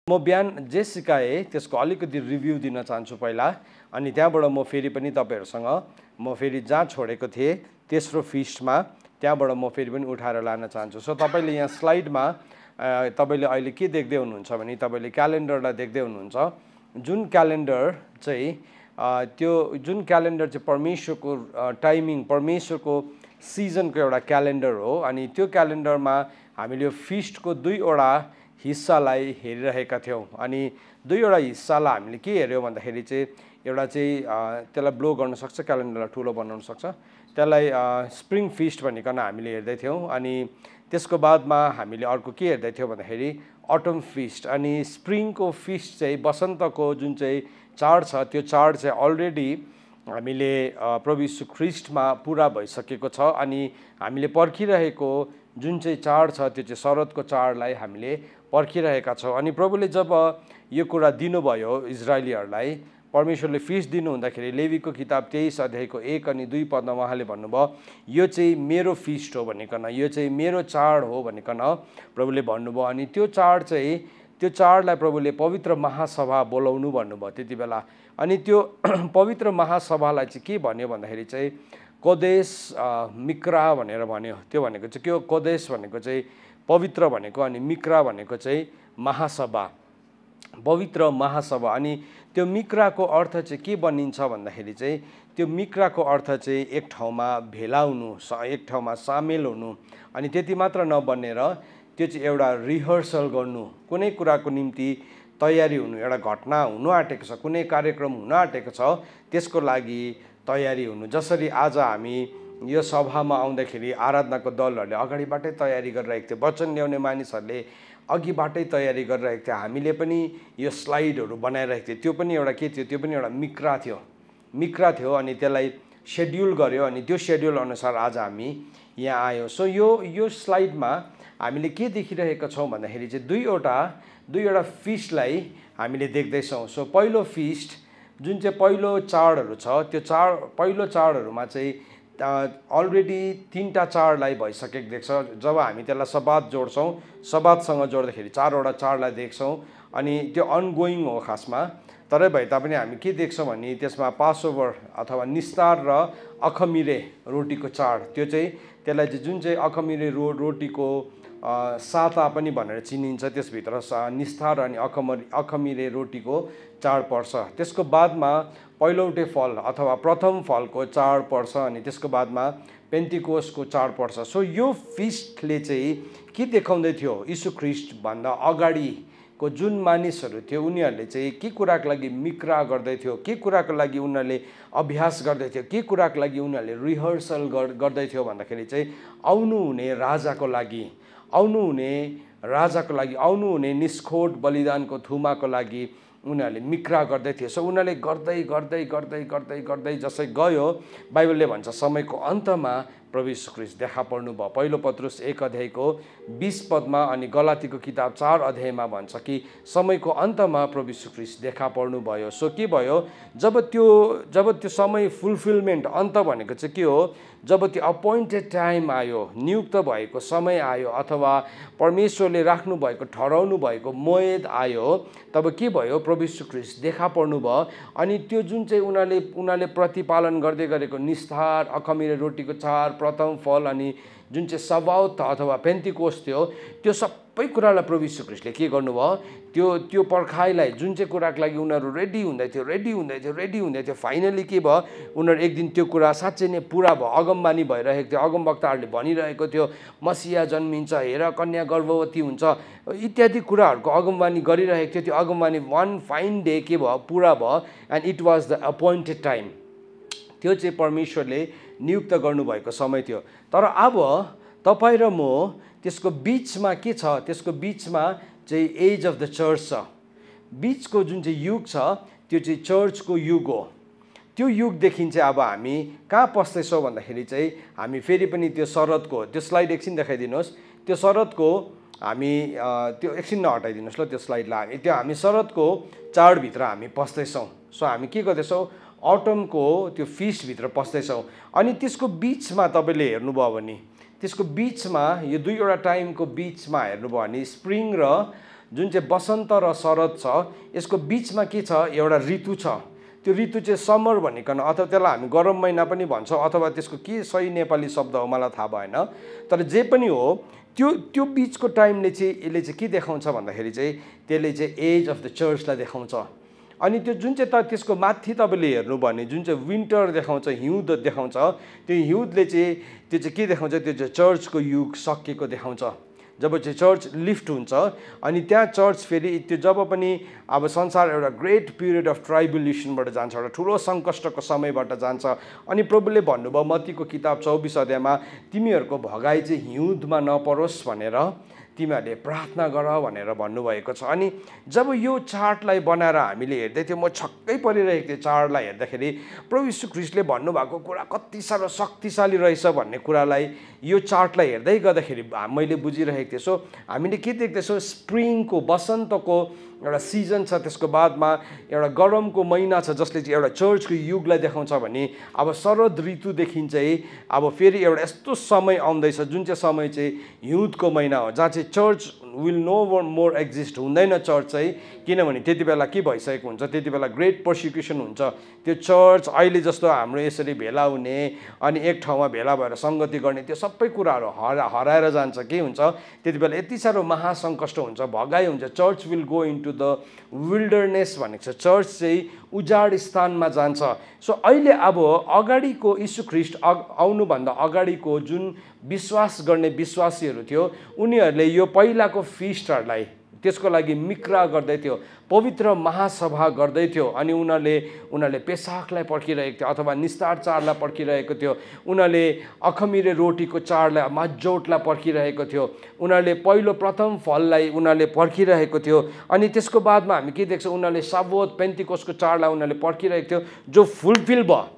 म बिहान जे सिकाएँ त्यसको अलिकति रिभ्यू दिन चाहन्छु पहिला, अनि त्यहाँबाट म फेरि पनि तपाईहरुसँग म फेरि जहाँ छोडेको थिएँ तेस्रो फिस्टमा त्यहाँबाट म फेरि पनि उठाएर लान चाहन्छु। सो तपाईले यहाँ स्लाइडमा तपाईले अहिले के देख्दै हुनुहुन्छ भने तपाईले क्यालेन्डरलाई देख्दै हुनुहुन्छ। जुन क्यालेन्डर चाहिँ त्यो जुन क्यालेन्डर चाहिँ परमेश्वरको टाइमिङ, परमेश्वरको सिजनको एउटा क्यालेन्डर हो। अनि त्यो क्यालेन्डरमा हामीले फिस्टको दुईवटा हिस्सालाई हेरिरहेका थियौं। अनि दुईवटा हिस्सालाई हामीले के हेर्यौं भन्दाखेरि चाहिँ एउटा चाहिँ त्यसलाई ब्लो गर्न सक्छ, क्यालेन्डरलाई ठुलो बनाउन सक्छ, त्यसलाई स्प्रिङ फिस्ट भनिकन हामीले हेर्दै थियौं। अनि त्यसको बादमा हामीले अर्को के हेर्दै थियौं भन्दाखेरि अटम फिस्ट। अनि स्प्रिङको फिस्ट चाहिँ वसन्तको जुन चाहिँ चाड छ त्यो चाड चाहिँ अलरेडी हामीले प्रभु यीशु ख्रीष्टमा पूरा भइसकेको छ। अनि हामीले पर्खिरहेको जुन चाहिँ चाड छ त्यो चाहिँ शरदको चाडलाई हामीले पर्खिरहेका छौं। अनि प्रभुले जब यो कुरा दिनुभयो इजरायलीहरूलाई, परमेश्वरले फिस्ट दिनु हुँदाखेरि लेवीको किताब 23 अध्यायको 1 अनि 2 पदमा उहाँले भन्नुभयो यो चाहिँ मेरो फिस्ट हो भनिकन, यो चाहिँ मेरो चाड हो भनिकन प्रभुले भन्नुभयो। अनि त्यो चाड चाहिँ त्यो चाडलाई प्रभुले पवित्र महासभा बोलाउनु भन्नुभयो त्यति बेला। अनि त्यो पवित्र महासभालाई चाहिँ के भन्यो भन्दाखेरि चाहिँ कोदेश मिक्रा भनेर भन्यो। त्यो भनेको चाहिँ के हो? कोदेश भनेको चाहिँ पवित्र भनेको, अनि मिक्रा भनेको चाहिँ महासभा, पवित्र महासभा। अनि त्यो मिक्राको अर्थ चाहिँ के बनिन्छ भन्दाखेरि चाहिँ त्यो मिक्राको अर्थ चाहिँ एक ठाउँमा भेला हुनु, एक ठाउँमा सामेल हुनु। अनि त्यति मात्र नबनेर त्यो चाहिँ एउटा रिहर्सल गर्नु, कुनै कुराको निम्ति तयारी हुनु, एउटा घटना हुनु आँटेको छ, कुनै कार्यक्रम हुन आँटेको छ, त्यसको लागि तयारी हुनु। जसरी आज हामी यो सभामा आउँदाखेरि आराधनाको दलहरूले अगाडिबाटै तयारी गरिरहेको थियो, वचन ल्याउने मानिसहरूले अघिबाटै तयारी गरिरहेको थियो, हामीले पनि यो स्लाइडहरू बनाइरहेको थियो। त्यो पनि एउटा के थियो? त्यो पनि एउटा मिक्रा थियो, मिक्रा थियो। अनि त्यसलाई सेड्युल गर्यो, अनि त्यो सेड्युल अनुसार आज हामी यहाँ आयो। सो यो स्लाइडमा हामीले के देखिरहेका छौं भन्दाखेरि चाहिँ दुईवटा फिस्टलाई हामीले देख्दैछौँ। सो पहिलो फिस्ट जुन चाहिँ पहिलो चाडहरू छ त्यो पहिलो चाडहरूमा चाहिँ अलरेडी 3टा चाडलाई भइसकेको देख्छ। जब हामी त्यसलाई सबात जोड्छौँ, सबातसँग जोड्दाखेरि 4वटा चाडलाई देख्छौँ। अनि त्यो अनगोइङ हो खासमा, तरै भए तापनि हामी के देख्छौँ भने त्यसमा पासओभर अथवा निस्तार र अखमिरे रोटीको चाड, त्यो चाहिँ त्यसलाई चाहिँ जुन चाहिँ अखमिरे रोटीको साता पनि भनेर चिनिन्छ, त्यसभित्र निस्तार अनि अखमिरे रोटीको चाड पर्छ। त्यसको बादमा पहिलौटे फल अथवा प्रथम फलको चाड पर्छ। अनि त्यसको बादमा पेन्टिकोसको चाड पर्छ। सो यो फिस्टले चाहिँ के देखाउँदै थियो? यीशु ख्रीष्ट भन्दा अगाडिको जुन मानिसहरू थियो उनीहरूले चाहिँ के कुराको लागि मिक्रा गर्दै थियो, के कुराको लागि उनीहरूले अभ्यास गर्दै थियो, के कुराको लागि उनीहरूले रिहर्सल गर्दै थियो भन्दाखेरि चाहिँ आउनुहुने राजाको लागि, आउनुहुने निष्खोट बलिदानको थुमाको लागि उनीहरूले मिक्रा गर्दै थिए। सो उनीहरूले गर्दै जसै गयो, बाइबलले भन्छ समयको अन्तमा प्रभु यीशु ख्रीष्ट देखा पर्नु भयो। पहिलो पत्रुस 1 अध्यायको 20 पदमा अनि गलातीको किताब 4 अध्यायमा भन्छ कि समयको अन्तमा प्रभु यीशु ख्रीष्ट देखा पर्नु भयो। सो के भयो? जब त्यो समय फुलफिलमेन्ट, अन्त भनेको चाहिँ के हो? जब त्यो अपोइन्टेड टाइम आयो, नियुक्त भएको समय आयो, अथवा परमेश्वरले राख्नु भएको, ठहराउनु भएको मोयद आयो, तब के भयो? प्रभु यीशु ख्रीष्ट देखा पर्नु भयो। अनि त्यो जुन चाहिँ उनीहरूले प्रतिपालन गर्दै गरेको निस्तार, अखमिरे रोटीको चाड, प्रथम फल, अनि जुन चाहिँ सबाउत अथवा पेन्टिकोस थियो, त्यो सबै कुरालाई प्रभु यीशु ख्रीष्टले के गर्नुभयो? त्यो पर्खाइलाई, जुन चाहिँ कुराको लागि उनीहरू रेडी हुँदै थियो, फाइनली के भयो? उनीहरू एक दिन त्यो कुरा साँच्चै नै पुरा भयो। अगमबानी भइरहेको थियो, अगमवक्ताहरूले भनिरहेको थियो मसिहा जन्मिन्छ, हेर कन्या गर्भवती हुन्छ इत्यादि कुराहरूको अगमबानी गरिरहेको थियो। त्यो अगमबानी वान फाइन डे के भयो? पुरा भयो। And it was the appointed time. त्यो चाहिँ परमेश्वरले नियुक्त गर्नुभएको समय थियो। तर अब तपाईँ र म त्यसको बिचमा के छ? त्यसको बिचमा चाहिँ एज अफ द चर्च छ। बिचको जुन चाहिँ युग छ त्यो चाहिँ चर्चको युग हो। त्यो युगदेखि चाहिँ अब हामी कहाँ पस्दैछौँ भन्दाखेरि चाहिँ हामी फेरि पनि त्यो शरदको, त्यो स्लाइड एकछिन देखाइदिनुहोस्। त्यो शरदको हामी त्यो एकछिन नहटाइदिनुहोस् ल त्यो स्लाइडलाई। त्यो हामी शरदको चाडभित्र हामी पस्दैछौँ। सो हामी के गर्दैछौँ? अटमको त्यो फिस्टभित्र पस्दैछौँ। अनि त्यसको बिचमा तपाईँले हेर्नुभयो भने त्यसको बिचमा यो दुईवटा टाइमको बिचमा हेर्नुभयो भने स्प्रिङ र जुन चाहिँ वसन्त र शरद छ यसको बिचमा के छ एउटा ऋतु छ। त्यो ऋतु चाहिँ समर भनिकन अथवा त्यसलाई हामी गरम महिना पनि भन्छौँ अथवा त्यसको के सही नेपाली शब्द हो मलाई थाहा भएन, तर जे पनि हो त्यो बिचको टाइमले चाहिँ यसले चाहिँ के देखाउँछ भन्दाखेरि चाहिँ त्यसले चाहिँ एज अफ द चर्चलाई देखाउँछ। अनि त्यो जुन चाहिँ त्यसको माथि तपाईँले हेर्नु भने जुन चाहिँ विन्टर देखाउँछ, हिउँद देखाउँछ, त्यो हिउँदले चाहिँ त्यो चाहिँ के देखाउँछ, त्यो चाहिँ चर्चको युग सकिएको देखाउँछ। जब चाहिँ चर्च लिफ्ट हुन्छ अनि त्यहाँ चर्च फेरि त्यो जब पनि अब संसार एउटा ग्रेट पिरियड अफ ट्राइबुलेसनबाट जान्छ, एउटा ठुलो सङ्कष्टको समयबाट जान्छ। अनि प्रभुले भन्नुभयो मत्तीको किताब 24 अध्यायमा तिमीहरूको भगाइ चाहिँ हिउँदमा नपरोस् भनेर तिमीहरूले प्रार्थना गर भनेर भन्नुभएको छ। अनि जब यो चार्टलाई बनाएर हामीले हेर्दै थियौँ, म छक्कै परिरहेको थिएँ चार्टलाई हेर्दाखेरि प्रभु यीशु ख्रीष्टले भन्नुभएको कुरा कति साह्रो शक्तिशाली रहेछ भन्ने कुरालाई यो चार्टलाई हेर्दै गर्दाखेरि मैले बुझिरहेको थिएँ। सो हामीले के देख्दैछौँ, स्प्रिङको वसन्तको एउटा सिजन छ, त्यसको बादमा एउटा गरमको महिना छ जसले चाहिँ एउटा चर्चको युगलाई देखाउँछ भने अब शरद ऋतुदेखि चाहिँ अब फेरि एउटा यस्तो समय आउँदैछ जुन चाहिँ समय चाहिँ हिउँदको महिना हो, जहाँ चाहिँ church will no more exist, हुँदैन चर्च चाहिँ, किनभने त्यति बेला के भइसकेको हुन्छ, त्यति बेला ग्रेट पर्सिक्युसन हुन्छ। त्यो चर्च अहिले जस्तो हाम्रो यसरी भेला हुने अनि एक ठाउँमा भेला भएर सङ्गति गर्ने त्यो सबै कुराहरू हराएर जान्छ। के हुन्छ त्यति बेला यति साह्रो महासङ्कष्ट हुन्छ, भगाइ हुन्छ, church will go into the wilderness भनेको छ, चर्च चाहिँ उजाड स्थानमा जान्छ। सो अहिले अब अगाडिको यीशु ख्रीष्ट आउनुभन्दा अगाडिको जुन विश्वास गर्ने विश्वासीहरू थियो उनीहरूले यो पहिलाको फिस्टहरूलाई त्यसको लागि मिक्रा गर्दै थियो, पवित्र महासभा गर्दै थियो। अनि उनीहरूले पेसाकलाई पर्खिरहेको थियो अथवा निस्तार चाडलाई पर्खिरहेको थियो, उनीहरूले अखमिरे रोटीको चाडलाई मज्जौटलाई पर्खिरहेको थियो, उनीहरूले पहिलो प्रथम फललाई उनीहरूले पर्खिरहेको थियो। अनि त्यसको बादमा हामी के देख्छौँ, उनीहरूले साबोत पेन्टिकोसको चाडलाई उनीहरूले पर्खिरहेको थियो जो फुलफिल भयो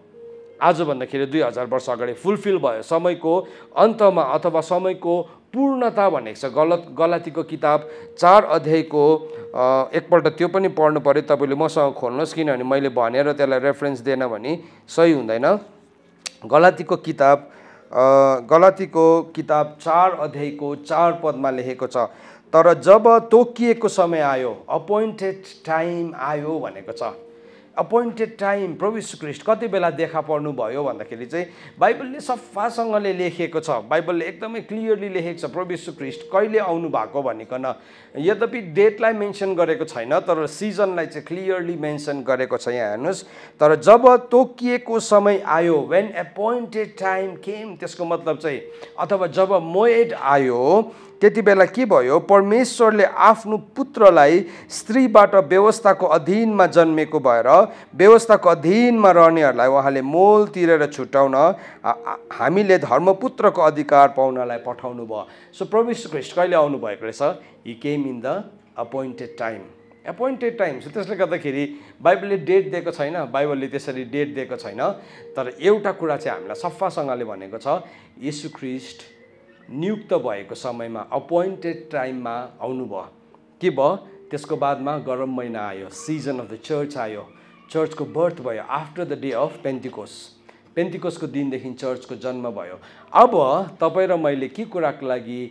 आज भन्दाखेरि 2000 वर्ष अगाडि फुलफिल भयो, समयको अन्तमा अथवा समयको पूर्णता भनेको छ। गलातीको किताब 4 अध्यायको एकपल्ट त्यो पनि पढ्नु पऱ्यो, तपाईँले मसँग खोल्नुहोस् किनभने मैले भनेर त्यसलाई रेफरेन्स दिएन भने सही हुँदैन। गलातीको किताब 4 अध्यायको 4 पदमा लेखेको छ, तर जब तोकिएको समय आयो, अपोइन्टेड टाइम आयो भनेको छ। अपोइन्टेड टाइम प्रभु यीशु ख्रीष्ट कति बेला देखा पर्नु भयो भन्दाखेरि चाहिँ बाइबलले सफासँगले लेखेको छ, बाइबलले एकदमै क्लियरली लेखेको छ प्रभु यीशु ख्रीष्ट कहिले आउनु भएको भनिकन। यद्यपि डेटलाई मेन्सन गरेको छैन तर सिजनलाई चाहिँ क्लियरली मेन्सन गरेको छ। यहाँ हेर्नुहोस्, तर जब तोकिएको समय आयो, व्हेन एपोइन्टेड टाइम केम, त्यसको मतलब चाहिँ अथवा जब मोएड आयो त्यति बेला के भयो, परमेश्वरले आफ्नो पुत्रलाई स्त्रीबाट व्यवस्थाको अधीनमा जन्मेको भएर व्यवस्थाको अधीनमा रहनेहरूलाई उहाँले मोल तिरेर छुटाउन हामीले धर्मपुत्रको अधिकार पाउनलाई पठाउनु भयो। सो प्रभु यीशु ख्रीष्ट कहिले आउनु भएको रहेछ, he came in the appointed time, appointed time. So त्यसले गर्दाखेरि बाइबलले डेट दिएको छैन, बाइबलले त्यसरी डेट दिएको छैन, तर एउटा कुरा चाहिँ हामीलाई सफासँगले भनेको छ, यीशु ख्रीष्ट नियुक्त भएको समयमा अपोइन्टेड टाइममा आउनुभयो। के भयो, त्यसको बादमा गरम महिना आयो, सिजन अफ द चर्च आयो, चर्चको बर्थ भयो आफ्टर द डे अफ पेन्टिकोसको दिनदेखि चर्चको जन्म भयो। अब तपाईँ र मैले के कुराको लागि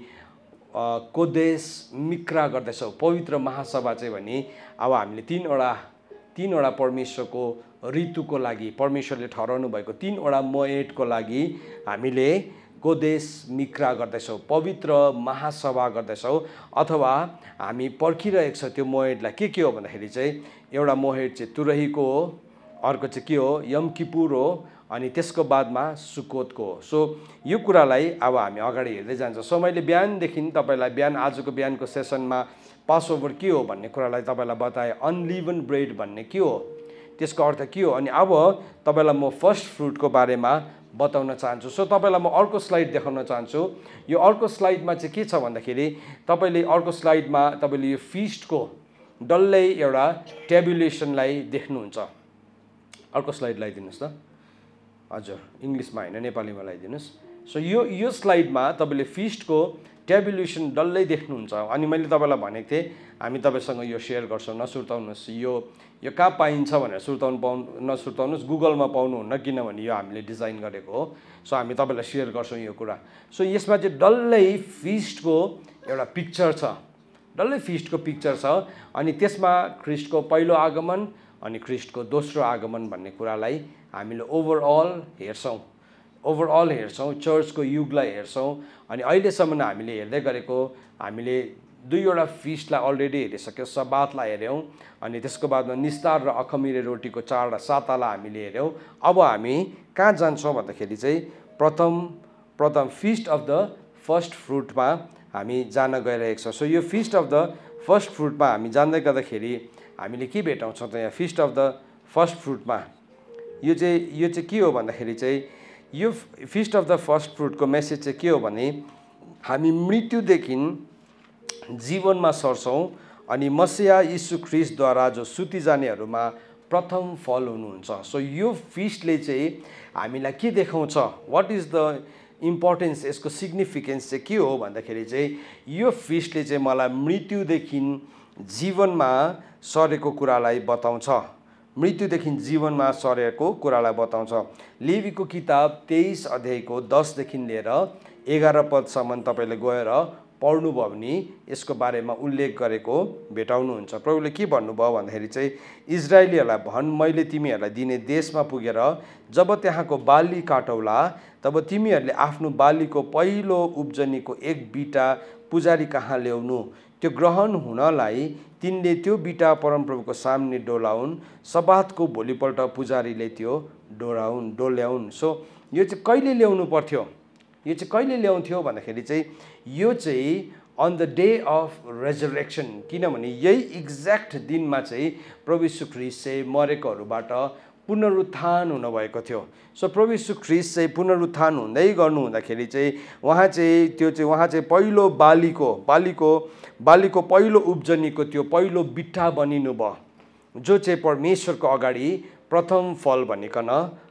कोदेश मिक्रा गर्दैछौँ, पवित्र महासभा चाहिँ भने अब हामीले तीनवटा परमेश्वरको ऋतुको लागि परमेश्वरले ठहराउनु भएको 3वटा मोएडको लागि हामीले कोदेश मिक्रा गर्दैछौँ, पवित्र महासभा गर्दैछौँ, अथवा हामी पर्खिरहेको छ त्यो मोहेडलाई। के हो भन्दाखेरि चाहिँ एउटा मोहेड चाहिँ तुरहीको हो, अर्को चाहिँ के हो यम किपुर हो, अनि त्यसको बादमा सुकोतको हो। सो यो कुरालाई अब हामी अगाडि हेर्दै जान्छौँ। सो मैले बिहानदेखि तपाईँलाई आजको बिहानको सेसनमा पासओभर के हो भन्ने कुरालाई तपाईँलाई बताएँ। अनलिभन ब्रेड भन्ने के हो, त्यसको अर्थ के हो। अनि अब तपाईँलाई म फर्स्ट फ्रुटको बारेमा बताउन चाहन्छु। सो तपाईँलाई म अर्को स्लाइड देखाउन चाहन्छु। यो अर्को स्लाइडमा चाहिँ के छ भन्दाखेरि तपाईँले अर्को स्लाइडमा तपाईँले यो फिस्टको डल्लै एउटा टेबुलेसनलाई देख्नुहुन्छ। अर्को स्लाइड लगाइदिनुहोस् त, हजुर इङ्ग्लिसमा होइन नेपालीमा लगाइदिनुहोस्। सो यो स्लाइडमा तपाईँले फिस्टको टेबुलेसन डल्लै देख्नुहुन्छ। अनि मैले तपाईँलाई भनेको थिएँ हामी तपाईँसँग यो सेयर गर्छौँ, नसुर्ताउनुहोस्, यो कहाँ पाइन्छ भनेर नसुर्ताउनुहोस्, गुगलमा पाउनुहुन्न किनभने यो हामीले डिजाइन गरेको हो। सो हामी तपाईँलाई सेयर गर्छौँ यो कुरा। सो यसमा चाहिँ डल्लै फिस्टको एउटा पिक्चर छ, डल्लै फिस्टको पिक्चर छ। अनि त्यसमा ख्रिस्टको पहिलो आगमन अनि ख्रिस्टको दोस्रो आगमन भन्ने कुरालाई हामीले ओभरअल हेर्छौँ, चर्चको युगलाई हेर्छौँ। अनि अहिलेसम्म हामीले हेर्दै गरेको हामीले दुईवटा फिस्टलाई अलरेडी हेरिसक्यौँ, सब्बातलाई हेऱ्यौँ, अनि त्यसको बादमा निस्तार र अखमिरे रोटीको चाडवटा सातालाई हामीले हेऱ्यौँ। अब हामी कहाँ जान्छौँ भन्दाखेरि चाहिँ प्रथम फिस्ट अफ द फर्स्ट फ्रुटमा हामी जान गइरहेको छौँ। सो यो फिस्ट अफ द फर्स्ट फ्रुटमा हामी जाँदै गर्दाखेरि हामीले के भेटाउँछौँ त यहाँ फिस्ट अफ द फर्स्ट फ्रुटमा यो चाहिँ के हो भन्दाखेरि चाहिँ यो फिस्ट अफ द फर्स्ट फ्रुटको मेसेज चाहिँ के हो भने हामी मृत्युदेखि जीवनमा सर्छौँ अनि मसिहा यीशु ख्रिस्टद्वारा जो सुति जानेहरूमा प्रथम फल हुनुहुन्छ। सो यो फिस्टले चाहिँ हामीलाई के देखाउँछ, वाट इज द इम्पोर्टेन्स, यसको सिग्निफिकेन्स चाहिँ के हो भन्दाखेरि चाहिँ यो फिस्टले चाहिँ मलाई मृत्युदेखि जीवनमा सरेको कुरालाई बताउँछ, मृत्युदेखि जीवनमा सरेको कुरालाई बताउँछ। लेवीको किताब 23 अध्यायको 10 देखि लिएर 11 पदसम्म तपाईँले गएर पढ्नुभयो भने यसको बारेमा उल्लेख गरेको भेटाउनुहुन्छ। प्रभुले के भन्नुभयो भन्दाखेरि चाहिँ इजरायलीहरूलाई भन्, मैले तिमीहरूलाई दिने देशमा पुगेर जब त्यहाँको बाली काटौला तब तिमीहरूले आफ्नो बालीको पहिलो उब्जनीको एक बिटा पुजारी कहाँ ल्याउनु, त्यो ग्रहण हुनलाई तिनले त्यो बिटा परमप्रभुको सामने डोलाउन्, सब्बातको भोलिपल्ट पुजारीले त्यो डोल्याउन्। सो यो चाहिँ कहिले ल्याउनु पर्थ्यो, यो चाहिँ कहिले ल्याउँथ्यो भन्दाखेरि चाहिँ यो चाहिँ on the day of resurrection, किनभने यही एक्ज्याक्ट दिनमा चाहिँ प्रभु यीशु ख्रिस्ट चाहिँ मरेकोहरूबाट पुनरुत्थान हुनुभएको थियो। सो प्रभु यीशु ख्रिस्ट चाहिँ पुनरुत्थान हुँदै गर्नु हुँदाखेरि चाहिँ उहाँ चाहिँ पहिलो बालीको पहिलो उब्जनीको त्यो पहिलो बिट्टा बनिनु भयो, जो चाहिँ परमेश्वरको अगाडि प्रथम फल भनिकन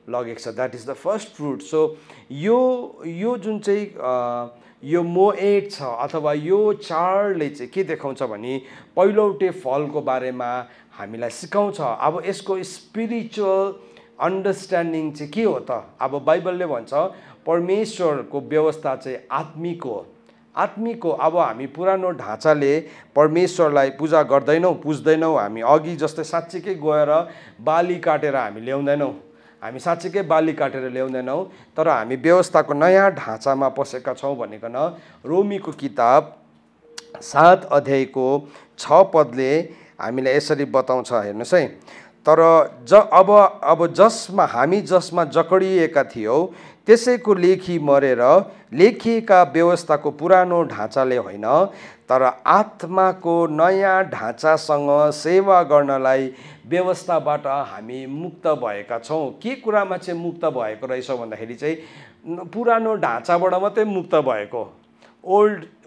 लगेको छ। That is the first fruit. So यो जुन चाहिँ यो मोएड छ अथवा यो चाडले चाहिँ के देखाउँछ भने पहिलौटे फलको बारेमा हामीलाई सिकाउँछ। अब यसको स्पिरिचुअल अन्डरस्ट्यान्डिङ चाहिँ के हो त? अब बाइबलले भन्छ परमेश्वरको व्यवस्था चाहिँ आत्मिक हो। अब हामी पुरानो ढाँचाले परमेश्वरलाई पूजा पुज्दैनौँ। हामी अघि जस्तै साँच्चीकै गएर बाली काटेर हामी ल्याउँदैनौँ, तर हामी व्यवस्थाको नयाँ ढाँचामा पसेका छौँ भनिकन रोमीको किताब 7 अध्यायको 6 पदले हामीलाई यसरी बताउँछ। हेर्नुहोस् है, तर अब जसमा जकडिएका थियौँ त्यसैको लेखी मरेर लेखिएका व्यवस्थाको पुरानो ढाँचाले होइन, तर आत्माको नयाँ ढाँचासँग सेवा गर्नलाई व्यवस्थाबाट हामी मुक्त भएका छौँ। के कुरामा चाहिँ मुक्त भएको रहेछौँ भन्दाखेरि चाहिँ पुरानो ढाँचाबाट मात्रै मुक्त भएको,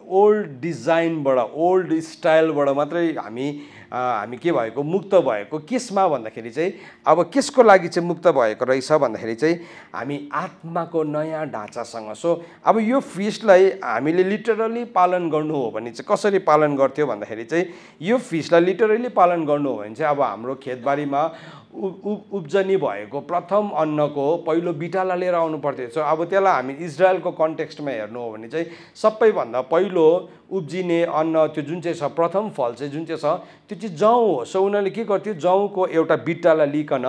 ओल्ड डिजाइनबाट, ओल्ड स्टाइलबाट मात्रै हामी के भएको, मुक्त भएको। केसमा भन्दाखेरि चाहिँ अब केसको लागि चाहिँ मुक्त भएको रहेछ भन्दाखेरि चाहिँ हामी आत्माको नयाँ ढाँचासँग। सो अब यो फिस्टलाई हामीले लिटरली पालन गर्नु हो भने चाहिँ कसरी पालन गर्थ्यो भन्दाखेरि चाहिँ यो फिस्टलाई लिटरली पालन गर्नु हो भने चाहिँ अब हाम्रो खेतबारीमा उब्जनी भएको प्रथम अन्नको पहिलो बिटालाई लिएर आउनु पर्थ्यो। सो अब त्यसलाई हामी इजरायलको कन्टेक्स्टमा हेर्नु हो भने चाहिँ सबैभन्दा पहिलो उब्जिने अन्न त्यो जुन चाहिँ छ, प्रथम फल चाहिँ जुन चाहिँ छ त्यो चाहिँ जौँ हो। सो उनीहरूले के गर्थ्यो, जौँको एउटा बिट्टालाई लिकन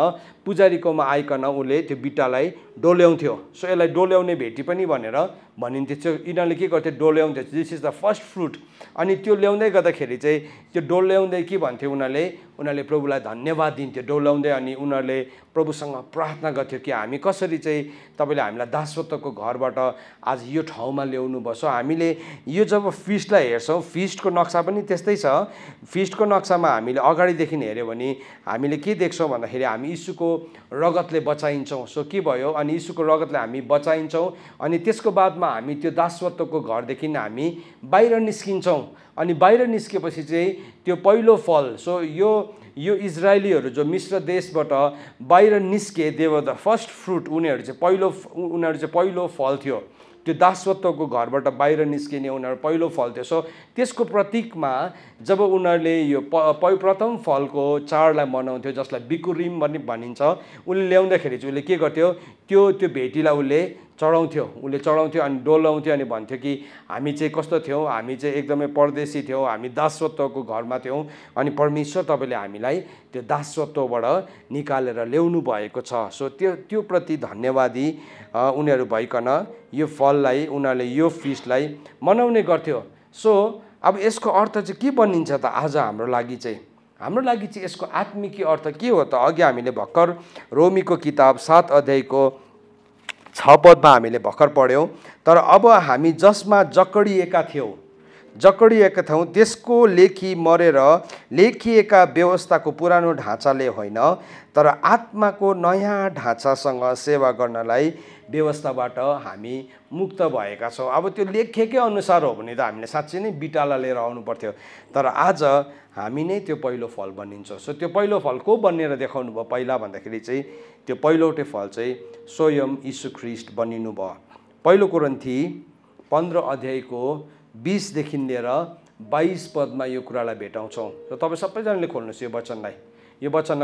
पुजारीकोमा आइकन उसले त्यो बिट्टालाई डोल्याउँथ्यो। सो यसलाई डोल्याउने भेटी पनि भनेर भनिन्थ्यो। यिनीहरूले के गर्थ्यो, डोल्याउँथ्यो, this is the first fruit. अनि त्यो ल्याउँदै गर्दाखेरि चाहिँ त्यो डोल्याउँदै के भन्थ्यो, उनीहरूले प्रभुलाई धन्यवाद दिन्थ्यो डोल्याउँदै। अनि उनीहरूले प्रभुसँग प्रार्थना गर्थ्यो कि हामी कसरी चाहिँ तपाईँले हामीलाई दासत्वको घरबाट आज यो ठाउँमा ल्याउनु भयो। सो हामीले यो जब फिस्टलाई हेर्छौँ, फिस्टको नक्सा पनि त्यस्तै छ। फिस्टको नक्सामा हामीले अगाडिदेखि हेऱ्यो भने हामीले के देख्छौँ भन्दाखेरि हामी यीशुको रगतले बचाइन्छौँ। सो के भयो, अनि यीशुको रगतले हामी बचाइन्छौँ अनि त्यसको बादमा हामी त्यो दासत्वको घरदेखि हामी बाहिर निस्किन्छौँ। अनि बाहिर निस्केपछि चाहिँ त्यो पहिलो फल, सो यो इजरायलीहरू जो मिश्र देशबाट बाहिर निस्के, they were the first fruit, उनीहरू चाहिँ पहिलो फल थियो। त्यो दासत्वको घरबाट बाहिर निस्किने उनीहरू पहिलो फल थियो। सो त्यसको प्रतीकमा जब उनीहरूले यो प्रथम फलको चाडलाई मनाउँथ्यो, जसलाई बिकुरिम पनि भनिन्छ, उसले ल्याउँदाखेरि चाहिँ उसले के गर्थ्यो, त्यो भेटीलाई उसले चढाउँथ्यो, उसले चढाउँथ्यो अनि डोलाउँथ्यो अनि भन्थ्यो कि हामी चाहिँ कस्तो थियौँ, हामी चाहिँ एकदमै परदेशी थियौँ, हामी दासत्वको घरमा थियौँ अनि परमेश्वर तपाईँले हामीलाई त्यो दासत्वबाट निकालेर ल्याउनु भएको छ। सो त्यो प्रति धन्यवादी उनीहरू भइकन यो फललाई उनीहरूले यो फिस्टलाई मनाउने गर्थ्यो। सो अब यसको अर्थ चाहिँ के बनिन्छ त आज हाम्रो लागि चाहिँ? हाम्रो लागि चाहिँ यसको आत्मिक अर्थ के हो त? अघि हामीले भर्खर रोमीको किताब 7 अध्यायको 6 पदमा हामीले भर्खर पढ्यौँ। तर अब हामी जसमा जकडिएका थियौँ त्यसको लेखी मरेर लेखिएका व्यवस्थाको पुरानो ढाँचाले होइन, तर आत्माको नयाँ ढाँचासँग सेवा गर्नलाई व्यवस्थाबाट हामी मुक्त भएका छौँ। अब त्यो लेखेकै अनुसार हो भने त हामीले साँच्चै नै बिटाला लिएर आउनु पर्थ्यो, तर आज हामी नै त्यो पहिलो फल बनिन्छौँ। सो त्यो पहिलो फल को बनेर देखाउनु भयो पहिला भन्दाखेरि चाहिँ त्यो पहिलोटे फल चाहिँ स्वयं यीशु ख्रीष्ट बनिनु भयो। पहिलो कोरिन्थी 15 अध्यायको 20 देखि लिएर 22 पदमा यो कुरालाई भेटाउँछौँ। र तपाईँ सबैजनाले खोल्नुहोस् यो वचनलाई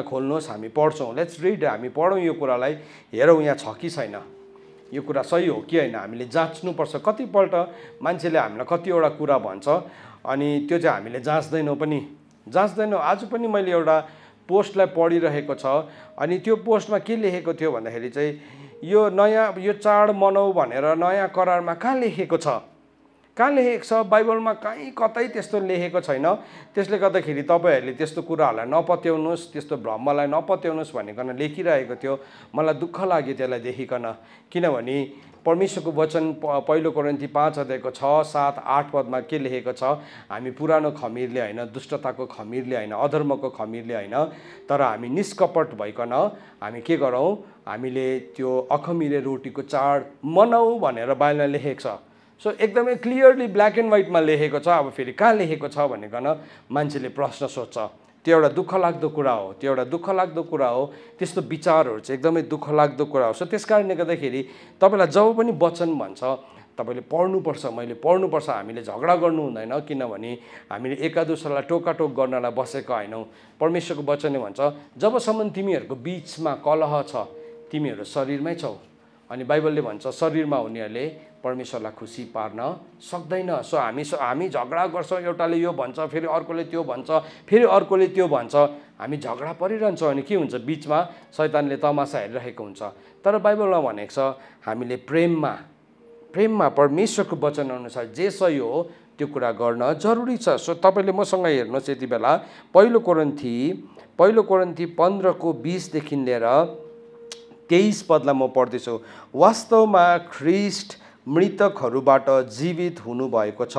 खोल्नुहोस्, हामी पढ्छौँ। लेट्स रिड, हामी पढौँ यो कुरालाई, हेरौँ यहाँ छ कि छैन, यो कुरा सही हो कि होइन, हामीले जाँच्नुपर्छ। कतिपल्ट मान्छेले हामीलाई कतिवटा कुरा भन्छ अनि त्यो चाहिँ हामीले जाँच्दैनौँ। आज पनि मैले एउटा पोस्टलाई पढिरहेको छ अनि त्यो पोस्टमा के लेखेको थियो भन्दाखेरि चाहिँ यो चाड मनाऊ भनेर नयाँ करारमा कहाँ लेखेको छ? बाइबलमा कहीँ कतै त्यस्तो लेखेको छैन। त्यसले गर्दाखेरि तपाईँहरूले त्यस्तो कुराहरूलाई नपत्याउनुहोस्, त्यस्तो भ्रमलाई नपत्याउनुहोस् भनिकन लेखिरहेको थियो। मलाई दुःख लाग्यो त्यसलाई देखिकन, किनभने परमेश्वरको वचन पहिलो कोरिन्थी 5 अध्यायको 6, 7, 8 पदमा के लेखेको छ? हामी पुरानो खमीरले होइन, दुष्टताको खमीरले होइन, अधर्मको खमीरले होइन, तर हामी निष्कपट भइकन हामी के गरौँ? हामीले त्यो अखमीरे रोटीको चाड मनाऊ भनेर बाइबलमा लेखेको छ। सो एकदमै क्लियरली ब्ल्याक एन्ड व्हाइटमा लेखेको छ। अब फेरि कहाँ लेखेको छ भनिकन मान्छेले प्रश्न सोध्छ। त्यो एउटा दुःखलाग्दो कुरा हो। त्यस्तो विचारहरू चाहिँ एकदमै दुःखलाग्दो कुरा हो। सो त्यस कारणले गर्दाखेरि तपाईँलाई जब पनि वचन भन्छ तपाईँले पढ्नुपर्छ, हामीले झगडा गर्नु हुँदैन, किनभने हामीले एकादुसरालाई टोकाटोक गर्नलाई बसेका होइनौँ। परमेश्वरको वचनले भन्छ जबसम्म तिमीहरूको बिचमा कलह छ तिमीहरू शरीरमै छौ, अनि बाइबलले भन्छ शरीरमा हुनेहरूले परमेश्वरलाई खुसी पार्न सक्दैन। सो हामी झगडा गर्छौँ, एउटाले यो भन्छ, फेरि अर्कोले त्यो भन्छ, फेरि अर्कोले त्यो भन्छ, हामी झगडा परिरहन्छौँ अनि के हुन्छ? बिचमा शैतानले तमासा हेरिरहेको हुन्छ। तर बाइबलमा भनेको छ हामीले प्रेममा परमेश्वरको वचन अनुसार जे सही हो त्यो कुरा गर्न जरुरी छ। सो तपाईँले मसँग हेर्नुहोस् यति बेला पहिलो कोरिन्थी 15को 20 देखि लिएर 23 पदलाई म पढ्दैछु। वास्तवमा ख्रीष्ट मृतकहरूबाट जीवित हुनुभएको छ,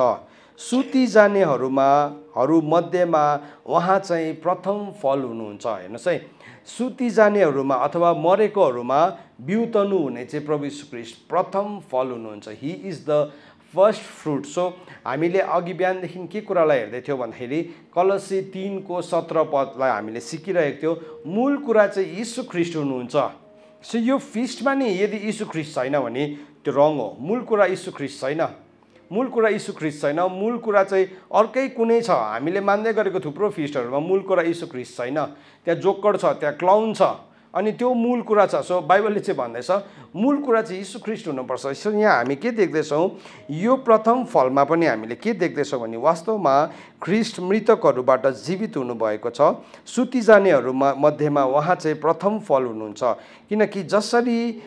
सुति जानेहरूमध्येमा उहाँ चाहिँ प्रथम फल हुनुहुन्छ। हेर्नुहोस् है, सुति जानेहरूमा अथवा मरेकोहरूमा बिउतनु हुने चाहिँ प्रभु यीशु ख्रीष्ट प्रथम फल हुनुहुन्छ। He is the first fruit. So हामीले अघि बिहानदेखि के कुरालाई हेर्दै थियौँ भन्दाखेरि कलसी 3:17 पदलाई हामीले सिकिरहेको थियौँ। मूल कुरा चाहिँ यीशु ख्रीष्ट हुनुहुन्छ। सो यो फिस्टमा नि यदि यीशु ख्रीष्ट छैन भने त्यो रङ हो। मूल कुरा यीशु ख्रीष्ट छैन, मूल कुरा चाहिँ अर्कै कुनै छ। हामीले मान्दै गरेको थुप्रो फिस्टहरूमा मूल कुरा यीशु ख्रीष्ट छैन, त्यहाँ जोकर छ, त्यहाँ क्लाउन छ, अनि त्यो मूल कुरा छ। सो बाइबलले चाहिँ भन्दैछ मूल कुरा चाहिँ यीशु ख्रीष्ट हुनुपर्छ। सो यहाँ हामी के देख्दैछौँ? यो प्रथम फलमा पनि हामीले के देख्दैछौँ भने वास्तवमा ख्रीष्ट मृतकहरूबाट जीवित हुनुभएको छ, सुति जानेहरूमध्येमा उहाँ चाहिँ प्रथम फल हुनुहुन्छ। किनकि जसरी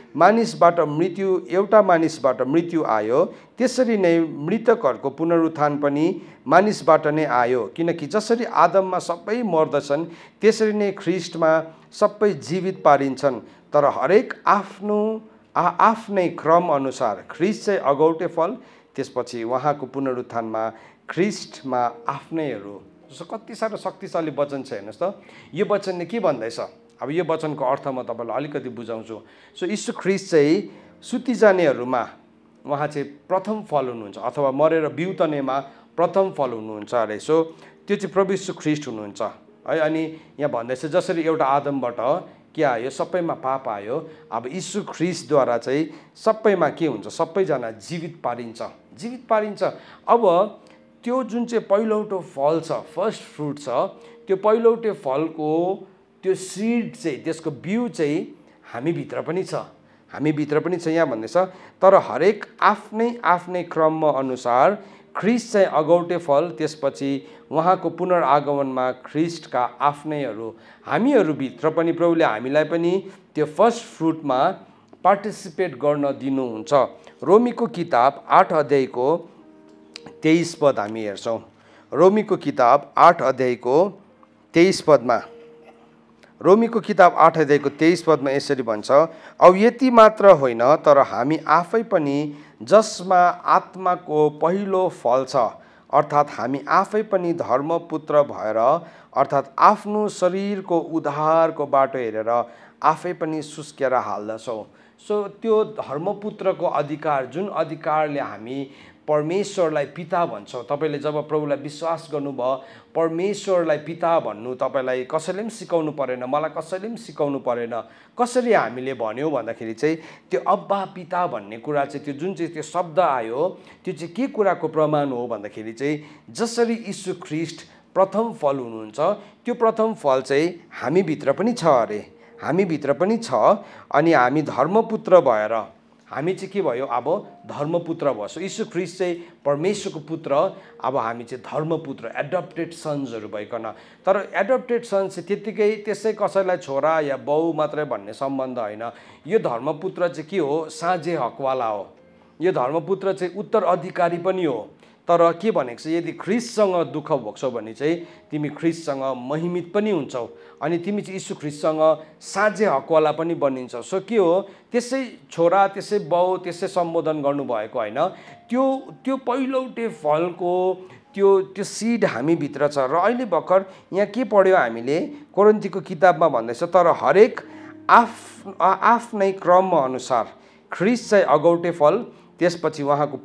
एउटा मानिसबाट मृत्यु आयो, त्यसरी नै मृतकहरूको पुनरुत्थान पनि मानिसबाट नै आयो। किनकि जसरी आदममा सबै मर्दछन्, त्यसरी नै ख्रीष्टमा सबै जीवित पारिन्छन्, तर हरेक आफ्नै क्रम अनुसार। ख्रीष्ट चाहिँ अगौटे फल, त्यसपछि उहाँको पुनरुत्थानमा ख्रीष्टमा आफ्नैहरू। जस्तो कति साह्रो शक्तिशाली वचन छ हेर्नुहोस् त। यो वचनले के भन्दैछ? अब यो वचनको अर्थ म तपाईँलाई अलिकति बुझाउँछु। सो यीशु ख्रीष्ट चाहिँ सुति जानेहरूमा उहाँ चाहिँ प्रथम फल हुनुहुन्छ, अथवा मरेर बिउतनेमा प्रथम फल हुनुहुन्छ अरे। सो त्यो चाहिँ प्रभु यीशु ख्रीष्ट हुनुहुन्छ है। अनि यहाँ भन्दैछ जसरी एउटा आदमबाट के आयो, सबैमा पाप आयो, अब यीशु ख्रीष्टद्वारा चाहिँ सबैमा के हुन्छ? सबैजना जीवित पारिन्छ। अब त्यो जुन चाहिँ पहिलौटो फल छ, फर्स्ट फ्रुट छ, त्यो पहिलौटे फलको त्यो सिड चाहिँ, त्यसको बिउ चाहिँ हामीभित्र पनि छ। हामीभित्र पनि छ। यहाँ भन्दैछ तर हरेक आफ्नै आफ्नै क्रममा अनुसार ख्रीष्ट चाहिँ अगौटे फल, त्यसपछि उहाँको पुनरागमनमा ख्रीष्टका आफ्नैहरू। हामीहरूभित्र पनि प्रभुले हामीलाई पनि त्यो फर्स्ट फ्रुटमा पार्टिसिपेट गर्न दिनुहुन्छ। रोमीको किताब 8 अध्यायको 23 पद हामी हेर्छौँ। रोमीको किताब 8 अध्यायको 23 पदमा, रोमीको किताब 8 अध्यायको 23 पदमा यसरी भन्छ, अब यति मात्र होइन तर हामी आफै पनि जसमा आत्माको पहिलो फल छ, अर्थात् हामी आफै पनि धर्मपुत्र भएर, अर्थात् आफ्नो शरीरको उद्धारको बाटो हेरेर आफै पनि सुस्केर हाल्दछौँ। सो त्यो धर्मपुत्रको अधिकार, जुन अधिकारले हामी परमेश्वरलाई पिता भन्छौँ। तपाईँले जब प्रभुलाई विश्वास गर्नुभयो, परमेश्वरलाई पिता भन्नु तपाईँलाई कसैले पनि सिकाउनु परेन, मलाई कसैले पनि सिकाउनु परेन। कसरी हामीले भन्यौँ भन्दाखेरि चाहिँ त्यो अब्बा पिता भन्ने कुरा चाहिँ, त्यो जुन चाहिँ त्यो शब्द आयो, त्यो चाहिँ के कुराको प्रमाण हो भन्दाखेरि चाहिँ जसरी यीशु ख्रीष्ट प्रथम फल हुनुहुन्छ, त्यो प्रथम फल चाहिँ हामीभित्र पनि छ अरे, हामीभित्र पनि छ। अनि हामी धर्मपुत्र भएर हामी चाहिँ के भयो, अब धर्मपुत्र भयो। सो यीशु ख्रीष्ट चाहिँ परमेश्वरको पुत्र, अब हामी चाहिँ धर्मपुत्र, एडप्टेड सन्सहरू भइकन। तर एडप्टेड सन्स चाहिँ त्यत्तिकै त्यसै कसैलाई छोरा या बाउ मात्रै भन्ने सम्बन्ध होइन। यो धर्मपुत्र चाहिँ के हो, साझे हकवाला हो। यो धर्मपुत्र चाहिँ उत्तराधिकारी पनि हो। तर के भनेको छ, यदि ख्रीष्टसँग दुःख भोग्छौ भने चाहिँ तिमी ख्रीष्टसँग महिमित पनि हुन्छौ, अनि तिमी चाहिँ यीशु ख्रीष्टसँग साझे हकवाला पनि बनिन्छौ। सो के हो, त्यसै छोरा, त्यसै बाउ, त्यसै सम्बोधन गर्नुभएको होइन। त्यो पहिलौटे फलको त्यो सिड हामीभित्र छ। र अहिले भर्खर यहाँ के पढ्यो हामीले, कोरिन्थीको किताबमा भन्दैछ तर हरेक आफ्नै क्रममा अनुसार ख्रीष्ट चाहिँ अगौटे फल, त्यसपछि उहाँको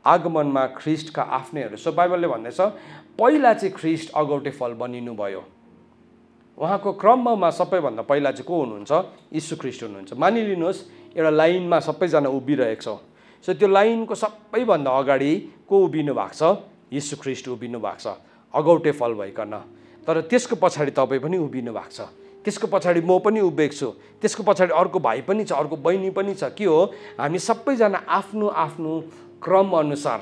आगमनमा ख्रीष्टका आफ्नैहरू। सो बाइबलले भन्दैछ पहिला चाहिँ ख्रीष्ट अगौटे फल बनिनु भयो। उहाँको क्रममा सबैभन्दा पहिला चाहिँ को हुनुहुन्छ, यीशु ख्रीष्ट हुनुहुन्छ। मानिलिनुहोस् एउटा लाइनमा सबैजना उभिरहेको छ। सो त्यो लाइनको सबैभन्दा अगाडि को उभिनु भएको छ, यीशु ख्रीष्ट उभिनु भएको छ अगौटे फल भइकन। तर त्यसको पछाडि तपाईँ पनि उभिनु भएको छ, त्यसको पछाडि म पनि उभिएको छु, त्यसको पछाडि अर्को भाइ पनि छ, अर्को बहिनी पनि छ। के हो, हामी सबैजना आफ्नो आफ्नो क्रम अनुसार,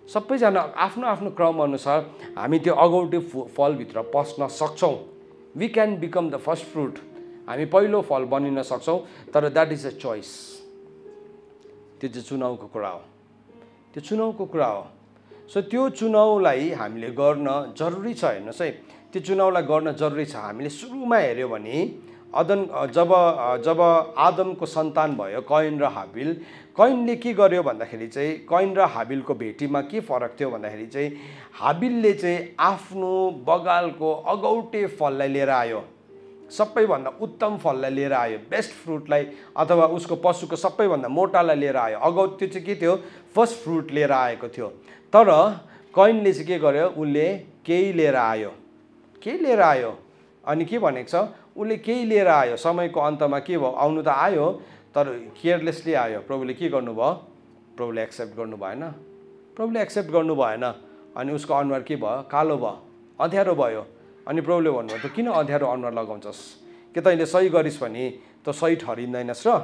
सबैजना आफ्नो आफ्नो क्रम अनुसार हामी त्यो अगौटे फलभित्र पस्न सक्छौँ। We can become the first fruit, हामी पहिलो फल बनिन सक्छौँ। तर द्याट इज अ चोइस, त्यो चाहिँ चुनावको कुरा हो, त्यो चुनावको कुरा हो। सो त्यो चुनावलाई हामीले गर्न जरुरी छ। हेर्नुहोस् है, त्यो चुनावलाई गर्न जरुरी छ। हामीले सुरुमा हेऱ्यो भने जब आदमको सन्तान भयो कैन र हाबिल, कैनले के गर्यो भन्दाखेरि चाहिँ, कैन र हाबिलको भेटीमा के फरक थियो भन्दाखेरि चाहिँ हाबिलले चाहिँ आफ्नो बगालको अगौटे फललाई लिएर आयो, सबैभन्दा उत्तम फललाई लिएर आयो, बेस्ट फ्रुटलाई, अथवा उसको पशुको सबैभन्दा मोटालाई लिएर आयो। त्यो चाहिँ के थियो, फर्स्ट फ्रुट लिएर आएको थियो। तर कैनले चाहिँ के गर्यो, उसले केही लिएर आयो। अनि के भनेको छ, उसले केही लिएर आयो। समयको अन्तमा के भयो, आउनु त आयो तर केयरलेसली आयो। प्रभुले के गर्नुभयो, प्रभुले एक्सेप्ट गर्नु भएन। अनि उसको अनुहार के भयो, कालो भयो, अँध्यारो भयो। अनि प्रभुले भन्नुभयो त किन अँध्यारो अनुहार लगाउँछस्, के तैँले सही गरिस् भने त सही ठहरिँदैनस्, र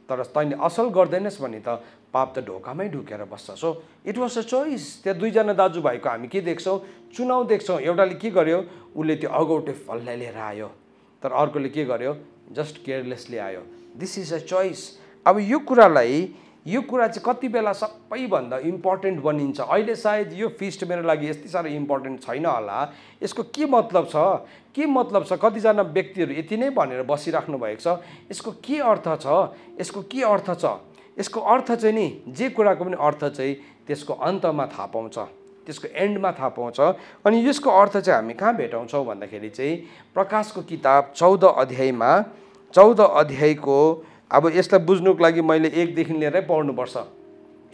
तर तैँले असल गर्दैनस् भने त पाप त ढोकामै ढुकेर बस्छ। So it was a choice. त्यहाँ दुईजना दाजुभाइको हामी के देख्छौँ, चुनाव देख्छौँ। एउटाले के गर्यो, उसले त्यो अगौटे फललाई लिएर आयो, तर अर्कोले के गर्यो, जस्ट केयरलेसली आयो। This is a choice. अब यो कुरा चाहिँ कति बेला सबैभन्दा इम्पोर्टेन्ट बनिन्छ। अहिले सायद यो फिस्ट मेरो लागि यति साह्रो इम्पोर्टेन्ट छैन होला, यसको के मतलब छ, कतिजना व्यक्तिहरू यति नै भनेर बसिराख्नु भएको छ। यसको के अर्थ छ, यसको अर्थ चाहिँ नि, जे कुराको पनि अर्थ चाहिँ त्यसको अन्तमा थाहा पाउँछ, त्यसको एन्डमा थाहा पाउँछ। अनि यसको अर्थ चाहिँ हामी कहाँ भेटाउँछौँ भन्दाखेरि चाहिँ प्रकाशको किताब 14 अध्यायको, अब यसलाई बुझ्नुको लागि मैले 1 देखि लिएरै पढ्नुपर्छ,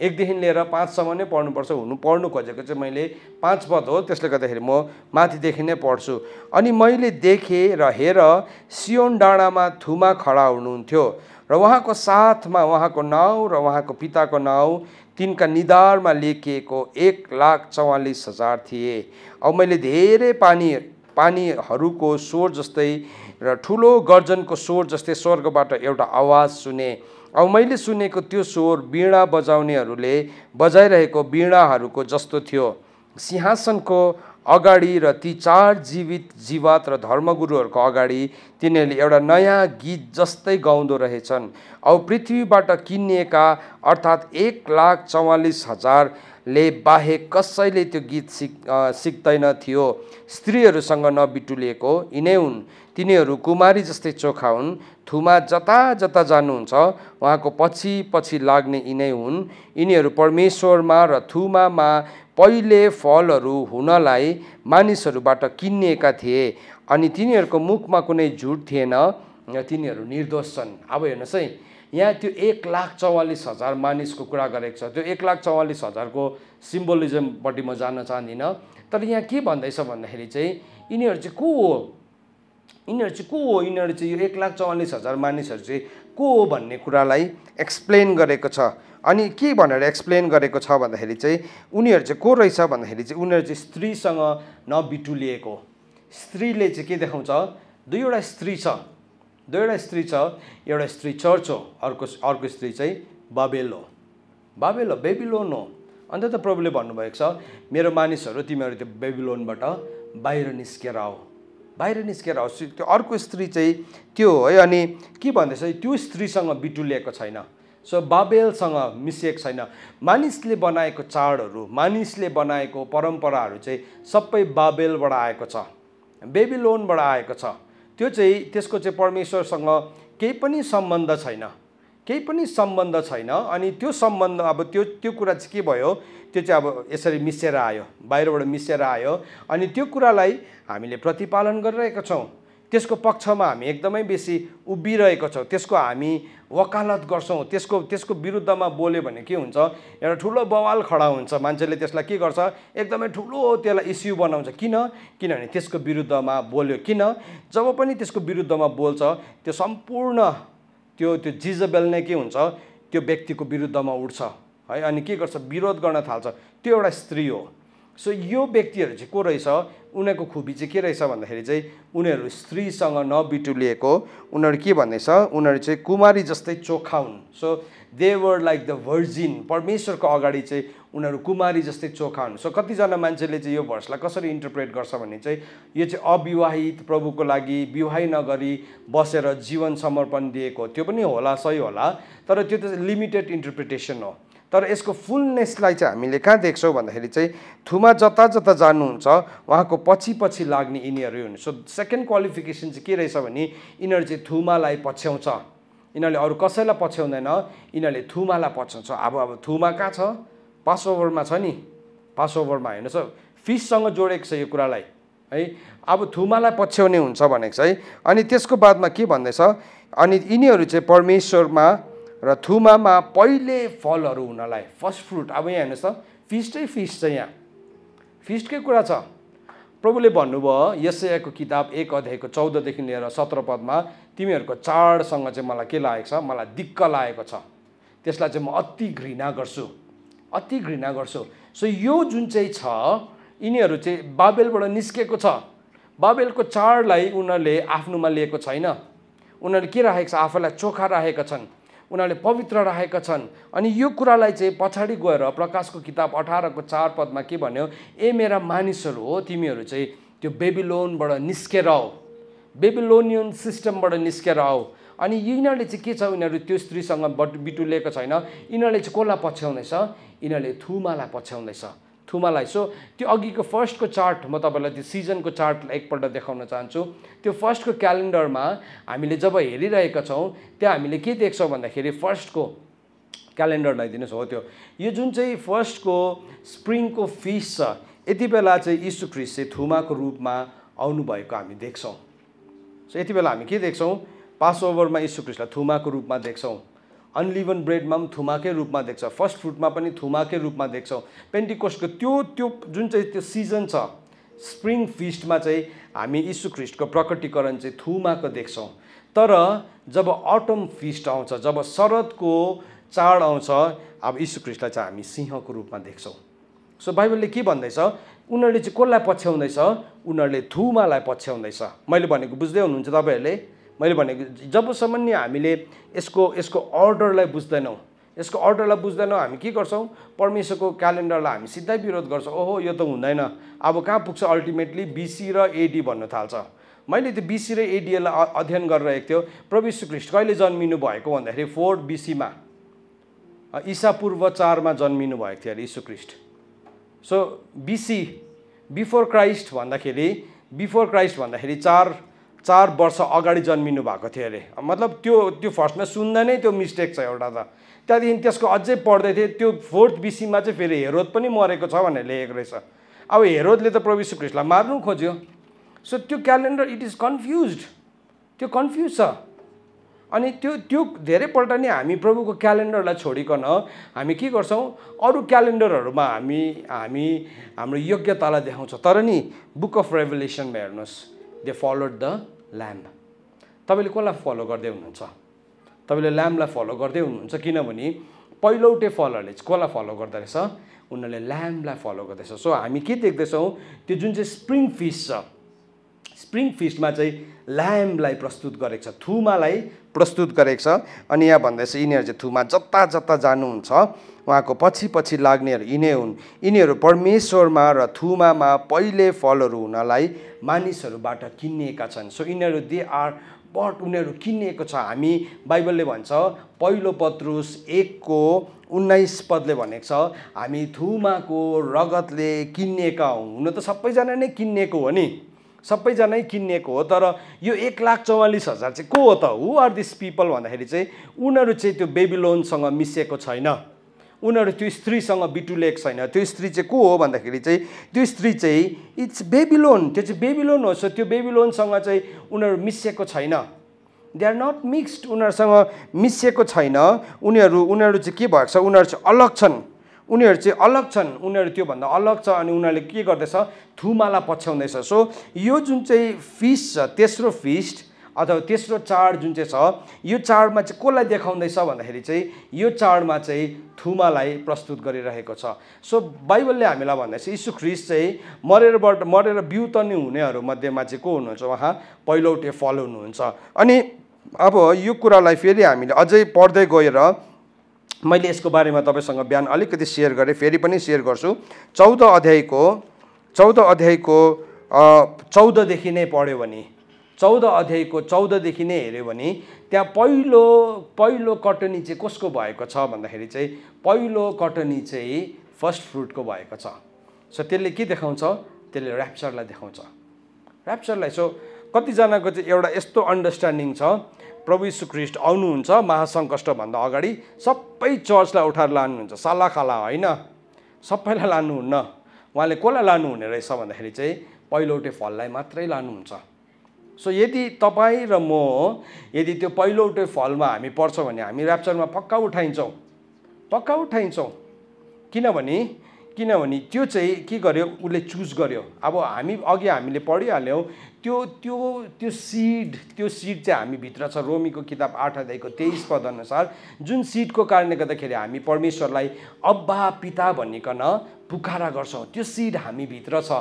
1 देखि लिएर 5 सम्म नै पढ्नुपर्छ। पढ्नु खोजेको चाहिँ मैले 5 पद हो, त्यसले गर्दाखेरि म माथिदेखि नै पढ्छु। अनि मैले देखेँ र हेर, सियोन डाँडामा थुमा खडा हुनुहुन्थ्यो र उहाँको साथमा उहाँको नाउँ र उहाँको पिताको नाउँ, तिनका निधारमा लेखिएको 1,44,000 थिए। अब मैले धेरै पानी पानीहरूको स्वर जस्तै र ठुलो गर्जनको स्वर जस्तै स्वर्गबाट एउटा आवाज सुने। अब मैले सुनेको त्यो स्वर वीणा बजाउनेहरूले बजाइरहेको वीणाहरूको जस्तो थियो। सिंहासनको अगाडि र ती 4 जीवित जीवात र धर्मगुरुहरूको अगाडि तिनीहरूले एउटा नयाँ गीत जस्तै गाउँदो रहेछन्। अब पृथ्वीबाट किनिएका अर्थात् 1,44,000ले बाहेक कसैले त्यो गीत सिक्दैन थियो। स्त्रीहरूसँग नबिटुलिएको यिनै हुन्। तिनीहरू कुमारी जस्तै चोखा हुन्। थुमा जता जता जानुहुन्छ उहाँको पछि पछि लाग्ने यिनै हुन्। यिनीहरू परमेश्वरमा र थुमामा पहिले फलहरू हुनलाई मानिसहरूबाट किनिएका थिए अनि तिनीहरूको मुखमा कुनै झुट थिएन। तिनीहरू निर्दोष छन्। अब हेर्नुहोस् है, यहाँ त्यो 1,44,000 मानिसको कुरा गरेको छ। त्यो 1,44,000 को सिम्बोलिजमपट्टि म जान चाहदिनँ। तर यहाँ के भन्दैछ भन्दाखेरि चाहिँ यिनीहरू चाहिँ को हो, यिनीहरू चाहिँ यो 1,44,000 मानिसहरू चाहिँ को हो भन्ने कुरालाई एक्सप्लेन गरेको छ। अनि के भनेर एक्सप्लेन गरेको छ भन्दाखेरि चाहिँ उनीहरू चाहिँ को रहेछ भन्दाखेरि चाहिँ उनीहरू चाहिँ स्त्रीसँग नबिटुलिएको। स्त्रीले चाहिँ के देखाउँछ, दुईवटा स्त्री छ। एउटा स्त्री चर्च हो, अर्को स्त्री चाहिँ बाबेल हो, बेबिलोन हो। अन्त त प्रभुले भन्नुभएको छ मेरो मानिसहरू तिमीहरू त्यो बेबिलोनबाट बाहिर निस्केर आओ। त्यो अर्को स्त्री चाहिँ त्यो हो है। अनि के भन्दैछ, त्यो स्त्रीसँग बिटुलिएको छैन। सो बाबेलसँग मिसिएको छैन। मानिसले बनाएको चाडहरू, मानिसले बनाएको परम्पराहरू चाहिँ सबै बाबेलबाट आएको छ, बेबिलोनबाट आएको छ। त्यो चाहिँ त्यसको चाहिँ परमेश्वरसँग केही पनि सम्बन्ध छैन। अनि त्यो सम्बन्ध अब त्यो कुरा चाहिँ के भयो, त्यो चाहिँ अब यसरी मिसिएर आयो, बाहिरबाट मिसिएर आयो। अनि त्यो कुरालाई हामीले प्रतिपालन गरिरहेका छौँ। त्यसको पक्षमा हामी एकदमै बेसी उभिरहेका छौँ। त्यसको हामी वकालत गर्छौँ। त्यसको विरुद्धमा बोल्यो भने के हुन्छ, एउटा ठुलो बवाल खडा हुन्छ। मान्छेले त्यसलाई के गर्छ, एकदमै ठुलो त्यसलाई इस्यु बनाउँछ। किनभने त्यसको विरुद्धमा बोल्यो। जब पनि त्यसको विरुद्धमा बोल्छ त्यो सम्पूर्ण त्यो जिजबेल नै के हुन्छ, त्यो व्यक्तिको विरुद्धमा उठ्छ है। अनि के गर्छ, विरोध गर्न थाल्छ। त्यो एउटा स्त्री हो। सो यो व्यक्तिहरू चाहिँ को रहेछ, उनीहरूको खुबी चाहिँ के रहेछ भन्दाखेरि चाहिँ उनीहरू स्त्रीसँग नबिटुलिएको। उनीहरू के भन्दैछ, उनीहरू चाहिँ कुमारी जस्तै चोखा हुन्। So they were like the virgin. परमेश्वरको अगाडि चाहिँ उनीहरू कुमारी जस्तै चोखा हुन्। सो कतिजना मान्छेले चाहिँ यो भर्सलाई कसरी इन्टरप्रेट गर्छ भने चाहिँ यो चाहिँ अविवाहित प्रभुको लागि विवाह नगरी बसेर जीवन समर्पण दिएको, त्यो पनि होला, सही होला। तर त्यो त लिमिटेड इन्टरप्रिटेसन हो। तर यसको फुलनेसलाई चाहिँ हामीले कहाँ देख्छौँ भन्दाखेरि चाहिँ थुमा जता जता जानुहुन्छ उहाँको पछि पछि लाग्ने यिनीहरू हुन्। सो सेकेन्ड क्वालिफिकेसन चाहिँ के रहेछ भने यिनीहरू चाहिँ थुमालाई पछ्याउँछ। यिनीहरूले अरू कसैलाई पछ्याउँदैन, यिनीहरूले थुमालाई पछ्याउँछ। अब थुमा कहाँ छ, पासओभरमा छ नि। पासओभरमा हेर्नुहोस्, फिससँग जोडेको छ यो कुरालाई है। अब थुमालाई पछ्याउने हुन्छ भनेको छ है। अनि त्यसको बादमा के भन्दैछ, अनि यिनीहरू चाहिँ परमेश्वरमा र थुमामा पहिले फलहरू हुनलाई, फर्स्ट फ्रुट। अब यहाँ हेर्नुहोस् त, फिस्ट छ। यहाँ फिस्टकै कुरा छ। प्रभुले भन्नुभयो यशायाको किताब 1 अध्यायको 14 देखि लिएर 17 पदमा, तिमीहरूको चाडसँग चाहिँ मलाई के लागेको छ, मलाई दिक्क लागेको छ। त्यसलाई चाहिँ म अति घृणा गर्छु। सो यो जुन चाहिँ छ, यिनीहरू चाहिँ बाबेलबाट निस्केको छ। बाबेलको चाडलाई उनीहरूले आफ्नोमा लिएको छैन। उनीहरूले के राखेको छ, आफूलाई चोखा राखेका छन्, उनीहरूले पवित्र राखेका छन्। अनि यो कुरालाई चाहिँ पछाडि गएर प्रकाशको किताब 18को 4 पदमा के भन्यो, ए मेरा मानिसहरू हो, तिमीहरू चाहिँ त्यो बेबिलोनबाट निस्केर आओ, बेबिलोनियन सिस्टमबाट निस्केर आओ। अनि यिनीहरूले चाहिँ के छ, यिनीहरू त्यो स्त्रीसँग बिटुलिएको छैन। यिनीहरूले चाहिँ कसलाई पछ्याउँदैछ, यिनीहरूले थुमालाई पछ्याउँदैछ, थुमालाई। सो त्यो अघिको फर्स्टको चार्ट म तपाईँलाई त्यो सिजनको चार्ट एकपल्ट देखाउन चाहन्छु। त्यो फर्स्टको क्यालेन्डरमा हामीले जब हेरिरहेका छौँ त्यहाँ हामीले के देख्छौँ भन्दाखेरि फर्स्टको क्यालेन्डर लगाइदिनुहोस्। हो, त्यो यो जुन चाहिँ फर्स्टको स्प्रिङको फिस्ट छ, यति बेला चाहिँ यीशु ख्रीष्ट चाहिँ थुमाको रूपमा आउनुभएको हामी देख्छौँ। सो यति बेला हामी के देख्छौँ, पासओभरमा यीशु ख्रीष्टलाई थुमाको रूपमा देख्छौँ। अनलिभन ब्रेडमा पनि थुमाकै रूपमा देख्छ, फर्स्ट फ्रुटमा पनि थुमाकै रूपमा देख्छौँ। पेन्टिकोस्टको त्यो जुन चाहिँ त्यो सिजन छ, स्प्रिङ फिस्टमा चाहिँ हामी यीशु ख्रीष्टको प्रकटीकरण चाहिँ थुमाको देख्छौँ। तर जब अटम फिस्ट आउँछ, जब शरदको चाड आउँछ, अब यीशु ख्रीष्टलाई चाहिँ हामी सिंहको रूपमा देख्छौँ। सो बाइबलले के भन्दैछ, उनीहरूले चाहिँ कसलाई पछ्याउँदैछ, उनीहरूले थुमालाई पछ्याउँदैछ। मैले भनेको बुझ्दै हुनुहुन्छ तपाईँहरूले? मैले भनेको जबसम्म नि हामीले यसको अर्डरलाई बुझ्दैनौँ, यसको अर्डरलाई बुझ्दैनौँ, हामी के गर्छौँ, परमेश्वरको क्यालेन्डरलाई हामी सिधै विरोध गर्छौँ। ओहो यो त हुँदैन, अब कहाँ पुग्छ अल्टिमेटली BC र AD भन्नु थाल्छ। मैले त्यो BC र ADलाई अध्ययन गरिरहेको थियो। प्रभु यीशु ख्रीष्ट कहिले जन्मिनु भएको भन्दाखेरि 4 BC मा, ईसा पूर्व 4 मा जन्मिनु भएको थियो अरे यीशु ख्रीष्ट। सो BC बिफोर क्राइस्ट भन्दाखेरि 4 वर्ष अगाडि जन्मिनु भएको थियो अरे। मतलब त्यो फर्स्टमा सुन्दा नै त्यो मिस्टेक छ एउटा त। त्यहाँदेखि त्यसको अझै पढ्दै थिएँ, त्यो 4 BC मा चाहिँ फेरि हेरोद पनि मरेको छ भनेर लेखेको रहेछ। अब हेरोदले त प्रभु यीशु ख्रीष्टलाई मार्नु खोज्यो। सो त्यो क्यालेन्डर इट इज कन्फ्युज्ड, त्यो कन्फ्युज छ। अनि त्यो धेरैपल्ट नि हामी प्रभुको क्यालेन्डरलाई छोडिकन हामी के गर्छौँ, अरू क्यालेन्डरहरूमा हामी हाम्रो योग्यतालाई देखाउँछौँ। तर नि बुक अफ रेभलेसनमा हेर्नुहोस्, दे फलोड द ल्याम्ब। तपाईँले कसलाई फलो गर्दै हुनुहुन्छ? तपाईँले ल्याम्बलाई फलो गर्दै हुनुहुन्छ, किनभने पहिलौटे फलहरूले चाहिँ कसलाई फलो गर्दो रहेछ, उनीहरूले ल्याम्बलाई फलो गर्दैछ। सो हामी के देख्दैछौँ, त्यो जुन चाहिँ स्प्रिङ फिस्ट छ, स्प्रिङ फिस्टमा चाहिँ ल्याम्बलाई प्रस्तुत गरेको छ, थुमालाई प्रस्तुत गरेको छ। अनि यहाँ भन्दैछ यिनीहरू चाहिँ थुमा जता जता जानुहुन्छ उहाँको पछि पछि लाग्नेहरू यिनै हुन्। यिनीहरू परमेश्वरमा र थुमामा पहिले फलहरू हुनलाई मानिसहरूबाट किनिएका छन्। सो यिनीहरू दे आर बट, उनीहरू किनिएको छ। हामी बाइबलले भन्छ पहिलो पत्रुस 1:19 भनेको छ, हामी थुमाको रगतले किनिएका हौँ। हुन त सबैजना नै किनिएको हो नि, सबैजना किनिएको हो। तर यो 1,44,000 चाहिँ को हो त? हु आर दिस पिपल भन्दाखेरि चाहिँ उनीहरू चाहिँ त्यो बेबिलोनसँग मिसिएको छैन, उनीहरू त्यो स्त्रीसँग बिटुलेको छैन। त्यो स्त्री चाहिँ को हो भन्दाखेरि चाहिँ त्यो स्त्री चाहिँ इट्स बेबिलोन, त्यो चाहिँ बेबिलोन हो। सो त्यो बेबिलोनसँग चाहिँ उनीहरू मिसिएको छैन, दे आर नट मिक्स्ड, उनीहरूसँग मिसिएको छैन। उनीहरू चाहिँ के भएको छ, उनीहरू चाहिँ अलग छन्, उनीहरू त्योभन्दा अलग छ। अनि उनीहरूले के गर्दैछ, थुमालाई पछ्याउँदैछ। सो यो जुन चाहिँ फिस्ट छ, तेस्रो फिस्ट अथवा तेस्रो चाड जुन चाहिँ छ, यो चाडमा चाहिँ कसलाई देखाउँदैछ भन्दाखेरि चाहिँ यो चाडमा चाहिँ थुमालाई प्रस्तुत गरिरहेको छ। सो बाइबलले हामीलाई भन्दैछ यीशु ख्रीष्ट चाहिँ मरेर बिउतनी हुनेहरू मध्येमा चाहिँ को हुनुहुन्छ, उहाँ पहिलौटे फल हुनुहुन्छ। अनि अब यो कुरालाई फेरि हामीले अझै पढ्दै गएर मैले यसको बारेमा तपाईँसँग बिहान अलिकति सेयर गरेँ, फेरि पनि सेयर गर्छु। 14 अध्यायको 14देखि नै पढ्यो भने, 14 अध्यायको 14देखि नै हेऱ्यो भने त्यहाँ पहिलो कटनी चाहिँ कसको भएको छ भन्दाखेरि चाहिँ पहिलो कटनी चाहिँ फर्स्ट फ्रुटको भएको छ। सो त्यसले के देखाउँछ, त्यसले ऱ्याप्चरलाई देखाउँछ, ऱ्याप्चरलाई। सो कतिजनाको चाहिँ एउटा यस्तो अन्डरस्ट्यान्डिङ छ, प्रभु यीशु ख्रीष्ट आउनुहुन्छ महासङ्कष्टभन्दा अगाडि सबै चर्चलाई उठाएर लानुहुन्छ, सालाखाला होइन, सबैलाई लानुहुन्न। उहाँले कसलाई लानुहुने रहेछ भन्दाखेरि चाहिँ पहिलौटे फललाई मात्रै लानुहुन्छ। सो यदि तपाईँ र म यदि त्यो पहिलौटे फलमा हामी पर्छौँ भने हामी ऱ्याप्चरमा पक्का उठाइन्छौँ। किनभने त्यो चाहिँ के गर्यो, उसले चुज गर्यो। अब हामीले पढिहाल्यौँ त्यो सिड चाहिँ हामी भित्र छ। रोमीको किताब 8 अध्यायको 23 अनुसार जुन सिडको कारणले गर्दाखेरि हामी परमेश्वरलाई अब्बा पिता भनिकन पुकारा गर्छौँ, त्यो सिड हामी भित्र छ।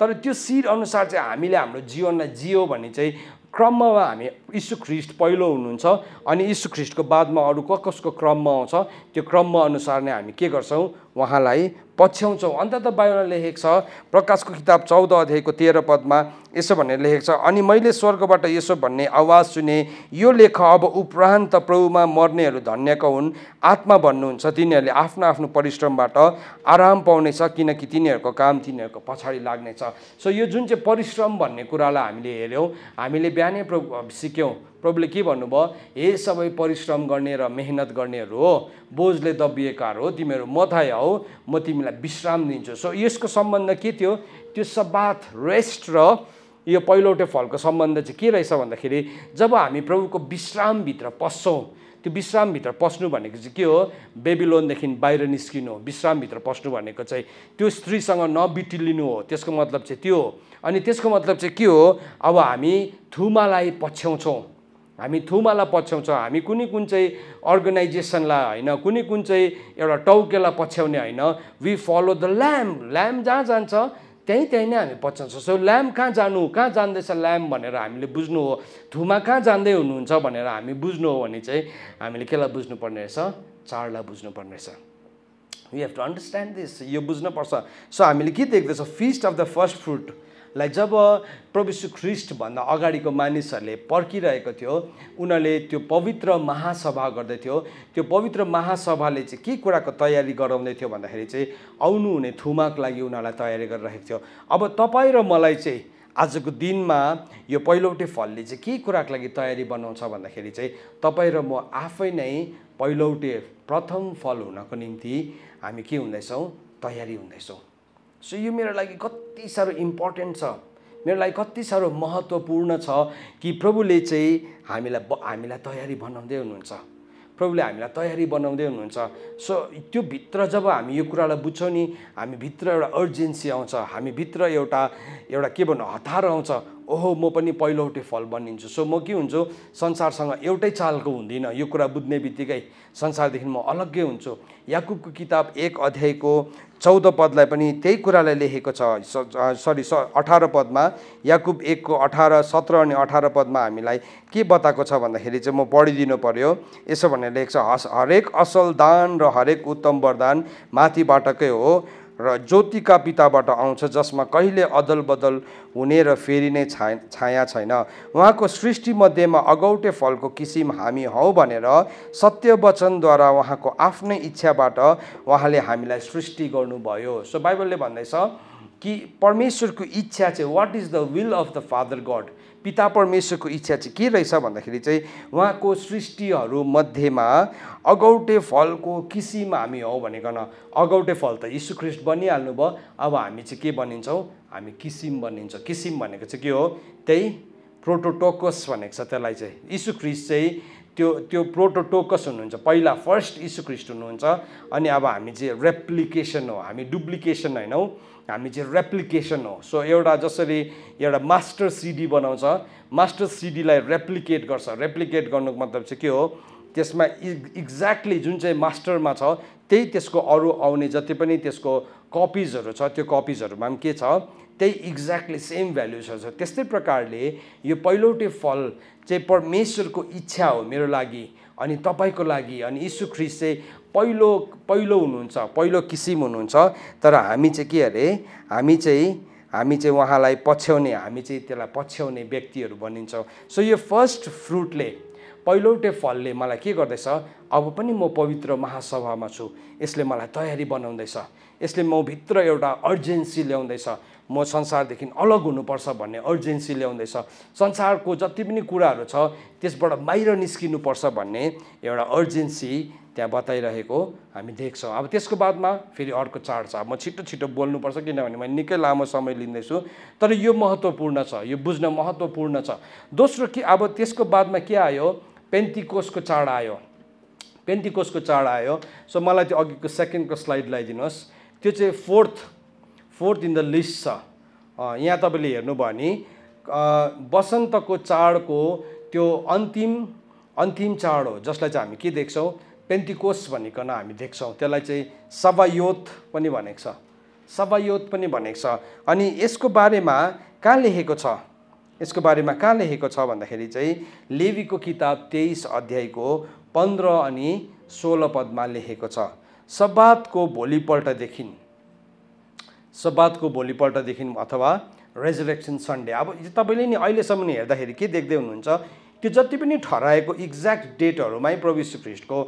तर त्यो सिड अनुसार चाहिँ हामीले हाम्रो जीवनलाई जियो भने चाहिँ क्रममा हामी यीशु ख्रीष्ट पहिलो हुनुहुन्छ, अनि यीशु ख्रीष्टको बादमा अरू कसको क्रममा आउँछ त्यो क्रममा अनुसार नै हामी के गर्छौँ, उहाँलाई पछ्याउँछौँ। अन्त त बाइबलमा लेखेको छ, प्रकाशको किताब 14 अध्यायको 13 यसो भनेर लेखेको छ, अनि मैले स्वर्गबाट यसो भन्ने आवाज सुने, यो लेख अब उपरान्त प्रभुमा मर्नेहरू धन्यका हुन्, आत्मा भन्नुहुन्छ तिनीहरूले आफ्नो आफ्नो परिश्रमबाट आराम पाउनेछ, किनकि तिनीहरूको काम तिनीहरूको पछाडि लाग्नेछ। सो यो जुन चाहिँ परिश्रम भन्ने कुरालाई हामीले हेऱ्यौँ, हामीले बिहानै सिक्यौँ। प्रभुले के भन्नुभयो, हे सबै परिश्रम गर्ने र मेहनत गर्नेहरू हो, बोझले दबिएकाहरू हो, तिमीहरू म थाहा हो, म तिमीलाई विश्राम दिन्छु। सो यसको सम्बन्ध के थियो, त्यो सब्बात रेस्ट र यो पहिलौटे फलको सम्बन्ध चाहिँ के रहेछ भन्दाखेरि जब हामी प्रभुको विश्रामभित्र पस्छौँ, त्यो विश्रामभित्र पस्नु भनेको चाहिँ के हो, बेबिलोनदेखि बाहिर निस्किनु हो। विश्रामभित्र पस्नु भनेको चाहिँ त्यो स्त्रीसँग नबिटिलिनु हो, त्यसको मतलब चाहिँ त्यो हो। अनि त्यसको मतलब चाहिँ के हो, अब हामी थुमालाई पछ्याउँछौँ, हामी थुमालाई पछ्याउँछौँ, हामी कुन चाहिँ अर्गनाइजेसनलाई होइन, कुन चाहिँ एउटा टाउकेलाई पछ्याउने होइन। वी फलो द ल्याम्ब, ल्याम्ब जहाँ जान्छ त्यहीँ नै हामी पछ्याउँछौँ। सो ल्याम्ब कहाँ जानु, कहाँ जाँदैछ ल्याम्ब भनेर हामीले बुझ्नु हो। थुमा कहाँ जाँदै हुनुहुन्छ भनेर हामी बुझ्नु हो भने चाहिँ हामीले केलाई बुझ्नुपर्ने रहेछ, चाडलाई बुझ्नुपर्ने रहेछ। We have to understand this, यो बुझ्नुपर्छ। सो हामीले के देख्दैछौँ, फिस्ट अफ द फर्स्ट फ्रुटलाई जब प्रभु यीशु ख्रीष्टभन्दा अगाडिको मानिसहरूले पर्खिरहेको थियो, उनीहरूले त्यो पवित्र महासभा गर्दै थियो। त्यो पवित्र महासभाले चाहिँ के कुराको तयारी गराउँदै थियो भन्दाखेरि चाहिँ आउनु हुने थुमाको लागि उनीहरूलाई तयारी गरिरहेको थियो। अब तपाईँ र मलाई चाहिँ आजको दिनमा यो पहिलौटे फलले चाहिँ के कुराको लागि तयारी बनाउँछ भन्दाखेरि चाहिँ तपाईँ र म आफै नै पहिलौटे प्रथम फल हुनको निम्ति हामी के हुँदैछौँ, तयारी हुँदैछौँ। सो यो मेरो लागि कति साह्रो इम्पोर्टेन्ट छ, मेरो लागि कति साह्रो महत्त्वपूर्ण छ कि प्रभुले चाहिँ हामीलाई तयारी बनाउँदै हुनुहुन्छ, प्रभुले हामीलाई तयारी बनाउँदै हुनुहुन्छ। सो त्यो भित्र जब हामी यो कुरालाई बुझ्छौँ नि, हामी भित्र एउटा अर्जेन्सी आउँछ, हामी भित्र एउटा के भन्नु हतार आउँछ, ओहो म पनि पहिलौटे फल बनिन्छु। सो म के हुन्छु, संसारसँग एउटै चालको हुँदिनँ। यो कुरा बुझ्ने बित्तिकै संसारदेखि म अलग्गै हुन्छु। याकुबको किताब 1 अध्यायको 14 पदलाई पनि त्यही कुरालाई लेखेको छ। 18 पदमा, याकुब 1 को 18, 17 अनि 18 पदमा हामीलाई के बताएको छ भन्दाखेरि चाहिँ म पढिदिनु पर्यो। यसो भनेर लेख्छ, हरेक असल दान र हरेक उत्तम वरदान माथिबाटकै हो र ज्योतिका पिताबाट आउँछ, जसमा कहिले अदल बदल हुने र फेरि नै छाया छैन। उहाँको सृष्टि मध्येमा अगौटे फलको किसिम हामी हौ भनेर सत्य वचनद्वारा उहाँको आफ्नै इच्छाबाट उहाँले हामीलाई सृष्टि गर्नुभयो। सो बाइबलले भन्दैछ कि परमेश्वरको इच्छा चाहिँ, what is the will of the father God, पिता परमेश्वरको इच्छा चाहिँ के रहेछ भन्दाखेरि चाहिँ उहाँको सृष्टिहरू मध्येमा अगौटे फलको किसिम हामी हौ भनेकन। अगौटे फल त यीशु ख्रीष्ट बनिहाल्नु भयो, अब हामी चाहिँ के बनिन्छौँ, हामी किसिम बनिन्छ। किसिम भनेको चाहिँ के हो, त्यही प्रोटोटोकस भनेको छ त्यसलाई चाहिँ। यीशु ख्रीष्ट चाहिँ त्यो प्रोटोटोकस हुनुहुन्छ, पहिला फर्स्ट यीशु ख्रीष्ट हुनुहुन्छ। अनि अब हामी चाहिँ रेप्लिकेसन हो, हामी डुप्लिकेसन होइनौँ, हामी चाहिँ रेप्लिकेसन हो। सो एउटा जसरी एउटा मास्टर सिडी बनाउँछ, मास्टर सिडीलाई रेप्लिकेट गर्छ। रेप्लिकेट गर्नुको मतलब चाहिँ के हो, त्यसमा एक्ज्याक्टली जुन चाहिँ मास्टरमा छ त्यही त्यसको अरू आउने जति पनि त्यसको कपिजहरू छ, त्यो कपिजहरूमा पनि के छ, त्यही एक्ज्याक्टली सेम भ्याल्युज छ। त्यस्तै प्रकारले यो पहिलौटे फल चाहिँ परमेश्वरको इच्छा हो मेरो लागि अनि तपाईँको लागि। अनि यीशु ख्रीष्ट चाहिँ पहिलो हुनुहुन्छ, पहिलो किसिम हुनुहुन्छ। तर हामी चाहिँ के अरे, हामी चाहिँ उहाँलाई पछ्याउने, हामी चाहिँ त्यसलाई पछ्याउने व्यक्तिहरू बनिन्छौँ। सो यो फर्स्ट फ्रुटले, पहिलौटे फलले मलाई के गर्दैछ, अब पनि म पवित्र महासभामा छु, यसले मलाई तयारी बनाउँदैछ, यसले म भित्र एउटा अर्जेन्सी ल्याउँदैछ। म संसारदेखि अलग हुनुपर्छ भन्ने अर्जेन्सी ल्याउँदैछ। संसारको जति पनि कुराहरू छ त्यसबाट बाहिर निस्किनुपर्छ भन्ने एउटा अर्जेन्सी त्यहाँ बताइरहेको हामी देख्छौँ। अब त्यसको बादमा फेरि अर्को चाड छ। म छिटो बोल्नुपर्छ किनभने मैले निकै लामो समय लिँदैछु, तर यो महत्त्वपूर्ण छ, यो बुझ्न महत्त्वपूर्ण छ। दोस्रो के, अब त्यसको बादमा के आयो, पेन्टिकोसको चाड आयो। पेन्टिकोसको चाड आयो। सो मलाई त्यो अघिको सेकेन्डको स्लाइड लगाइदिनुहोस्। त्यो चाहिँ फोर्थ इन द लिस्ट छ। यहाँ तपाईँले हेर्नुभयो भने वसन्तको चाडको त्यो अन्तिम चाड हो, जसलाई चाहिँ हामी के देख्छौँ, पेन्टिकोस भनिकन हामी देख्छौँ। त्यसलाई चाहिँ सबायोत पनि भनेको छ, सबायोत पनि भनेको छ। अनि यसको बारेमा कहाँ लेखेको छ, यसको बारेमा कहाँ लेखेको छ भन्दाखेरि चाहिँ लेवीको किताब 23 अध्यायको 15 अनि 16 पदमा लेखेको छ। सब्बातको भोलिपल्टदेखि अथवा रेजरेक्सन सन्डे। अब तपाईँले नि अहिलेसम्म हेर्दाखेरि के देख्दै हुनुहुन्छ, त्यो जति पनि ठहराएको एक्ज्याक्ट डेटहरूमै प्रभु यीशु ख्रीष्टको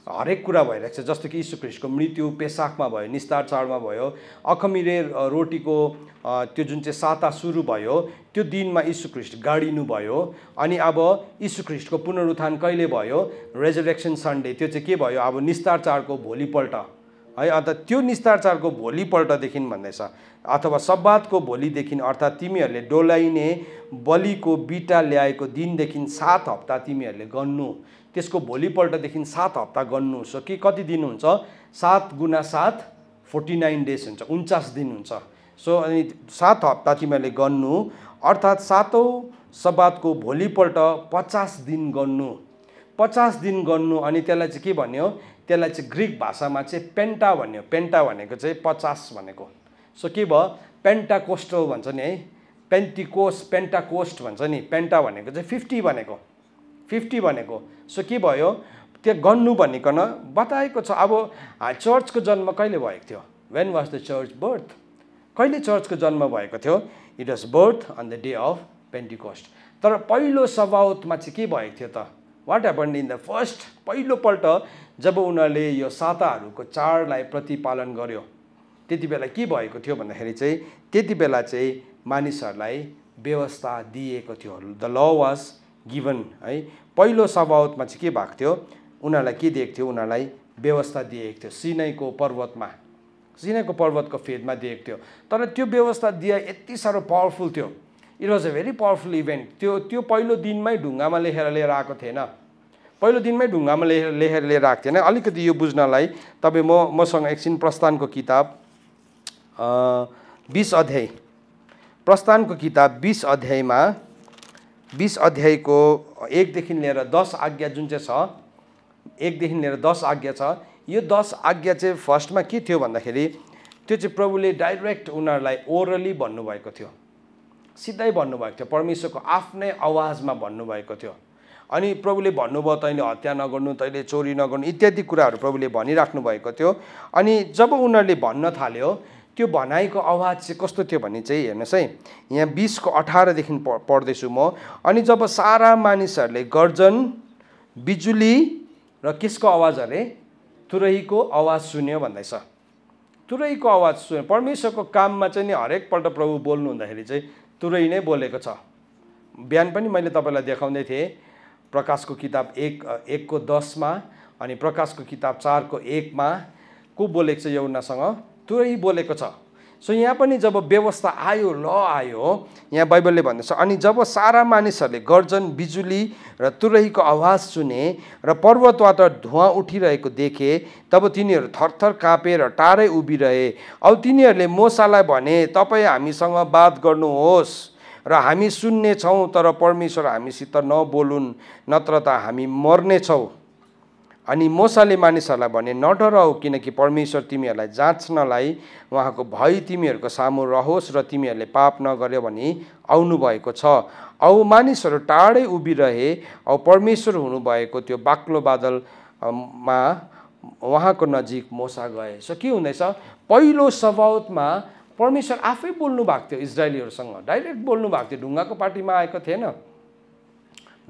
हरेक कुरा भइरहेको छ। जस्तो कि यीशु ख्रीष्टको मृत्यु पेसाकमा भयो, निस्तार चाडमा भयो, अखमिरे रोटीको त्यो जुन चाहिँ साता सुरु भयो त्यो दिनमा यीशु ख्रीष्ट गाडिनु भयो। अनि अब यीशु ख्रीष्टको पुनरुत्थान कहिले भयो, रेजरेक्सन सन्डे, त्यो चाहिँ के भयो, अब निस्तार चाडको भोलिपल्ट है। अन्त त्यो निस्तार चाडको भोलिपल्टदेखि भन्दैछ, अथवा सब्बातको भोलिदेखि, अर्थात् तिमीहरूले डोलाइने बलिको बिटा ल्याएको दिनदेखि 7 हप्ता तिमीहरूले गन्नु, त्यसको भोलिपल्टदेखि 7 हप्ता गन्नु। सो के कति दिन हुन्छ, 7 गुना 7 49 डेज हुन्छ, 49 दिन हुन्छ। सो अनि 7 हप्ता तिमीहरूले गन्नु, अर्थात् सब्बातको भोलिपल्ट 50 दिन गर्नु, 50 दिन गर्नु। अनि त्यसलाई चाहिँ के भन्यो, त्यसलाई चाहिँ ग्रिक भाषामा चाहिँ पेन्टा भन्यो। पेन्टा भनेको चाहिँ 50 भनेको। सो के भयो, पेन्टाकोस्टल भन्छ नि है, पेन्टाकोस्ट भन्छ नि। पेन्टा भनेको चाहिँ 50 भनेको, 50 भनेको। सो के भयो, त्यो गर्नु भनिकन बताएको छ। अब चर्चको जन्म कहिले भएको थियो? When was the church birth? कहिले चर्चको जन्म भएको थियो? It was birth on the day of Pentecost. तर पहिलो सभाउतमा चाहिँ के भएको थियो त? What happened in the first? पहिलोपल्ट जब उनीहरूले यो साताहरूको चाडलाई प्रतिपालन गर्यो, त्यति बेला के भएको थियो भन्दाखेरि चाहिँ त्यति बेला चाहिँ मानिसहरूलाई व्यवस्था दिएको थियो। द ल वाज गिभन है। पहिलो सभाउतमा चाहिँ के भएको थियो, उनीहरूलाई के दिएको थियो, उनीहरूलाई व्यवस्था दिएको थियो। सिनाईको पर्वतमा, सिनाईको पर्वतको फेदमा दिएको थियो। तर त्यो व्यवस्था दिए यति साह्रो पावरफुल थियो। It was a very powerful event. त्यो पहिलो दिनमै ढुङ्गामा लेखेर लिएर आएको थिएन, पहिलो दिनमै ढुङ्गामा लेखेर लिएर आएको थिएन। अलिकति यो बुझ्नलाई तपाईँ मसँग एकछिन प्रस्थानको किताब 20 अध्याय, प्रस्थानको किताब 20 अध्यायमा 20 अध्यायको 1 देखि लिएर 10 आज्ञा जुन चाहिँ छ, 1 देखि लिएर 10 आज्ञा छ। यो 10 आज्ञा चाहिँ फर्स्टमा के थियो भन्दाखेरि त्यो चाहिँ प्रभुले डाइरेक्ट उनीहरूलाई ओरली भन्नुभएको थियो, सिधै भन्नुभएको थियो, परमेश्वरको आफ्नै आवाजमा भन्नुभएको थियो। अनि प्रभुले भन्नुभयो तैँले हत्या नगर्नु, तैँले चोरी नगर्नु इत्यादि कुराहरू प्रभुले भनिराख्नु भएको थियो। अनि जब उनीहरूले भन्न थाल्यो, त्यो भनाइको आवाज चाहिँ कस्तो थियो भने चाहिँ हेर्नुहोस् है, यहाँ 20 को 18 देखि पढ्दैछु म। अनि जब सारा मानिसहरूले गर्जन, बिजुली र किसको आवाज अरे? तुरहीको आवाज सुन्यो भन्दैछ। तुरहीको आवाज सुन्यो। परमेश्वरको काममा चाहिँ नि हरेकपल्ट प्रभु बोल्नु हुँदाखेरि चाहिँ तुरही नै बोलेको छ। बिहान पनि मैले तपाईँलाई देखाउँदै थिएँ, प्रकाशको किताब 1 को 10 मा अनि प्रकाशको किताब 4 को 1 मा को बोलेको छ, यूहन्नासँग तुरही बोलेको छ। सो यहाँ पनि जब व्यवस्था आयो, ल आयो, यहाँ बाइबलले भन्दछ, अनि जब सारा मानिसहरूले गर्जन, बिजुली र तुरहीको आवाज सुने र पर्वतबाट धुवाँ उठिरहेको देखे, तब तिनीहरू थरथर काँपे र टाढै उभिरहे। अब तिनीहरूले मूसालाई भने, तपाईँ हामीसँग बात गर्नुहोस् र हामी सुन्नेछौँ, तर परमेश्वर हामीसित नबोलुन्, नत्र त हामी मर्नेछौँ। अनि मूसाले मानिसहरूलाई भने, नडराऊ, किनकि परमेश्वर तिमीहरूलाई जाँच्नलाई उहाँको भय तिमीहरूको सामु रहोस् र तिमीहरूले पाप नगर्यो भनी आउनुभएको छ। औ मानिसहरू टाढै उभिरहे। औ परमेश्वर हुनुभएको त्यो बाक्लो बादलमा उहाँको नजिक मूसा गए। सो के हुँदैछ, पहिलो सभाउतमा परमेश्वर आफै बोल्नु भएको थियो इजरायलीहरूसँग, डाइरेक्ट बोल्नु भएको थियो। ढुङ्गाको पार्टीमा आएको थिएन,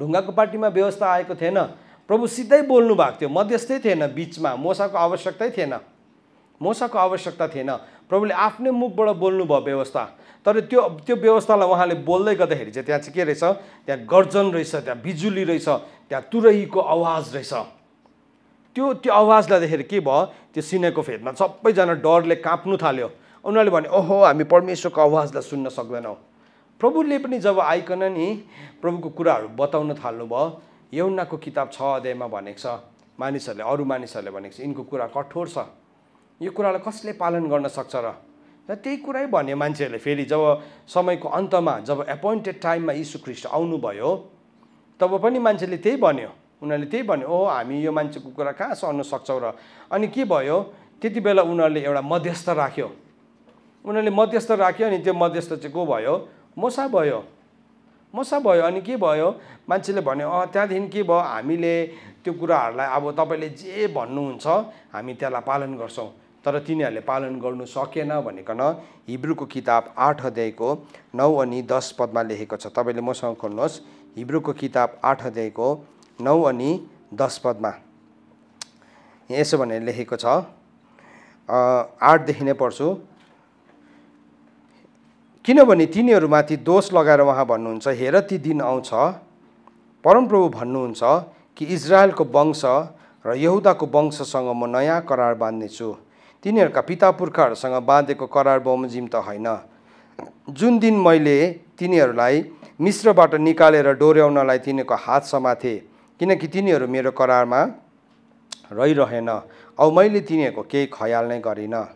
ढुङ्गाको पार्टीमा व्यवस्था आएको थिएन। प्रभु सिधै बोल्नु भएको थियो, मध्यस्थै थिएन बिचमा, मूसाको आवश्यकतै थिएन, मूसाको आवश्यकता थिएन। प्रभुले आफ्नै मुखबाट बोल्नुभयो व्यवस्था। तर त्यो व्यवस्थालाई उहाँले बोल्दै गर्दाखेरि चाहिँ त्यहाँ चाहिँ के रहेछ, त्यहाँ गर्जन रहेछ, त्यहाँ बिजुली रहेछ, त्यहाँ तुरहीको आवाज रहेछ। त्यो आवाजलाई देखेर के भयो, त्यो सिनेको फेदमा सबैजना डरले काँप्नु थाल्यो। उनीहरूले भने, ओहो, हामी परमेश्वरको आवाजलाई सुन्न सक्दैनौँ। प्रभुले पनि जब आइकन नि प्रभुको कुराहरू बताउन थाल्नुभयो, यूहन्नाको किताब 6 अध्यायमा भनेको छ, मानिसहरूले, अरू मानिसहरूले भनेको छ, यिनको कुरा कठोर छ, यो कुरालाई कसले पालन गर्न सक्छ र त्यही कुरै भन्यो मान्छेहरूले। फेरि जब समयको अन्तमा, जब एपोइन्टेड टाइममा यीशु ख्रीष्ट आउनुभयो, तब पनि मान्छेले त्यही भन्यो, उनीहरूले त्यही भन्यो, ओहो, हामी यो मान्छेको कुरा कहाँ सर्न सक्छौँ र। अनि के भयो, त्यति बेला उनीहरूले एउटा मध्यस्थ राख्यो, उनीहरूले मध्यस्थ राख्यो। अनि त्यो मध्यस्थ चाहिँ को भयो, मूसा भयो, मूसा भयो। अनि के भयो, मान्छेले भन्यो, त्यहाँदेखि के भयो, हामीले त्यो कुराहरूलाई अब तपाईँले जे भन्नुहुन्छ हामी त्यसलाई पालन गर्छौँ। तर तिनीहरूले पालन गर्नु सकेन भनिकन हिब्रूको किताब 8 अध्यायको 9 अनि 10 पदमा लेखेको छ। तपाईँले मसँग खोल्नुहोस्, हिब्रूको किताब 8 अध्यायको 9 अनि 10 पदमा यसो भनेर लेखेको छ। 8 देखि नै पढ्छु। किनभने तिनीहरूमाथि दोष लगाएर उहाँ भन्नुहुन्छ, हेर ती दिन आउँछ, परमप्रभु भन्नुहुन्छ कि इजरायलको वंश र यहुदाको वंशसँग म नयाँ करार बाँध्नेछु, तिनीहरूका पिता पुर्खाहरूसँग बाँधेको करार बमोजिम त होइन, जुन दिन मैले तिनीहरूलाई मिस्रबाट निकालेर डोर्याउनलाई तिनीहरूको हात समाथे, किनकि तिनीहरू मेरो करारमा रहिरहेन, औ मैले तिनीहरूको केही ख्याल नै गरिनँ।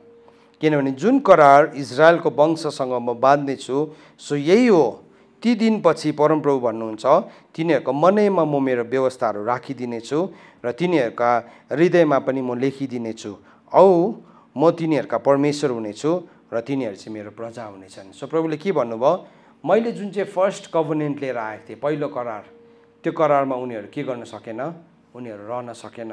किनभने जुन करार इजरायलको वंशसँग म बाँध्नेछु सो यही हो ती दिनपछि परमप्रभु भन्नुहुन्छ तिनीहरूको मनैमा म मेरो व्यवस्थाहरू राखिदिनेछु र तिनीहरूका हृदयमा पनि म लेखिदिनेछु औ म तिनीहरूका परमेश्वर हुनेछु र तिनीहरू चाहिँ मेरो प्रजा हुनेछन्। सो प्रभुले के भन्नुभयो, मैले जुन चाहिँ फर्स्ट कभनेन्ट लिएर आएको थिएँ, पहिलो करार, त्यो करारमा उनीहरू के गर्न सकेन, उनीहरू रहन सकेन।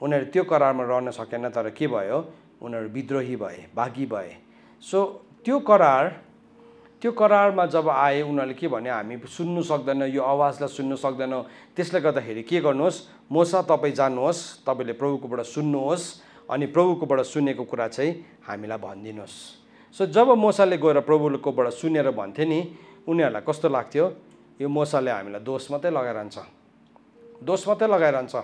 उनीहरू त्यो करारमा रहन सकेन, तर के भयो, उनीहरू विद्रोही भए, बागी भए। सो त्यो करारमा जब आए उनीहरूले के भने, हामी सुन्नु सक्दैन, यो आवाजलाई सुन्नु सक्दैनौँ, त्यसले गर्दाखेरि के गर्नुहोस्, मोसा तपाईँ जानुहोस्, तपाईँले प्रभुकोबाट सुन्नुहोस् अनि प्रभुकोबाट सुनेको कुरा चाहिँ हामीलाई भनिदिनुहोस्। सो जब मोसाले गएर प्रभुकोबाट सुनेर भन्थे नि, उनीहरूलाई कस्तो लाग्थ्यो, यो मोसाले हामीलाई दोष मात्रै लगाइरहन्छ।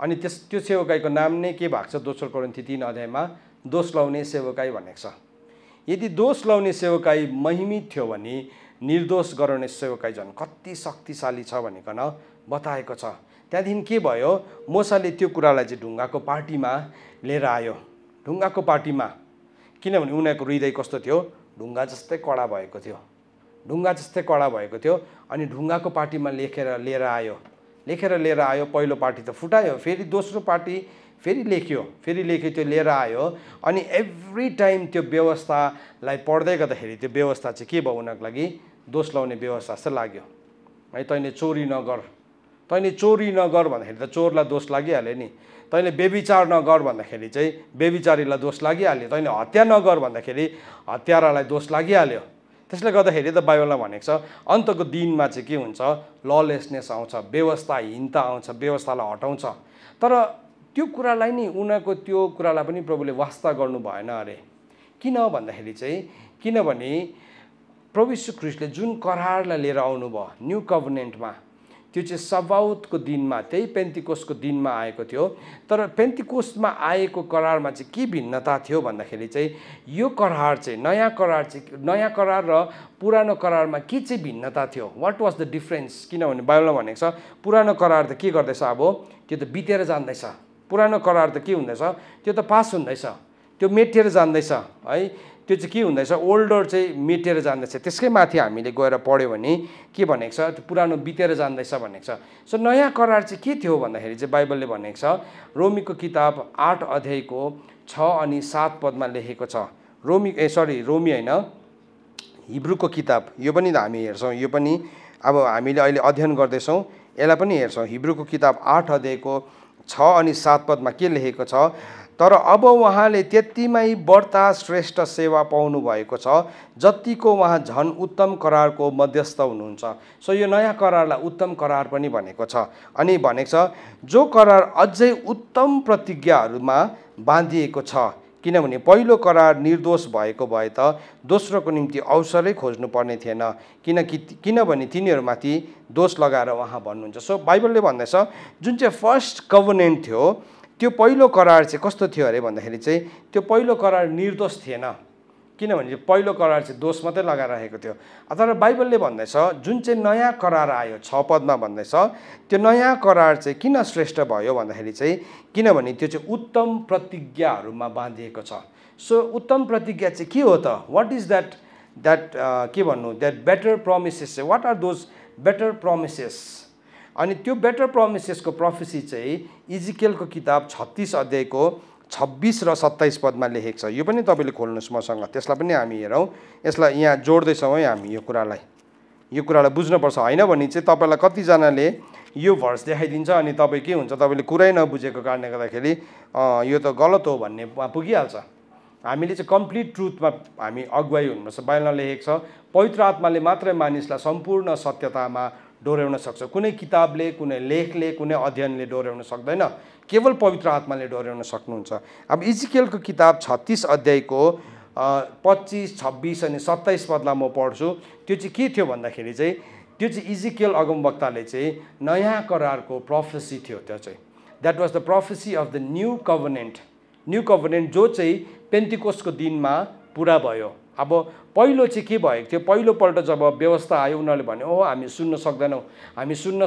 अनि त्यो सेवकाईको नाम नै के भएको छ, दोस्रो कोरिन्थी 3 अध्यायमा दोष लाउने सेवकाई भनेको छ। यदि दोष लाउने सेवकाई महिमित थियो भने निर्दोष गराउने सेवकाई झन् कति शक्तिशाली छ भनिकन बताएको छ। त्यहाँदेखि के भयो, मोसाले त्यो कुरालाई चाहिँ ढुङ्गाको पार्टीमा लिएर आयो। ढुङ्गाको पार्टीमा, किनभने उनीहरूको हृदय कस्तो थियो, ढुङ्गा जस्तै कडा भएको थियो। अनि ढुङ्गाको पार्टीमा लेखेर लिएर आयो। पहिलो पार्टी त फुटायो, फेरि दोस्रो पार्टी फेरि लेख्यो, त्यो लिएर आयो। अनि एभ्री टाइम त्यो व्यवस्थालाई पढ्दै गर्दाखेरि त्यो व्यवस्था चाहिँ के भयो, उनीहरूको लागि दोष लाउने व्यवस्था जस्तो लाग्यो है। तैँले चोरी नगर भन्दाखेरि त चोरलाई दोष लागिहाल्यो नि। तैँले व्यभिचार नगर भन्दाखेरि चाहिँ व्यभिचारीलाई दोष लागिहाल्यो। तैँले हत्या नगर भन्दाखेरि हत्यारालाई दोष लागिहाल्यो। त्यसले गर्दाखेरि त बाइबलमा भनेको छ अन्तको दिनमा चाहिँ के हुन्छ, ललेसनेस आउँछ, व्यवस्थाहीनता आउँछ, व्यवस्थालाई हटाउँछ। तर त्यो कुरालाई नि, उनीहरूको त्यो कुरालाई पनि प्रभुले वास्ता गर्नु भएन अरे। किन भन्दाखेरि चाहिँ, किनभने प्रभु यीशु ख्रीष्टले जुन करारलाई लिएर आउनुभयो न्यू कभनेन्टमा, त्यो चाहिँ सबाउतको दिनमा, त्यही पेन्टिकोस्टको दिनमा आएको थियो। तर पेन्टिकोस्टमा आएको करारमा चाहिँ के भिन्नता थियो भन्दाखेरि चाहिँ, यो करार चाहिँ नयाँ करार र पुरानो करारमा के चाहिँ भिन्नता थियो, वाट वाज द डिफ्रेन्स। किनभने बाइबलमा भनेको छ पुरानो करार त के गर्दैछ, अब त्यो त बितेर जाँदैछ। पुरानो करार त के हुँदैछ, त्यो त पास हुँदैछ, त्यो मेटेर जाँदैछ है। त्यो चाहिँ के हुँदैछ, ओल्डर चाहिँ मेटेर जाँदैछ। त्यसकै माथि हामीले गएर पढ्यो भने के भनेको छ, त्यो पुरानो बितेर जाँदैछ भनेको छ। सो नयाँ करार चाहिँ के थियो भन्दाखेरि चाहिँ बाइबलले भनेको छ, रोमीको किताब 8 अध्यायको 6 अनि 7 पदमा लेखेको छ। रोमी होइन, हिब्रूको किताब, यो पनि हामी हेर्छौँ, यो पनि अब हामीले अहिले अध्ययन गर्दैछौँ, यसलाई पनि हेर्छौँ। हिब्रूको किताब 8 अध्यायको 6 अनि 7 पदमा के लेखेको छ, तर अब उहाँले त्यतिमै बढ्ता श्रेष्ठ सेवा पाउनु भएको छ जतिको उहाँ झन् उत्तम करारको मध्यस्थ हुनुहुन्छ। सो यो नयाँ करारलाई उत्तम करार पनि भनेको छ। अनि भनेको छ जो करार अझै उत्तम प्रतिज्ञाहरूमा बाँधिएको छ, किनभने पहिलो करार निर्दोष भएको भए त दोस्रोको निम्ति अवसरै खोज्नु पर्ने थिएन, किनभने तिनीहरूमाथि दोष लगाएर उहाँ भन्नुहुन्छ। सो बाइबलले भन्दैछ जुन चाहिँ फर्स्ट कभनेन्ट थियो, त्यो पहिलो करार चाहिँ कस्तो थियो अरे भन्दाखेरि चाहिँ, त्यो पहिलो करार निर्दोष थिएन, किनभने पहिलो करार चाहिँ दोष मात्रै लगाइरहेको थियो। तर बाइबलले भन्दैछ जुन चाहिँ नयाँ करार आयो, 6 पदमा भन्दैछ, त्यो नयाँ करार चाहिँ किन श्रेष्ठ भयो भन्दाखेरि चाहिँ, किनभने त्यो चाहिँ उत्तम प्रतिज्ञाहरूमा बाँधिएको छ। सो उत्तम प्रतिज्ञा चाहिँ के हो त, वाट इज द्याट के भन्नु, द्याट बेटर प्रोमिसेस चाहिँ, what are those better promises. अनि त्यो बेटर प्रोमिसेसको प्रोफेसी चाहिँ इजिकेलको किताब 36 अध्यायको 26 र 27 पदमा लेखेको छ। यो पनि तपाईँले खोल्नुहोस् मसँग, त्यसलाई पनि हामी हेरौँ। यसलाई यहाँ जोड्दैछौँ है हामी, यो कुरालाई बुझ्नुपर्छ। होइन भने चाहिँ तपाईँलाई कतिजनाले यो भर्स देखाइदिन्छ अनि तपाईँ के हुन्छ, तपाईँले कुरै नबुझेको कारणले गर्दाखेरि यो त गलत हो भन्नेमा पुगिहाल्छ। हामीले चाहिँ कम्प्लिट ट्रुथमा हामी अगुवाई हुनुपर्छ। बाइबलमा लेखेको छ पवित्र आत्माले मात्रै मानिसलाई सम्पूर्ण सत्यतामा डोर्याउन सक्छ। कुनै किताबले, कुनै लेखले, कुनै अध्ययनले डोर्याउन सक्दैन, केवल पवित्र आत्माले डोर्याउन सक्नुहुन्छ। अब इजिकेलको किताब 36 अध्यायको 25, 26 अनि 27 पदलाई म पढ्छु। त्यो चाहिँ के थियो भन्दाखेरि चाहिँ, त्यो चाहिँ इजिकेल अगमवक्ताले चाहिँ नयाँ करारको प्रोफेसी थियो। त्यो चाहिँ that was the prophecy of the new covenant जो चाहिँ पेन्टिकोस्टको दिनमा पुरा भयो। अब पहिलो चाहिँ के भएको थियो, पहिलोपल्ट जब व्यवस्था आयो उनीहरूले भन्यो ओहो हामी सुन्न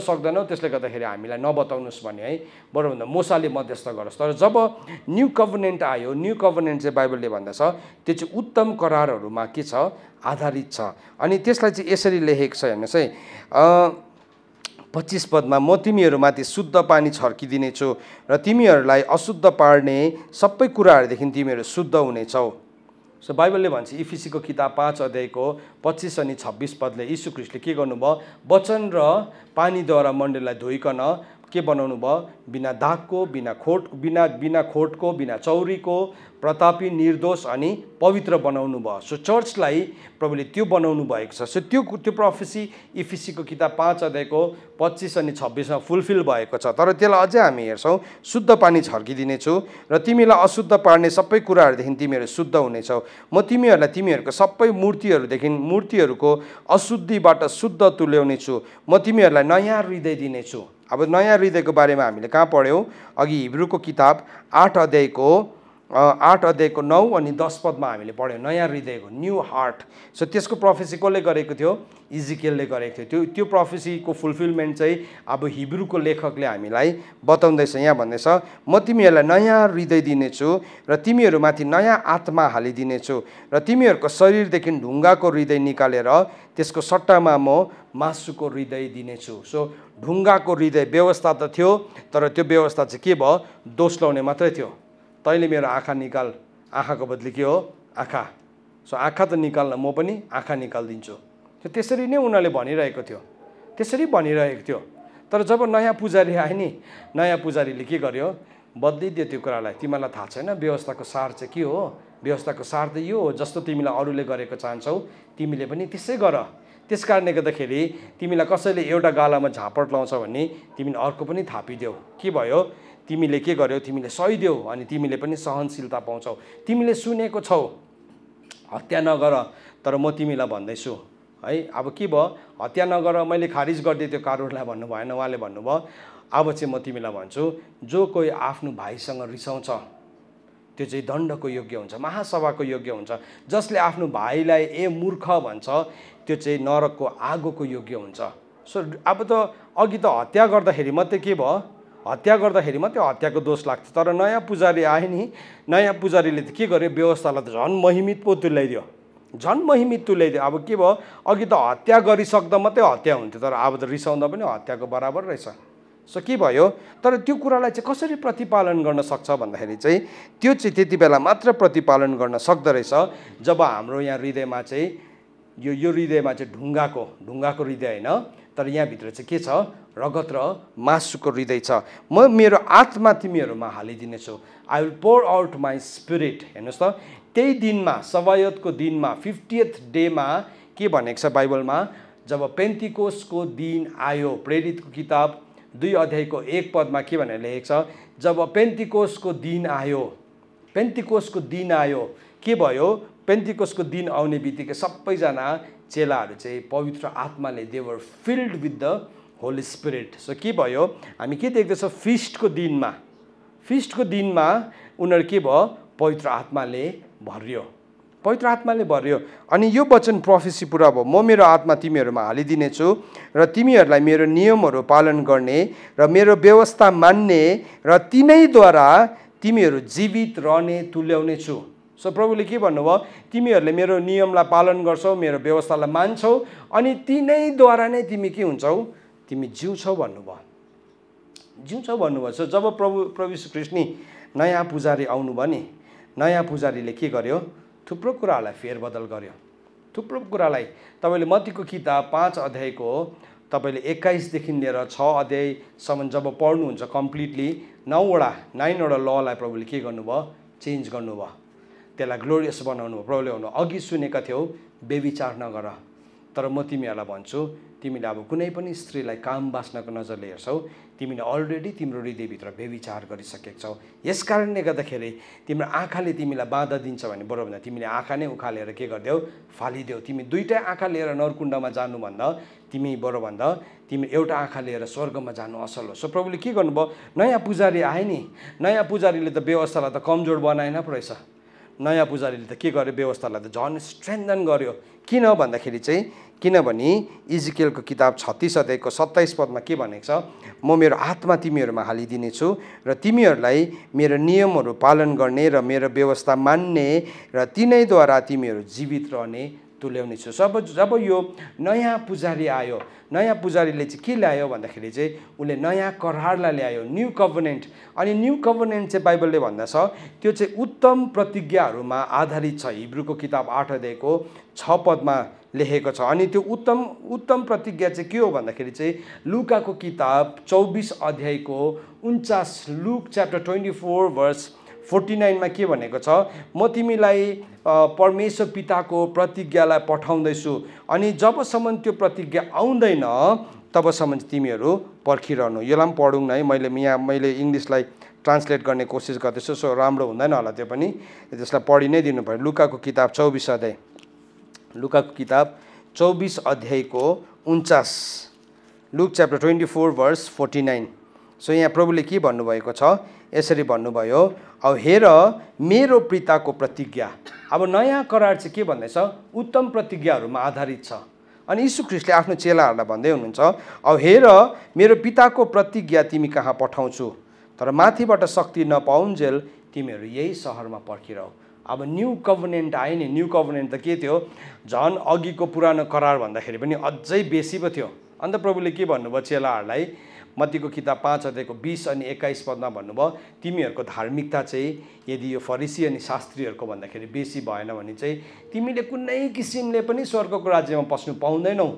सक्दैनौँ त्यसले गर्दाखेरि हामीलाई नबताउनुहोस् भने है, बरुभन्दा मोसाले मध्यस्थ गरोस्। तर जब न्यू कभनेन्ट आयो, न्यू कभनेन्ट चाहिँ बाइबलले भन्दछ त्यो चाहिँ उत्तम करारहरूमा के छ, आधारित छ। अनि त्यसलाई चाहिँ यसरी लेखेको छ हेर्नुहोस् है, 25 पदमा म तिमीहरूमाथि शुद्ध पानी छर्किदिनेछु र तिमीहरूलाई अशुद्ध पार्ने सबै कुराहरूदेखि तिमीहरू शुद्ध हुनेछौ। सो बाइबलले भन्छ इफिसीको किताब 5 अध्यायको 25 अनि 26 पदले यीशु ख्रीष्टले के गर्नुभयो, वचन र पानीद्वारा मण्डलीलाई धोइकन के बनाउनु भयो, बिना दागको, बिना खोटको, बिना चौरीको, प्रतापी, निर्दोष अनि पवित्र बनाउनु भयो। सो चर्चलाई प्रभुले त्यो बनाउनु भएको छ। सो त्यो प्रोफेसी इफिसीको किताब 5 अध्यायको 25 अनि 26मा फुलफिल भएको छ। तर त्यसलाई अझै हामी हेर्छौँ, शुद्ध पानी छर्किदिनेछु र तिमीलाई अशुद्ध पार्ने सबै कुराहरूदेखि तिमीहरू शुद्ध हुनेछौ। म तिमीहरूलाई तिमीहरूको सबै मूर्तिहरूको अशुद्धिबाट शुद्ध तुल्याउनेछु। म तिमीहरूलाई नयाँ हृदय दिनेछु। अब नयाँ हृदयको बारेमा हामीले कहाँ पढ्यौँ, अघि हिब्रूको किताब 8 अध्यायको 9 अनि 10 पदमा हामीले पढ्यौँ नयाँ हृदयको, न्यू हार्ट। सो त्यसको प्रोफेसी कसले गरेको थियो, इजिकियलले गरेको थियो। त्यो प्रोफेसीको फुलफिलमेन्ट चाहिँ अब हिब्रूको लेखकले हामीलाई बताउँदैछ। यहाँ भन्दैछ म तिमीहरूलाई नयाँ हृदय दिनेछु र तिमीहरूमाथि नयाँ आत्मा हालिदिनेछु र तिमीहरूको शरीरदेखि ढुङ्गाको हृदय निकालेर त्यसको सट्टामा म मासुको हृदय दिनेछु। सो ढुङ्गाको हृदय व्यवस्था त थियो, तर त्यो व्यवस्था चाहिँ के भयो, दोष लाउने मात्रै थियो। तैँले मेरो आँखा निकाल, आँखाको बदली के हो, आँखा। सो आँखा त निकाल्न म पनि आँखा निकालिदिन्छु। त्यसरी नै उनीहरूले भनिरहेको थियो। तर जब नयाँ पुजारी आए नि, नयाँ पुजारीले के गर्यो, बदलिदियो त्यो कुरालाई। तिमीलाई थाहा छैन व्यवस्थाको सार चाहिँ के हो, व्यवस्थाको सार त यो हो, जस्तो तिमीलाई अरूले गरेको चाहन्छौ तिमीले पनि त्यसै गर। त्यस कारणले गर्दाखेरि तिमीलाई कसैले एउटा गालामा झापड लाउँछ भने तिमीले अर्को पनि थापिदेऊ। के भयो, तिमीले के गर्यौ, तिमीले सहिदेऊ अनि तिमीले पनि सहनशीलता पाउँछौ। तिमीले सुनेको छौ हत्या नगर, तर म तिमीलाई भन्दैछु है। अब के भयो, हत्या नगर मैले खारिज गरिदिएँ त्यो कानुनलाई भन्नु भएन, उहाँले भन्नुभयो अब चाहिँ म तिमीलाई भन्छु जो कोही आफ्नो भाइसँग रिसाउँछ त्यो चाहिँ दण्डको योग्य हुन्छ, महासभाको योग्य हुन्छ। जसले आफ्नो भाइलाई ए मूर्ख भन्छ त्यो चाहिँ नरकको आगोको योग्य हुन्छ। सो अब त अघि त हत्या गर्दाखेरि मात्रै के भयो, हत्याको दोष लाग्थ्यो। तर नयाँ पुजारी आए नि, नयाँ पुजारीले त के गर्यो, व्यवस्थालाई त झन् महिमित पो तुल्याइदियो। अब के भयो, अघि त हत्या गरिसक्दा मात्रै हत्या हुन्थ्यो, तर अब त रिसाउँदा पनि हत्याको बराबर रहेछ। सो के भयो, तर त्यो कुरालाई चाहिँ कसरी प्रतिपालन गर्न सक्छ भन्दाखेरि चाहिँ त्यो चाहिँ त्यति बेला मात्र प्रतिपालन गर्न सक्दो रहेछ जब हाम्रो यहाँ हृदयमा चाहिँ यो हृदयमा चाहिँ ढुङ्गाको हृदय होइन, तर यहाँभित्र चाहिँ के छ, रगत र मासुको हृदय छ। म मेरो आत्मा तिमीहरूमा हालिदिनेछु, I will pour out my spirit. हेर्नुहोस् त, त्यही दिनमा, सवायतको दिनमा, 50th डेमा के भनेको छ बाइबलमा, जब पेन्तिकोसको दिन आयो। प्रेरितको किताब 2 अध्यायको 1 पदमा के भनेर लेखेको छ, जब पेन्तिकोसको दिन आयो के भयो, पेन्तिकोसको दिन आउने बित्तिकै सबैजना चेलाहरू चाहिँ पवित्र आत्माले they were filled with the holy spirit. So के भयो, हामी के देख्दैछौँ, फिस्टको दिनमा उनीहरू के भयो, पवित्र आत्माले भरियो। अनि यो वचन प्रोफेसी पुरा भयो, म मेरो आत्मा तिमीहरूमा हालिदिनेछु र तिमीहरूलाई मेरो नियमहरू पालन गर्ने र मेरो व्यवस्था मान्ने र तिनैद्वारा तिमीहरू जीवित रहने तुल्याउने छु। सो प्रभुले के भन्नुभयो, तिमीहरूले मेरो नियमलाई पालन गर्छौ, मेरो व्यवस्थालाई मान्छौ अनि तिनैद्वारा नै तिमी के हुन्छौ, तिमी जिउँछौ भन्नुभयो। सो जब प्रभु यीशु ख्रीष्ट नि नयाँ पुजारी आउनुभयो नि, नयाँ पुजारीले के गर्यो, थुप्रो कुरालाई फेरबदल गर्यो। तपाईँले मत्तीको किताब 5 अध्यायको तपाईँले 21 देखि लिएर 6 अध्यायसम्म जब पढ्नुहुन्छ कम्प्लिटली 9वटा ललाई प्रभुले के गर्नुभयो, चेन्ज गर्नुभयो, त्यसलाई ग्लोरियस बनाउनु भयो। प्रभुले भन्नु अघि सुनेका थियौ व्यभिचार नगर, तर म तिमीहरूलाई भन्छु तिमीले अब कुनै पनि स्त्रीलाई काम बास्नको नजरले हेर्छौ, तिमीले अलरेडी तिम्रो हृदयभित्र व्यभिचार गरिसकेको छौ। यस कारणले गर्दाखेरि तिम्रो आँखाले तिमीलाई बाधा दिन्छ भने बरु भन्दा तिमीले आँखा नै उखालेर के गरिदेऊ, फालिदेऊ। तिमी दुईटै आँखा लिएर नरकुण्डमा जानुभन्दा तिमी एउटा आँखा लिएर स्वर्गमा जानु असल हो। सो प्रभुले के गर्नुभयो, नयाँ पुजारी आए नि, नयाँ पुजारीले त व्यवस्थालाई त कमजोर बनाएन पो रहेछ। नयाँ पुजारीले त के गर्यो, व्यवस्थालाई त झन् स्ट्रेन्थन गर्यो। किन भन्दाखेरि चाहिँ किनभने इजिकेलको किताब 36 अध्यायको 27 पदमा के भनेको छ, म मेरो आत्मा तिमीहरूमा हालिदिनेछु र तिमीहरूलाई मेरो नियमहरू पालन गर्ने र मेरो व्यवस्था मान्ने र तिनैद्वारा तिमीहरू जीवित रहने तुल्याउने छु। जब यो नयाँ पुजारी आयो, नयाँ पुजारीले चाहिँ के ल्यायो भन्दाखेरि चाहिँ उसले नयाँ करारलाई ल्यायो, न्यू कभनेन्ट। अनि न्यू कभनेन्ट चाहिँ बाइबलले भन्दछ त्यो चाहिँ उत्तम प्रतिज्ञाहरूमा आधारित छ। हिब्रूको किताब 8 अध्यायको 6 पदमा लेखेको छ। अनि त्यो उत्तम प्रतिज्ञा चाहिँ के हो भन्दाखेरि चाहिँ लुकाको किताब 24 अध्यायको 49, लुक च्याप्टर 24 वर्स 49 मा के भनेको छ, म तिमीलाई परमेश्वर पिताको प्रतिज्ञालाई पठाउँदैछु अनि जबसम्म त्यो प्रतिज्ञा आउँदैन तबसम्म तिमीहरू पर्खिरहनु। यसलाई पनि पढौँ न है, मैले इङ्ग्लिसलाई ट्रान्सलेट गर्ने कोसिस गर्दैछु, सो राम्रो हुँदैन होला त्यो पनि, त्यसलाई पढि नै दिनु पर्यो। लुकाको किताब 24 अध्याय, लुकाको किताब 24 अध्यायको 49, लुक च्याप्टर 24 वर्स 49। सो यहाँ प्रभुले के भन्नुभएको छ, यसरी भन्नुभयो, अब हेर मेरो पिताको प्रतिज्ञा। अब नयाँ करार चाहिँ के भन्दैछ, उत्तम प्रतिज्ञाहरूमा आधारित छ। अनि यीशु ख्रीष्टले आफ्नो चेलाहरूलाई भन्दै हुनुहुन्छ, अब हेर मेरो पिताको प्रतिज्ञा तिमी कहाँ पठाउँछु, तर माथिबाट शक्ति नपाउन्जेल तिमीहरू यही सहरमा पर्खिरहौ। अब न्यू कभनेन्ट आयो नि। न्यू कभनेन्ट त के थियो, झन् अघिको पुरानो करार भन्दाखेरि पनि अझै बेसी पो थियो। अन्त प्रभुले के भन्नुभयो चेलाहरूलाई, मत्तीको किताब 5 अध्यायको 20 अनि 21 पदमा भन्नुभयो, तिमीहरूको धार्मिकता चाहिँ यदि यो फरिसी अनि शास्त्रीहरूको भन्दाखेरि बेसी भएन भने चाहिँ तिमीले कुनै किसिमले पनि स्वर्गको राज्यमा पस्नु पाउँदैनौ।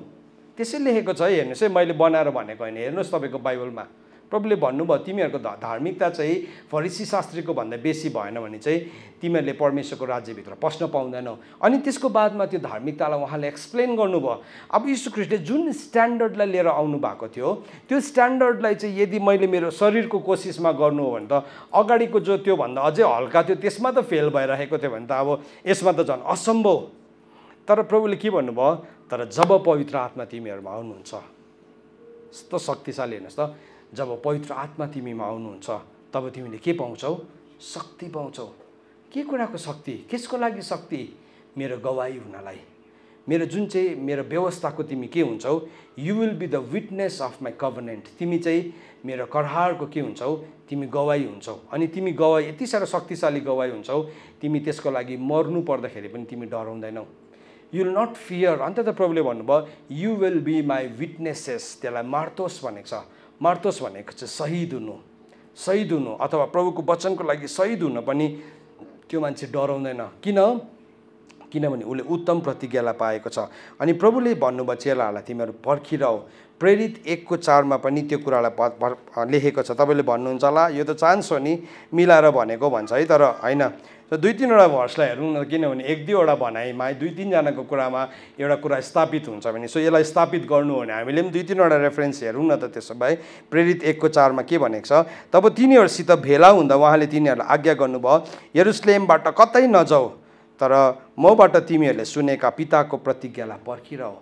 त्यसै लेखेको छ है, हेर्नुहोस् है, मैले बनाएर भनेको होइन, हेर्नुहोस् तपाईँको बाइबलमा प्रभुले भन्नुभयो तिमीहरूको धार्मिकता चाहिँ फरिसी शास्त्रीको भन्दा बेसी भएन भने चाहिँ तिमीहरूले परमेश्वरको राज्यभित्र पस्न पाउँदैनौ। अनि त्यसको बादमा त्यो धार्मिकतालाई उहाँले एक्सप्लेन गर्नुभयो। अब यीशु ख्रीष्टले जुन स्ट्यान्डर्डलाई लिएर आउनु भएको थियो त्यो स्ट्यान्डर्डलाई चाहिँ यदि मैले मेरो शरीरको कोसिसमा गर्नु हो भने त अगाडिको जो त्योभन्दा अझै हल्का थियो त्यसमा त फेल भइरहेको थियो भने त अब यसमा त झन् असम्भव। तर प्रभुले के भन्नुभयो, तर जब पवित्र आत्मा तिमीहरूमा आउनुहुन्छ, यस्तो शक्तिशाली हेर्नुहोस् त, जब पवित्र आत्मा तिमीमा आउनुहुन्छ तब तिमीले के पाउँछौ, शक्ति पाउँछौ। के कुराको शक्ति, कसको लागि शक्ति, मेरो गवाही हुनलाई, मेरो जुन चाहिँ मेरो व्यवस्थाको तिमी के हुन्छौ, you will be the witness of my covenant. तिमी चाहिँ मेरो करारको के हुन्छौ, तिमी गवाही हुन्छौ। अनि तिमी गवाही यति साह्रो शक्तिशाली गवाही हुन्छौ, तिमी त्यसको लागि मर्नु पर्दाखेरि पनि तिमी डराउँदैनौ। You will not fear. अन्त त प्रभुले भन्नुभयो you will be my witnesses. त्यसलाई मार्तोस भनेको छ। मार्तोस भनेको चाहिँ शहीद हुनु, शहीद हुनु अथवा प्रभुको वचनको लागि शहीद हुन पनि त्यो मान्छे डराउँदैन। किनभने उसले उत्तम प्रतिज्ञालाई पाएको छ। अनि प्रभुले भन्नुभयो चेलाहरूलाई तिमीहरू पर्खिरहौ। प्रेरित 1:4 पनि त्यो कुरालाई लेखेको छ। तपाईँले भन्नुहुन्छ होला यो त चान्स हो नि, मिलाएर भनेको भन्छ है, तर होइन। 2-3वटा भर्सलाई हेरौँ न, किनभने 1-2वटा भनाइमा 2-3जनाको कुरामा एउटा कुरा स्थापित हुन्छ भने सो यसलाई स्थापित गर्नु हो भने हामीले पनि 2-3वटा रेफरेन्स हेरौँ न त। त्यसो भए प्रेरित 1:4 के भनेको छ, तब तिनीहरूसित भेला हुँदा उहाँले तिनीहरूलाई आज्ञा गर्नुभयो यरुसलेमबाट कतै नजाऊ, तर मबाट तिमीहरूले सुनेका पिताको प्रतिज्ञालाई पर्खिरहौ।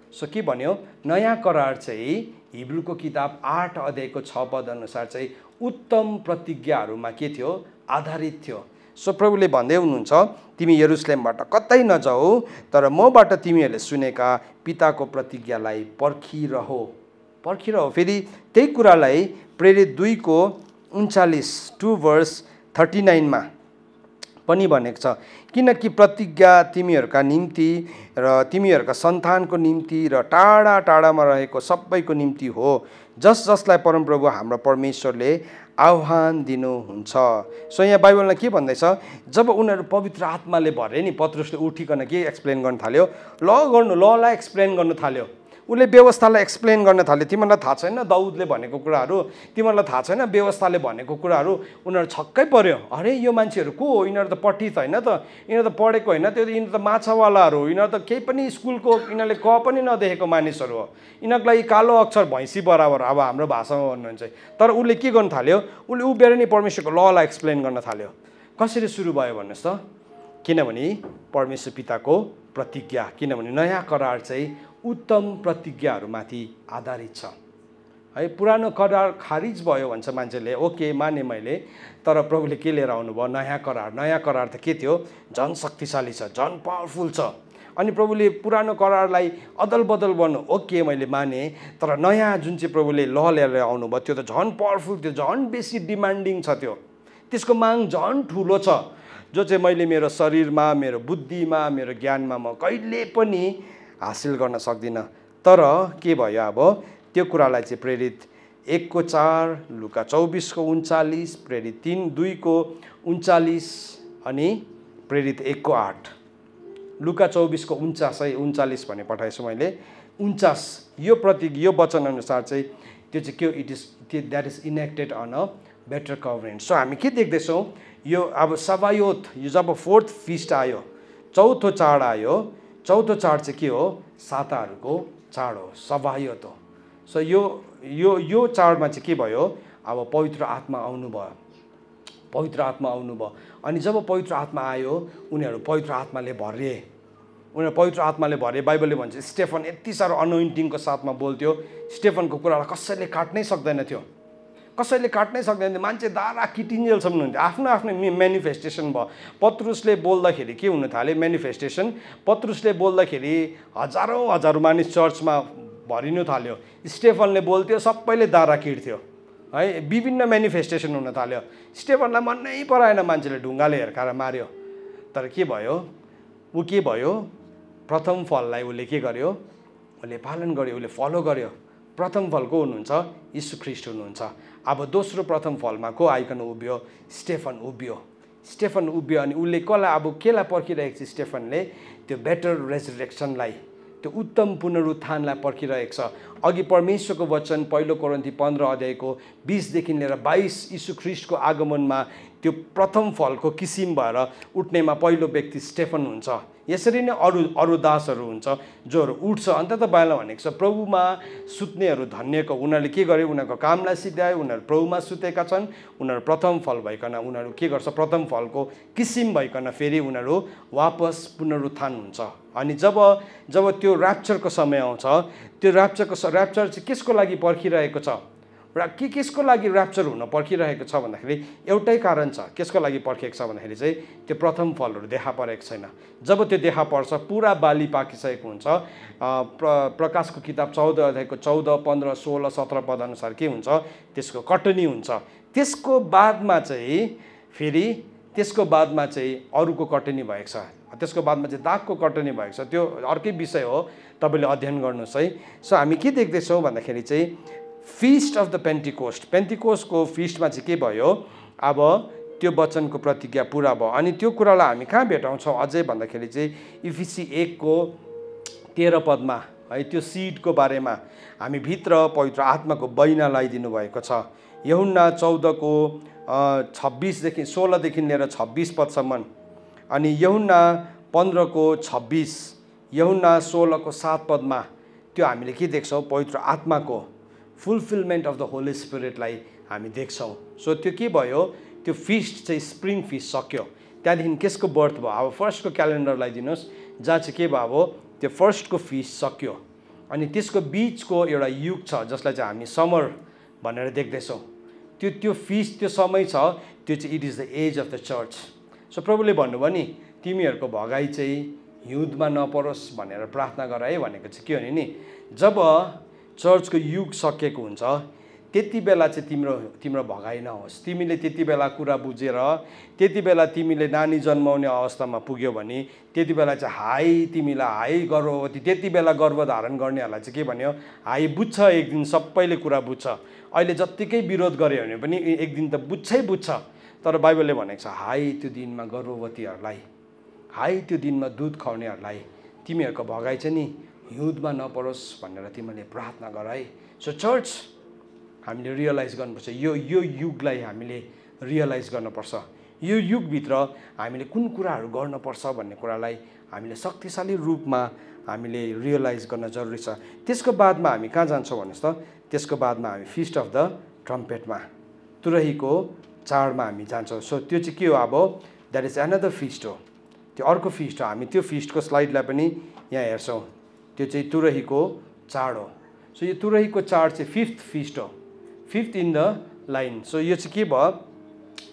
सो के भन्यो, नयाँ करार चाहिँ हिब्रूको किताब 8 अध्यायको 6 पद अनुसार चाहिँ उत्तम प्रतिज्ञाहरूमा के थियो, आधारित थियो। सो प्रभुले भन्दै हुनुहुन्छ तिमी यरुसलेमबाट कतै नजाऊ, तर मबाट तिमीहरूले सुनेका पिताको प्रतिज्ञालाई पर्खिरहौ। फेरि त्यही कुरालाई प्रेरित 2:39 2 वर्स 39 पनि भनेको छ, किनकि प्रतिज्ञा तिमीहरूका निम्ति र तिमीहरूका सन्तानको निम्ति र टाढा टाढामा रहेको सबैको निम्ति हो, जसलाई परमप्रभु हाम्रो परमेश्वरले आह्वान दिनुहुन्छ। सो यहाँ बाइबलमा के भन्दैछ, जब उनीहरू पवित्र आत्माले भरे नि, पत्रुसले उठिकन के एक्सप्लेन गर्न थाल्यो, ललाई एक्सप्लेन गर्न थाल्यो। उसले व्यवस्थालाई एक्सप्लेन गर्न थाल्यो। तिमीहरूलाई थाहा छैन दाउदले भनेको कुराहरू, तिमीहरूलाई थाहा छैन व्यवस्थाले भनेको कुराहरू। उनीहरू छक्कै पर्यो, अरे यो मान्छेहरू को हो, यिनीहरू त पठित होइन त, यिनीहरू त पढेको होइन, यिनीहरू त माछावालाहरू हो, यिनीहरू त केही पनि स्कुलको यिनीहरूले क पनि नदेखेको मानिसहरू हो, यिनीहरूको लागि कालो अक्षर भैँसी बराबर, अब हाम्रो भाषामा भन्नुहुन्छ। तर उसले के गर्न थाल्यो, उसले उभिएर नि परमेश्वरको ललाई एक्सप्लेन गर्न थाल्यो। कसरी सुरु भयो भन्नुहोस् त, किनभने परमेश्वर पिताको प्रतिज्ञा, किनभने नयाँ करार चाहिँ उत्तम प्रतिज्ञाहरूमाथि आधारित छ। है। पुरानो करार खारिज भयो भन्छ मान्छेले, ओके माने मैले, तर प्रभुले के लिएर आउनुभयो? नयाँ करार। नयाँ करार त के थियो? झन् शक्तिशाली छ, झन् पावरफुल छ। अनि प्रभुले पुरानो करारलाई अदल बदल गर्नु, ओके मैले माने, तर नयाँ जुन चाहिँ प्रभुले ल लिएर आउनुभयो त्यो त झन् पावरफुल, त्यो झन् बेसी डिमान्डिङ छ, त्यसको माग झन् ठुलो छ, जो चाहिँ मैले मेरो शरीरमा, मेरो बुद्धिमा, मेरो ज्ञानमा म कहिले पनि हासिल गर्न सक्दिनँ। तर के भयो अब? त्यो कुरालाई चाहिँ प्रेरित 1:4, लुका 24:39, प्रेरित 3:2:39 अनि प्रेरित 1:8। लुका 24:39 भने पठाएछु मैले। 49 यो वचन अनुसार चाहिँ त्यो चाहिँ के? It is that is enacted on a better covenant. So हामी के देख्दैछौँ? यो अब सबायोत, यो जब 4th फिस्ट आयो, चौथो चाड आयो, चौथो चाड चाहिँ के हो? साताहरूको चाड हो, सबायोत हो। सो यो चाडमा चाहिँ के भयो? अब पवित्र आत्मा आउनुभयो, पवित्र आत्मा आउनुभयो। अनि जब पवित्र आत्मा आयो, उनीहरू पवित्र आत्माले भरिए, पवित्र आत्माले भरे। बाइबलले भन्छ स्टेफन यति साह्रो अनोइन्टिङको साथमा बोल्थ्यो, स्टेफनको कुरालाई कसैले काट्नै सक्दैन थियो, कसैले काट्नै सक्दैन थियो। मान्छे दारा किटिन्जेलसम्म हुन्थ्यो, आफ्नो आफ्नो मेनिफेस्टेसन भयो। पत्रुसले बोल्दाखेरि के हुन थाल्यो? मेनिफेस्टेसन। पत्रुसले बोल्दाखेरि हजारौँ मानिस चर्चमा भरिनु थाल्यो। स्टेफनले बोल्थ्यो, सबैले दारा किट्थ्यो है, विभिन्न मेनिफेस्टेसन हुन थाल्यो। स्टेफनलाई मन नै पराएन, मान्छेले ढुङ्गाले हिर्काएर मार्यो। तर के भयो? ऊ के भयो? प्रथम फललाई उसले के गर्यो? उसले पालन गर्यो, उसले फलो गर्यो। प्रथम फल को हुनुहुन्छ? यीशु ख्रीष्ट हुनुहुन्छ। अब दोस्रो प्रथम फलमा को आइकन उभियो? स्टेफन उभियो। स्टेफन उभियो अनि उसले अब केलाई पर्खिरहेको छ? स्टेफनले त्यो बेटर रेजरेक्सनलाई, त्यो उत्तम पुनरुत्थानलाई पर्खिरहेको छ। अघि परमेश्वरको वचन 1 कोरिन्थी 15:20 देखि लिएर 22 यीशु ख्रीष्टको आगमनमा त्यो प्रथम फलको किसिम भएर उठ्नेमा पहिलो व्यक्ति स्टेफन हुन्छ। यसरी नै अरू दासहरू हुन्छ जोहरू उठ्छ। अन्त त बाइबलमा भनेको छ प्रभुमा सुत्नेहरू धन्यको, उनीहरूले के गर्यो? उनीहरूको कामलाई सिद्ध्यायो, उनीहरू प्रभुमा सुतेका छन्, उनीहरू प्रथम फल भइकन उनीहरू के गर्छ? प्रथम फलको किसिम भइकन फेरि उनीहरू वापस पुनरुत्थान हुन्छ। अनि जब त्यो ऱ्याप्चरको समय आउँछ, त्यो ऱ्याप्चर चाहिँ कसको लागि पर्खिरहेको छ? र कसको लागि ऱ्याप्चर हुन पर्खिरहेको छ भन्दाखेरि एउटै कारण छ। कसको लागि पर्खिएको छ भन्दाखेरि चाहिँ त्यो प्रथम फलहरू देखा परेको छैन। जब त्यो देखा पर्छ, पुरा बाली पाकिसकेको हुन्छ। प्रकाशको किताब 14:14, 15, 16, 17 पद अनुसार के हुन्छ? त्यसको कटनी हुन्छ। त्यसको बादमा चाहिँ अरूको कटनी भएको छ। त्यसको बादमा चाहिँ दागको कटनी भएको छ। त्यो अर्कै विषय हो, तपाईँले अध्ययन गर्नुहोस् है। सो हामी के देख्दैछौँ भन्दाखेरि चाहिँ फिस्ट अफ द पेन्टिकोस्टको फिस्टमा चाहिँ के भयो? अब त्यो वचनको प्रतिज्ञा पुरा भयो। अनि त्यो कुरालाई हामी कहाँ भेटाउँछौँ अझै भन्दाखेरि चाहिँ इफिसी 1:13 पदमा है, त्यो सिडको बारेमा हामी भित्र पवित्र आत्माको बैना लगाइदिनु भएको छ। यूहन्ना 14:16 देखि लिएर 26 पदसम्म, अनि यूहन्ना 15:26, यूहन्ना 16:7 पदमा त्यो हामीले के देख्छौँ? पवित्र आत्माको फुलफिलमेन्ट अफ द होली स्पिरिटलाई हामी देख्छौँ। सो त्यो के भयो? त्यो फिस्ट चाहिँ स्प्रिङ फिस्ट सक्यो। त्यहाँदेखि कसको बर्थ भयो? अब फर्स्टको क्यालेन्डरलाई दिनुहोस्, जहाँ चाहिँ के भयो? त्यो फर्स्टको फिस्ट सक्यो। अनि त्यसको बिचको एउटा युग छ जसलाई चाहिँ हामी समर भनेर देख्दैछौँ। त्यो फिस्ट, त्यो समय छ, त्यो चाहिँ it is the age of the church. So प्रभुले भन्नुभयो नि, तिमीहरूको भगाइ चाहिँ हिउँदमा नपरोस् भनेर प्रार्थना गर है। भनेको चाहिँ के हो नि, जब चर्चको युग सकिएको हुन्छ त्यति बेला चाहिँ तिम्रो भगाइ नहोस्। तिमीले त्यति बेला कुरा बुझेर, त्यति बेला तिमीले नानी जन्माउने अवस्थामा पुग्यो भने त्यति बेला चाहिँ तिमीलाई गर्भवती, त्यति बेला गर्भधारण गर्नेहरूलाई चाहिँ के भन्यो? बुझ्छ, एक दिन सबैले कुरा बुझ्छ। अहिले जत्तिकै विरोध गऱ्यो भने पनि एक दिन त बुझ्छ। तर बाइबलले भनेको छ त्यो दिनमा गर्भवतीहरूलाई, त्यो दिनमा दुध खुवाउनेहरूलाई तिमीहरूको भगाइ चाहिँ नि हिउँदमा नपरोस् भनेर तिमीले प्रार्थना गर है। सो चर्च हामीले रियलाइज गर्नुपर्छ, यो युगलाई हामीले रियलाइज गर्नुपर्छ। यो युगभित्र हामीले कुन कुराहरू गर्नुपर्छ भन्ने कुरालाई हामीले शक्तिशाली रूपमा हामीले रियलाइज गर्न जरुरी छ। त्यसको बादमा हामी कहाँ जान्छौँ भन्नुहोस् त? त्यसको बादमा हामी फिस्ट अफ द ट्रम्पेटमा, तुरहीको चाडमा हामी जान्छौँ। सो त्यो चाहिँ के हो? अब द्याट इज एनदर फिस्ट हो, त्यो अर्को फिस्ट हो। हामी त्यो फिस्टको स्लाइडलाई पनि यहाँ हेर्छौँ। त्यो चाहिँ तुरहीको चाड हो। सो यो तुरहीको चाड चाहिँ 5th फिस्ट हो, 5th in the line. So यो चाहिँ के भयो,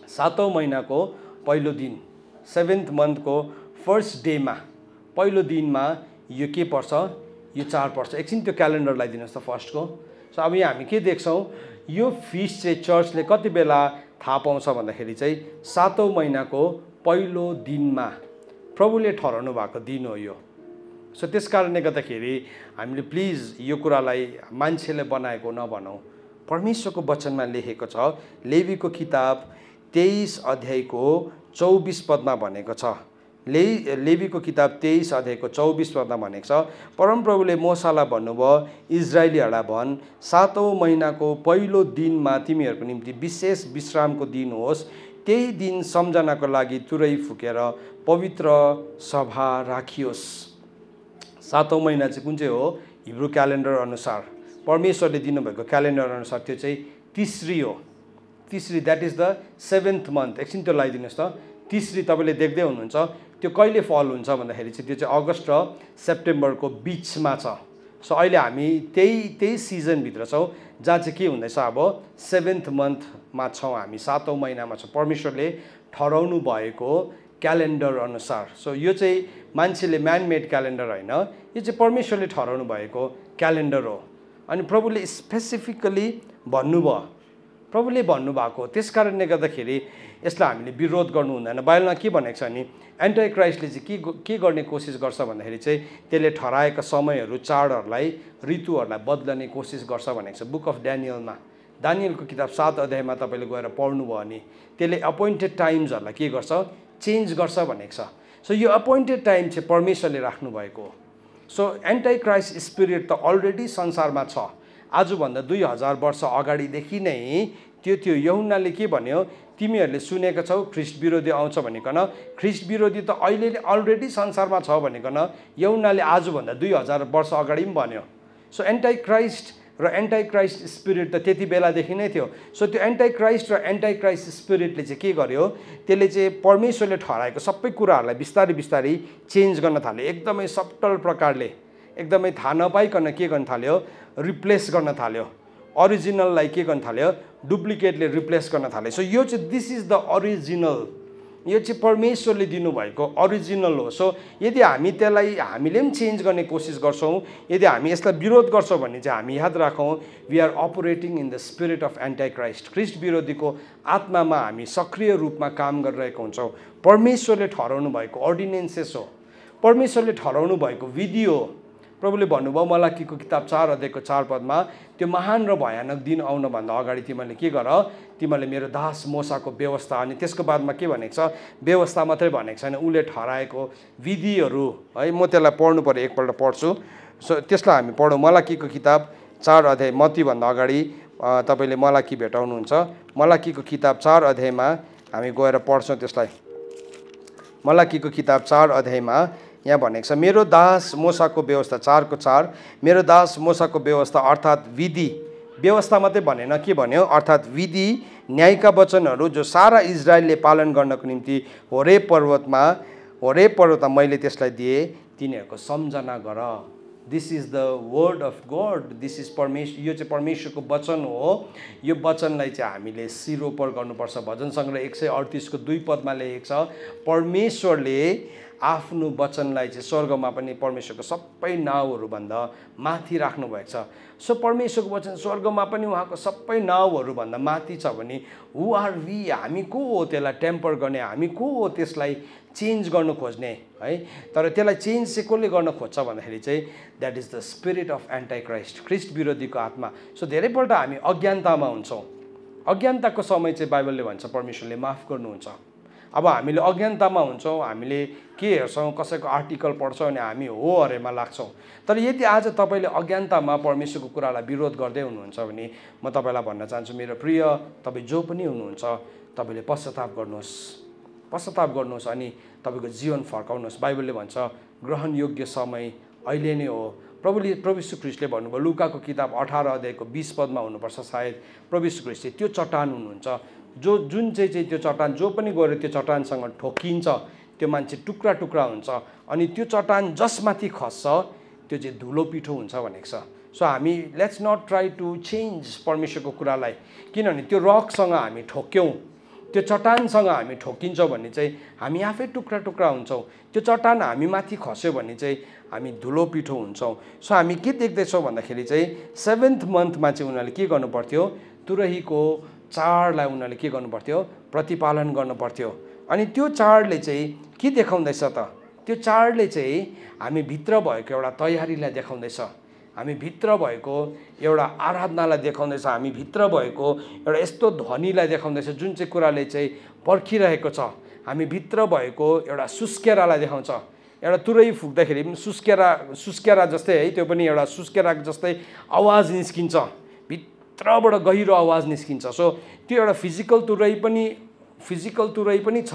7औं महिनाको पहिलो दिन, 7th मन्थको फर्स्ट डेमा पहिलो दिनमा यो के पर्छ, यो चाड पर्छ। एकछिन त्यो क्यालेन्डर लगाइदिनुहोस् त फर्स्टको। सो अब यहाँ हामी के देख्छौँ, यो फिस्ट चाहिँ चर्चले कति बेला थाहा पाउँछ भन्दाखेरि चाहिँ 7औं महिनाको पहिलो दिनमा प्रभुले ठहराउनु भएको दिन हो यो। सो त्यस कारणले गर्दाखेरि हामीले प्लिज यो कुरालाई मान्छेले बनाएको नभनौँ, परमेश्वरको वचनमा लेखेको छ। लेवीको किताब 23 अध्यायको 24 पदमा भनेको छ, लेवीको किताब 23 अध्यायको 24 पदमा भनेको छ, परमप्रभुले मोसालाई भन्नुभयो, इजरायलीहरूलाई भन्, 7औं महिनाको पहिलो दिनमा तिमीहरूको निम्ति विशेष विश्रामको दिन होस्। त्यही दिन सम्झनाको लागि तुरै फुकेर पवित्र सभा राखियोस्। 7औं महिना चाहिँ कुन चाहिँ हो, हिब्रू क्यालेन्डर अनुसार, परमेश्वरले दिनुभएको क्यालेन्डर अनुसार त्यो चाहिँ तिस्री हो। Tishri, that is the 7th month. एकछिन त्यो लगाइदिनुहोस् त। तिस्री तपाईँले देख्दै हुनुहुन्छ, त्यो कहिले फल हुन्छ भन्दाखेरि चाहिँ त्यो चाहिँ अगस्त र सेप्टेम्बरको बिचमा छ। सो अहिले हामी त्यही सिजनभित्र छौँ जहाँ चाहिँ के हुँदैछ, अब 7th मन्थमा छौँ हामी, 7औं महिनामा छौँ, परमेश्वरले ठहराउनु भएको क्यालेन्डर अनुसार। सो यो चाहिँ मान्छेले म्यानमेड क्यालेन्डर होइन, यो चाहिँ परमेश्वरले ठहराउनु भएको क्यालेन्डर हो। अनि प्रभुले स्पेसिफिकली भन्नुभयो, प्रभुले भन्नुभएको, त्यस कारणले गर्दाखेरि यसलाई हामीले विरोध गर्नु हुँदैन। बाइबलमा के भनेको छ भने एन्टाई क्राइस्टले चाहिँ के गर्ने कोसिस गर्छ भन्दाखेरि चाहिँ त्यसले ठहराएका समयहरू, चाडहरूलाई, ऋतुहरूलाई बदल्ने कोसिस गर्छ भनेको छ। बुक अफ ड्यानियलमा, दानियलको किताब 7 अध्यायमा तपाईँले गएर पढ्नुभयो भने त्यसले अपोइन्टेड टाइम्सहरूलाई के गर्छ, चेन्ज गर्छ भनेको छ। सो यो अपोइन्टेड टाइम चाहिँ परमेश्वरले राख्नुभएको हो। सो एन्टाई क्राइस्ट स्पिरिट त अलरेडी संसारमा छ। आजभन्दा 2000 वर्ष अगाडिदेखि नै त्यो यूहन्नाले के भन्यो, तिमीहरूले सुनेका छौ ख्रिस्ट विरोधी आउँछ भनिकन, ख्रिस्ट विरोधी त अहिले अलरेडी संसारमा छ भनिकन यूहन्नाले आजभन्दा 2000 वर्ष अगाडि पनि भन्यो। सो एन्टाई क्राइस्ट र एन्टाई क्राइस्ट स्पिरिट त त्यति बेलादेखि नै थियो। सो त्यो एन्टाई क्राइस्ट र एन्टाई क्राइस्ट स्पिरिटले चाहिँ के गर्यो, त्यसले चाहिँ परमेश्वरले ठहराएको सबै कुराहरूलाई बिस्तारै बिस्तारै चेन्ज गर्न थाल्यो, एकदमै सब्टल प्रकारले, एकदमै थाहा नपाइकन के गर्न थाल्यो, रिप्लेस गर्न थाल्यो। ओरिजिनललाई के गर्न थाल्यो, डुप्लिकेटले रिप्लेस गर्न थाल्यो। सो यो चाहिँ दिस इज द ओरिजिनल, यो चाहिँ परमेश्वरले दिनुभएको ओरिजिनल हो। सो यदि हामी त्यसलाई हामीले पनि चेन्ज गर्ने कोसिस गर्छौँ, यदि हामी यसलाई विरोध गर्छौँ भने चाहिँ हामी याद राखौँ, we are operating in the spirit of antichrist. ख्रिस्ट विरोधीको आत्मामा हामी सक्रिय रूपमा काम गरिरहेको हुन्छौँ। परमेश्वरले ठहराउनु भएको अर्डिनेन्सेस हो, परमेश्वरले ठहराउनु भएको विधि हो। प्रभुले भन्नुभयो मलाकीको किताब 4 अध्यायको 4 पदमा, त्यो महान र भयानक दिन आउनुभन्दा अगाडि तिमीले के गर, तिमीले मेरो दास मोसाको व्यवस्था, अनि त्यसको बादमा के भनेको छ, व्यवस्था मात्रै भनेको छैन, उसले ठहराएको विधिहरू है। म त्यसलाई पढ्नु पर्यो, एकपल्ट पढ्छु। सो त्यसलाई हामी पढौँ। मलाकीको किताब 4 अध्याय, मत्तीभन्दा अगाडि तपाईँले मलाकी भेटाउनुहुन्छ। मलाकीको किताब 4 अध्यायमा हामी गएर पढ्छौँ त्यसलाई। मलाकीको किताब 4 अध्यायमा यहाँ भनेको छ, मेरो दास मोसाको व्यवस्था, 4 को 4, मेरो दास मोसाको व्यवस्था अर्थात् विधि, व्यवस्था मात्रै भनेन, के भन्यो, अर्थात् विधि, न्यायका वचनहरू जो सारा इजरायलले पालन गर्नको निम्ति होरे पर्वतमा मैले त्यसलाई दिएँ, तिनीहरूको सम्झना गर। This is the word of God, this is परमेश्वर, यो चाहिँ परमेश्वरको वचन हो। यो वचनलाई चाहिँ हामीले सिरोपर गर्नुपर्छ। भजन सङ्ग्रह 138 को 2 पदमा लेखेको छ, परमेश्वरले आफ्नो वचनलाई चाहिँ स्वर्गमा पनि परमेश्वरको सबै नाउँहरूभन्दा माथि राख्नु भएको छ। सो परमेश्वरको वचन स्वर्गमा पनि उहाँको सबै नाउँहरूभन्दा माथि छ भने हु आर वी, हामी को हो त्यसलाई टेम्पर गर्ने, हामी को हो त्यसलाई चेन्ज गर्नु खोज्ने है। तर त्यसलाई चेन्ज चाहिँ कसले गर्न खोज्छ भन्दाखेरि चाहिँ that is the spirit of antichrist, ख्रिस्ट विरोधीको आत्मा। सो धेरैपल्ट हामी अज्ञानतामा हुन्छौँ। अज्ञानताको समय चाहिँ बाइबलले भन्छ परमेश्वरले माफ गर्नुहुन्छ। अब हामीले अज्ञानतामा हुन्छौँ, हामीले के हेर्छौँ, कसैको आर्टिकल पढ्छौँ अनि हामी हो हरेमा लाग्छौँ। तर यदि आज तपाईँले अज्ञानतामा परमेश्वरको कुरालाई विरोध गर्दै हुनुहुन्छ भने म तपाईँलाई भन्न चाहन्छु, मेरो प्रिय तपाईँ जो पनि हुनुहुन्छ, तपाईँले पश्चाताप गर्नुहोस् अनि तपाईँको जीवन फर्काउनुहोस्। बाइबलले भन्छ ग्रहण योग्य समय अहिले नै हो। प्रभु यीशु ख्रिस्टले भन्नुभयो, लुकाको किताब 18 अध्यायको 20 पदमा हुनुपर्छ सायद, प्रभु यीशु ख्रिस्ट त्यो चट्टान हुनुहुन्छ जुन चाहिँ त्यो चट्टान जो पनि गएर त्यो चट्टानसँग ठोकिन्छ त्यो मान्छे टुक्रा टुक्रा हुन्छ, अनि त्यो चट्टान जसमाथि खस्छ त्यो चाहिँ धुलो पिठो हुन्छ भनेको छ। सो हामी let's not try to change परमेश्वरको कुरालाई, किनभने त्यो रकसँग हामी ठोक्यौँ, त्यो चट्टानसँग हामी ठोकिन्छौँ भने चाहिँ हामी आफै टुक्रा टुक्रा हुन्छौँ। त्यो चट्टान हामी माथि खस्यो भने चाहिँ हामी धुलो पिठो हुन्छौँ। सो हामी के देख्दैछौँ भन्दाखेरि चाहिँ 7th मन्थमा चाहिँ उनीहरूले के गर्नु पर्थ्यो, तुरहीको चाडलाई उनीहरूले के गर्नु पर्थ्यो, प्रतिपालन गर्नु पर्थ्यो। अनि त्यो चाडले चाहिँ के देखाउँदैछ त, त्यो चाडले चाहिँ हामी भित्र भएको एउटा तयारीलाई देखाउँदैछ, हामी भित्र भएको एउटा आराधनालाई देखाउँदैछ, हामी भित्र भएको एउटा यस्तो ध्वनिलाई देखाउँदैछ जुन चाहिँ कुराले चाहिँ पर्खिरहेको छ, हामी भित्र भएको एउटा सुस्केरालाई देखाउँछ। एउटा तुरै फुक्दाखेरि पनि सुस्केरा जस्तै है, त्यो पनि एउटा सुस्केरा जस्तै आवाज निस्किन्छ, भित्रबाट गहिरो आवाज निस्किन्छ। सो त्यो एउटा फिजिकल तुरै पनि छ,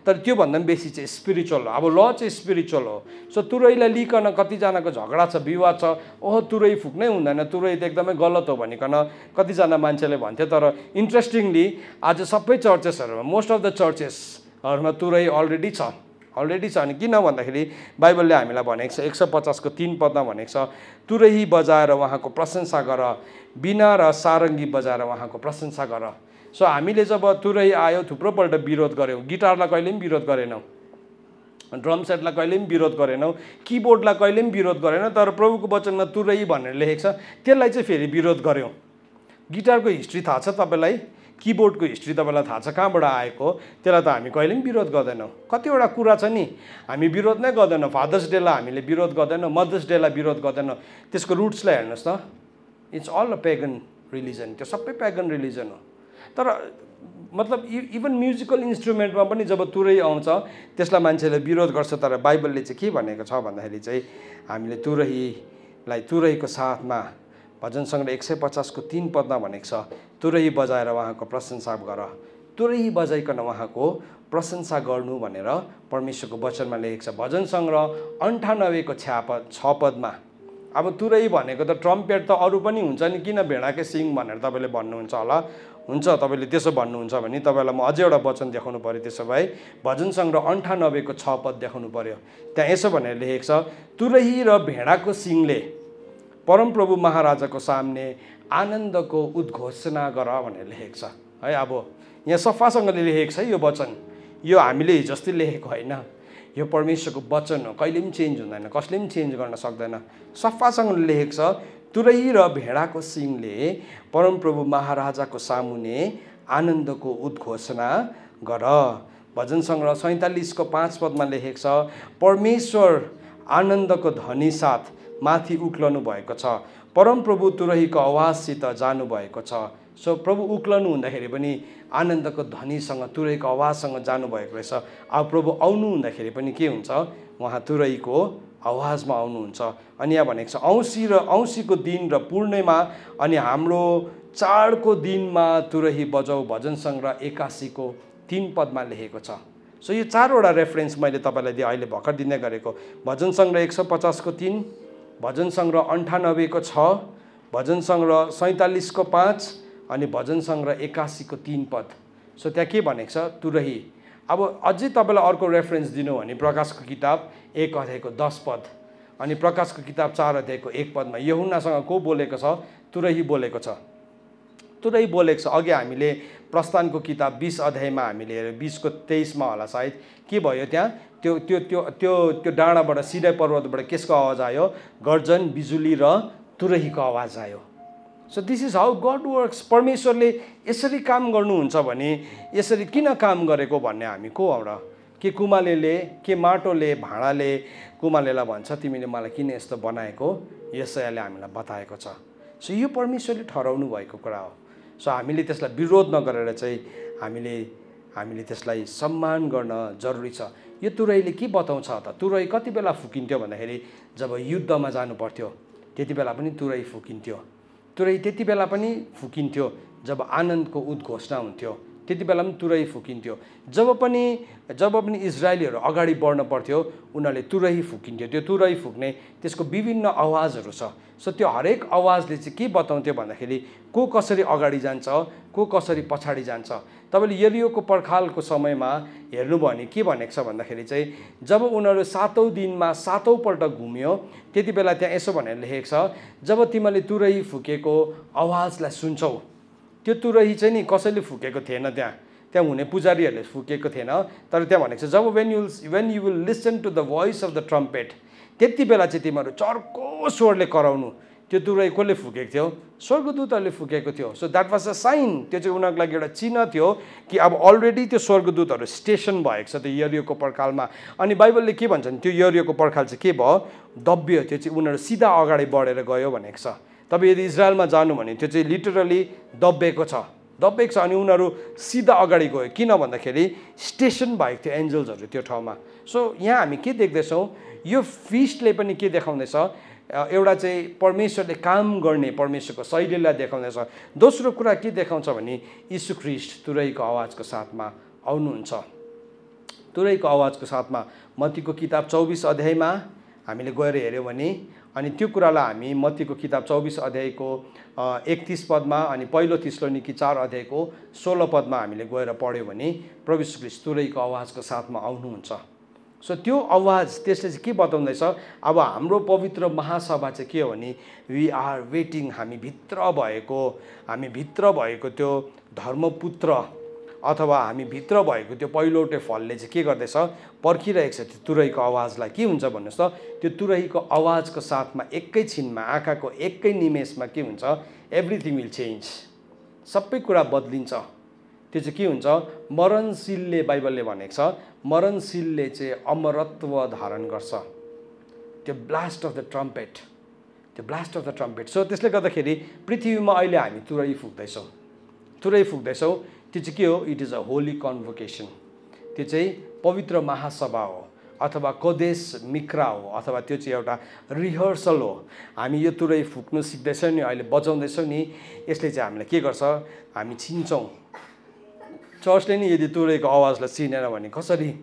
तर त्योभन्दा पनि बेसी चाहिँ स्पिरिचुअल हो। अब ल चाहिँ स्पिरिचुअल हो। सो तुरैलाई लिकन कतिजनाको झगडा छ, विवाद छ, ओहो तुरै फुक्नै हुँदैन, तुरै त एकदमै गलत हो भनिकन कतिजना मान्छेले भन्थ्यो। तर इन्ट्रेस्टिङली आज सबै चर्चेसहरूमा, मोस्ट अफ द चर्चेसहरूमा तुरै अलरेडी छ। अनि किन भन्दाखेरि बाइबलले हामीलाई भनेको छ 150 को 3 पदमा भनेको छ, तुरही बजाएर उहाँको प्रशंसा गर, बिना र सारङ्गी बजाएर उहाँको प्रशंसा गर। सो हामीले जब तुरै आयो थुप्रोपल्ट विरोध गऱ्यौँ, गिटारलाई कहिले पनि विरोध गरेनौँ, ड्रम सेटलाई कहिले पनि विरोध गरेनौँ, किबोर्डलाई कहिले पनि विरोध गरेनौँ, तर प्रभुको वचनमा तुरै भनेर लेखेको छ त्यसलाई चाहिँ फेरि विरोध गऱ्यौँ। गिटारको हिस्ट्री थाहा छ तपाईँलाई, किबोर्डको हिस्ट्री तपाईँलाई थाहा छ कहाँबाट आएको, त्यसलाई त हामी कहिले पनि विरोध गर्दैनौँ। कतिवटा कुरा छ नि हामी विरोध नै गर्दैनौँ। फादर्स डेलाई हामीले विरोध गर्दैनौँ, मदर्स डेलाई विरोध गर्दैनौँ। त्यसको रुट्सलाई हेर्नुहोस् त, it's all a pagan religion, त्यो सबै पेगन रिलिजन हो। तर मतलब इभन म्युजिकल इन्स्ट्रुमेन्टमा पनि जब तुरै आउँछ त्यसलाई मान्छेले विरोध गर्छ। तर बाइबलले चाहिँ के भनेको छ भन्दाखेरि चाहिँ हामीले तुरहीको साथमा भजन सङ्ग्रह 150 को 3 पदमा भनेको छ, तुरही बजाएर उहाँको प्रशंसा गर, तुरही बजाइकन उहाँको प्रशंसा गर्नु भनेर परमेश्वरको वचनमा लेखेको छ। भजन सङ्ग्रह 98 को 6 पदमा। अब तुरै भनेको त ट्रम्पेट त अरू पनि हुन्छ नि, किन भेडाकै सिङ भनेर तपाईँले भन्नुहुन्छ होला। हुन्छ, तपाईँले त्यसो भन्नुहुन्छ भने तपाईँलाई म अझै एउटा वचन देखाउनु पऱ्यो। त्यसो भए भजन सङ्ग्रह 98 को 6 पद देखाउनु पऱ्यो। त्यहाँ यसो भनेर लेखेको छ, तुरही र भेडाको सिङले परमप्रभु महाराजाको सामने आनन्दको उद्घोषणा गर भनेर लेखेको छ है। अब यहाँ सफासँगले लेखेको छ यो वचन, यो हामीले हिजोस्ति लेखेको होइन, यो परमेश्वरको वचन हो, कहिले पनि चेन्ज हुँदैन, कसले पनि चेन्ज गर्न सक्दैन। सफासँगले लेखेको छ, तुरही र भेडाको सिङले परमप्रभु महाराजाको सामुने आनन्दको उद्घोषणा गर। भजन सङ्ग्रह 47 को 5 पदमा लेखेको छ, परमेश्वर आनन्दको ध्वनि साथ माथि उक्लनु भएको छ, परमप्रभु तुरहीको आवाजसित जानुभएको छ। सो प्रभु उक्लनु हुँदाखेरि पनि आनन्दको ध्वनिसँग, तुरहीको आवाजसँग जानुभएको रहेछ। अब प्रभु आउनु हुँदाखेरि पनि के हुन्छ, उहाँ तुरहीको आवाजमा आउनुहुन्छ। अनि यहाँ भनेको छ, औँसीको दिन र पूर्णिमा अनि हाम्रो चाडको दिनमा तुरही बजाऊ। भजन सङ्ग्रह 81 को 3 पदमा लेखेको छ। सो यो 4वटा रेफरेन्स मैले तपाईँलाई अहिले भर्खर दिने गरेको। भजन सङ्ग्रह 150 को 3, भजन सङ्ग्रह 98 को 6, भजन सङ्ग्रह 47 को 5 अनि भजन सङ्ग्रह 81 को 3 पद। सो त्यहाँ के भनेको छ, तुरही। अब अझै तपाईँलाई अर्को रेफरेन्स दिनु भने प्रकाशको किताब 1 अध्यायको 10 पद अनि प्रकाशको किताब 4 अध्यायको 1 पदमा यूहन्नासँग को बोलेको छ, तुरही बोलेको छ। तुरही बोलेको छ। अघि हामीले प्रस्थानको किताब 20 अध्यायमा हामीले 20 को 23 मा होला सायद के भयो, त्यहाँ त्यो त्यो त्यो त्यो त्यो डाँडाबाट, सिनाई पर्वतबाट केसको आवाज आयो, गर्जन, बिजुली र तुरहीको आवाज आयो। So this is how God works. परमेश्वरले यसरी काम गर्नुहुन्छ भने यसरी किन काम गरेको भन्ने हामी को एउटा के कुमालेले, के माटोले, भाँडाले कुमालेलाई भन्छ तिमीले मलाई किन यस्तो बनाएको, यशायाले हामीलाई बताएको छ। सो यो परमेश्वरले ठहराउनु भएको कुरा हो। सो हामीले त्यसलाई विरोध नगरेर चाहिँ हामीले त्यसलाई सम्मान गर्न जरुरी छ। यो तुरहीले के बताउँछ त, तुरही कति बेला फुकिन्थ्यो भन्दाखेरि जब युद्धमा जानु पर्थ्यो त्यति बेला पनि तुरही फुकिन्थ्यो। तुरही त्यति बेला पनि फुकिन्थ्यो जब आनन्दको उद्घोषणा हुन्थ्यो, त्यति बेला पनि तुरही फुकिन्थ्यो। जब पनि इजरायलीहरू अगाडि बढ्न पर्थ्यो उनीहरूले तुरही फुकिन्थ्यो। त्यो तुरही फुक्ने त्यसको विभिन्न आवाजहरू छ। सो त्यो हरेक आवाजले चाहिँ के बताउँथ्यो भन्दाखेरि को कसरी अगाडि जान्छ, को कसरी पछाडि जान्छ। तपाईँले यरियोको पर्खालको समयमा हेर्नुभयो भने के भनेको छ भन्दाखेरि चाहिँ जब उनीहरू 7औं दिनमा 7औं पल्ट घुम्यो त्यति बेला त्यहाँ यसो भनेर लेखेको छ, जब तिमीले तुरही फुकेको आवाजलाई सुन्छौ। त्यो तुरही चाहिँ नि कसैले फुकेको थिएन, त्यहाँ हुने पुजारीहरूले फुकेको थिएन। तर त्यहाँ भनेको छ जब when you will listen to the voice of the trumpet, त्यति बेला चाहिँ तिमीहरू चर्को स्वरले कराउनु। त्यो तुरही कसले फुकेको थियो? स्वर्गदूतहरूले फुकेको थियो। So that was a sign. त्यो चाहिँ उनीहरूको लागि एउटा चिन्ह थियो कि अब अलरेडी त्यो स्वर्गदूतहरू स्टेसन भएको छ त्यो यरियोको पर्खालमा। अनि बाइबलले के भन्छ भने त्यो यरियोको पर्खाल चाहिँ के भयो? दब्बियो। त्यो चाहिँ उनीहरू सिधा अगाडि बढेर गयो भनेको छ। तपाईँ यदि इजरायलमा जानु भने त्यो चाहिँ लिटरली दब्बिएको छ अनि उनीहरू सिधा अगाडि गयो। किन भन्दाखेरि स्टेसन भएको थियो एन्जल्सहरू त्यो ठाउँमा। सो यहाँ हामी के देख्दैछौँ? यो फिस्टले पनि के देखाउँदैछ? एउटा चाहिँ परमेश्वरले काम गर्ने परमेश्वरको शैलीलाई देखाउँदैछ। दोस्रो कुरा के देखाउँछ भने यीशु ख्रीष्ट तुरहीको आवाजको साथमा आउनुहुन्छ। तुरहीको आवाजको साथमा मत्तीको किताब 24 अध्यायमा हामीले गएर हेऱ्यौँ भने अनि त्यो कुरालाई हामी मत्तीको किताब 24 अध्यायको 31 पदमा अनि पहिलो थिस्सलुनीकी 4 अध्यायको 16 पदमा हामीले गएर पढ्यौँ भने प्रभु यीशु ख्रीष्ट तुरहीको आवाजको साथमा आउनुहुन्छ। सो त्यो आवाज त्यसले चाहिँ के बताउँदैछ? अब हाम्रो पवित्र महासभा चाहिँ के हो भने वी आर वेटिङ। हामी भित्र भएको त्यो धर्मपुत्र अथवा हामी भित्र भएको त्यो पहिलोटे फलले चाहिँ के गर्दैछ? पर्खिरहेको छ त्यो तुरहीको आवाजलाई। के हुन्छ भन्नुहोस् त? त्यो तुरहीको आवाजको साथमा एकैछिनमा आँखाको एकै निमेषमा के हुन्छ? Everything will change. सबै कुरा बदलिन्छ। त्यो चाहिँ के हुन्छ? मरणशीलले बाइबलले भनेको छ मरणशीलले चाहिँ अमरत्व धारण गर्छ। त्यो blast of the trumpet. So त्यसले गर्दाखेरि पृथ्वीमा अहिले हामी तुरही फुक्दैछौँ। त्यो चाहिँ के हो? It is a Holi convocation. त्यो चाहिँ पवित्र महासभा हो अथवा कोदेश मिक्रा हो अथवा त्यो चाहिँ एउटा रिहर्सल हो। हामी यो तुरही फुक्नु सिक्दैछौँ नि, अहिले बजाउँदैछौँ नि, यसले चाहिँ हामीलाई के गर्छ? हामी चिन्छौँ। चर्चले नि यदि तुरहीको आवाजलाई चिनेन भने कसरी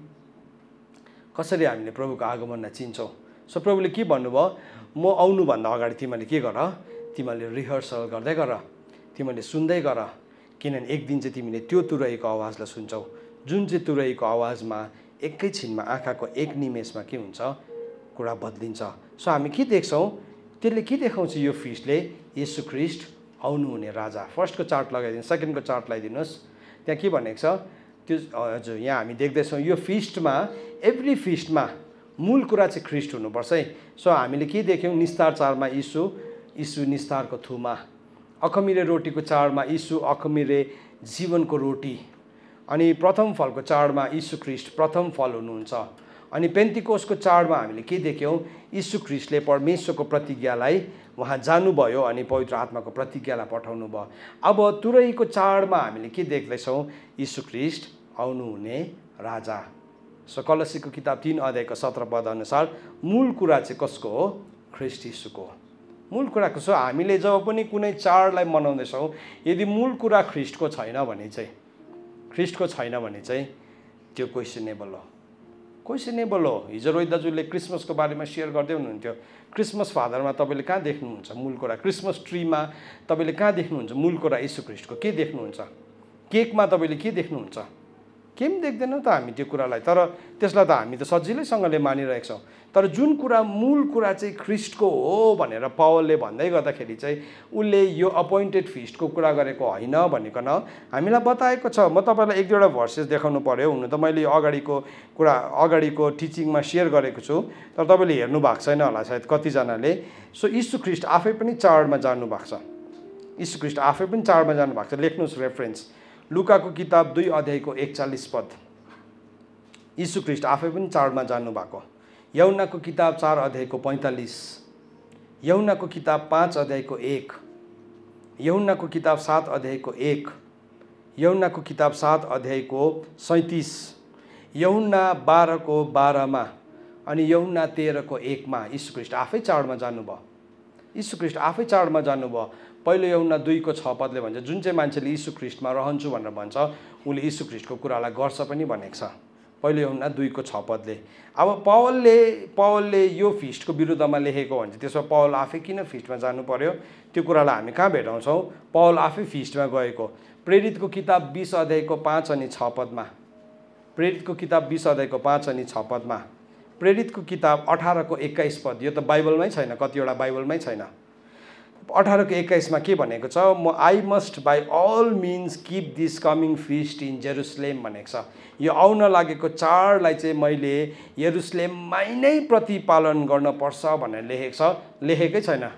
हामीले प्रभुको आगमनलाई चिन्छौँ? सो प्रभुले के भन्नुभयो? म आउनुभन्दा अगाडि तिमीले के गर? तिमीले रिहर्सल गर्दै गर, तिमीले सुन्दै गर, किनभने एक दिन चाहिँ तिमीले त्यो तुरहीको आवाजलाई सुन्छौ जुन चाहिँ तुरहीको आवाजमा एकैछिनमा आँखाको एक निमेषमा के हुन्छ? कुरा बदलिन्छ। सो हामी के देख्छौँ? त्यसले के देखाउँछ? यो फिस्टले येशू ख्रीष्ट आउनुहुने राजा। फर्स्टको चार्ट लगाइदिनु, सेकेन्डको चार्ट लगाइदिनुहोस्। त्यहाँ के भनेको छ? त्यो हजुर यहाँ हामी देख्दैछौँ यो फिस्टमा एभ्री फिस्टमा मूल कुरा चाहिँ ख्रीष्ट हुनुपर्छ है। सो हामीले के देख्यौँ? निस्तार चाडमा यीशु निस्तारको थुमा, अखमिरे रोटीको चाडमा यीशु अखमिरे जीवनको रोटी, अनि प्रथम फलको चाडमा यीशु ख्रीष्ट प्रथम फल हुनुहुन्छ। अनि पेन्तिकोसको चाडमा हामीले के देख्यौँ? यीशु ख्रीष्टले परमेश्वरको प्रतिज्ञालाई उहाँ जानुभयो अनि पवित्र आत्माको प्रतिज्ञालाई पठाउनु भयो। अब तुरहीको चाडमा हामीले के देख्दैछौँ? यीशु ख्रीष्ट आउनुहुने राजा। सो कलसीको किताब 3 अध्यायको 17 पद अनुसार मूल कुरा चाहिँ कसको हो? ख्रीष्ट यीशुको मूल कुरा कसो? हामीले जब पनि कुनै चाडलाई मनाउँदैछौँ यदि मूल कुरा ख्रीष्टको छैन भने चाहिँ त्यो क्वेसनेबल हो। हिजो रोहित दाजुले क्रिसमसको बारेमा सेयर गर्दै हुनुहुन्थ्यो। क्रिसमस फादरमा तपाईँले कहाँ देख्नुहुन्छ मूल कुरा? क्रिसमस ट्रीमा तपाईँले कहाँ देख्नुहुन्छ मूल कुरा? यीशु ख्रीष्टको के देख्नुहुन्छ? केकमा तपाईँले के देख्नुहुन्छ? के पनि देख्दैनौँ त हामी त्यो कुरालाई। तर त्यसलाई त हामी त सजिलैसँगले मानिरहेको छौँ। तर जुन कुरा मूल कुरा चाहिँ ख्रीष्टको हो भनेर पावलले भन्दै गर्दाखेरि चाहिँ उसले यो अपोइन्टेड फिस्टको कुरा गरेको होइन भनिकन हामीलाई बताएको छ। म तपाईँलाई एक दुईवटा भर्सेस देखाउनु पर्यो। हुनु त मैले अगाडिको टिचिङमा सेयर गरेको छु, तर तपाईँले हेर्नु भएको छैन होला सायद कतिजनाले। सो यीशु ख्रीष्ट आफै पनि चाडमा जानुभएको छ। लेख्नुहोस् रेफरेन्स लुकाको किताब 2 अध्यायको 41 पद। यीशु ख्रीष्ट आफै पनि चाडमा जानुभएको। यूहन्नाको किताब 4 अध्यायको 45, यूहन्नाको किताब 5 अध्यायको 1, यूहन्नाको किताब 7 अध्यायको 1, यूहन्नाको किताब 7 अध्यायको 37, यूहन्ना 12 को 12 मा अनि यूहन्ना 13 को 1 मा यीशु ख्रीष्ट आफै चाडमा जानुभयो। पहिलो यूहन्ना 2:6 भन्छ जुन चाहिँ मान्छेले यीशु ख्रीष्टमा रहन्छु भनेर भन्छ उले यीशु ख्रीष्टको कुरालाई गर्छ पनि भनेको छ। पहिलो यूहन्ना 2:6। अब पौलले यो फिस्टको विरुद्धमा लेखेको हो भने त्यसो पौल आफै किन फिस्टमा जानु पर्यो? त्यो कुरालाई हामी कहाँ भेटाउँछौँ? पौल आफै फिस्टमा गएको। प्रेरितको किताब 20:5 अनि 6 प्रेरितको किताब 20:5 अनि 6 प्रेरितको किताब 18:21 यो त बाइबलमै छैन, कतिवटा बाइबलमै छैन। 18:21 के भनेको छ? I must by all means keep this coming feast in Jerusalem भनेको छ। यो आउन लागेको चाडलाई चाहिँ मैले यरुसलेममै नै प्रतिपालन गर्न पर्छ भनेर लेखेको छ। लेखेकै छैन।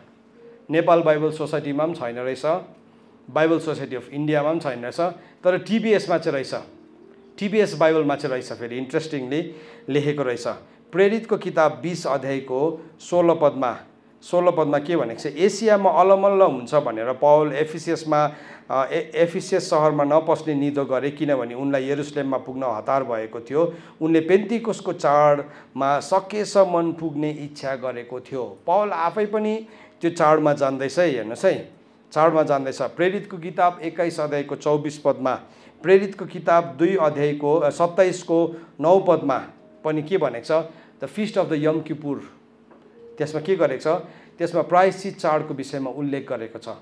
नेपाल बाइबल सोसाइटीमा पनि छैन रहेछ, बाइबल सोसाइटी अफ इन्डियामा पनि छैन रहेछ, तर टिबिएसमा चाहिँ रहेछ। टिबिएस बाइबलमा चाहिँ रहेछ। फेरि इन्ट्रेस्टिङली लेखेको रहेछ। प्रेरितको किताब 20:16 16 के भनेको छ? एसियामा अलमल्ल हुन्छ भनेर पौल एफिसियस सहरमा नपस्ने निधो गरे किनभने उनलाई यरुसलेममा पुग्न हतार भएको थियो। उनले पेन्तिकोसको चाडमा सकेसम्म पुग्ने इच्छा गरेको थियो। पौल आफै पनि त्यो चाडमा जान्दैछ। हेर्नुहोस् है, चाडमा जान्दैछ। प्रेरितको किताब 21:24 प्रेरितको किताब 2:27-9 पनि के भनेको छ? द फिस्ट अफ द यम किपुर। त्यसमा के गरेको छ? त्यसमा प्रायश्चित चाडको विषयमा उल्लेख गरेको छ।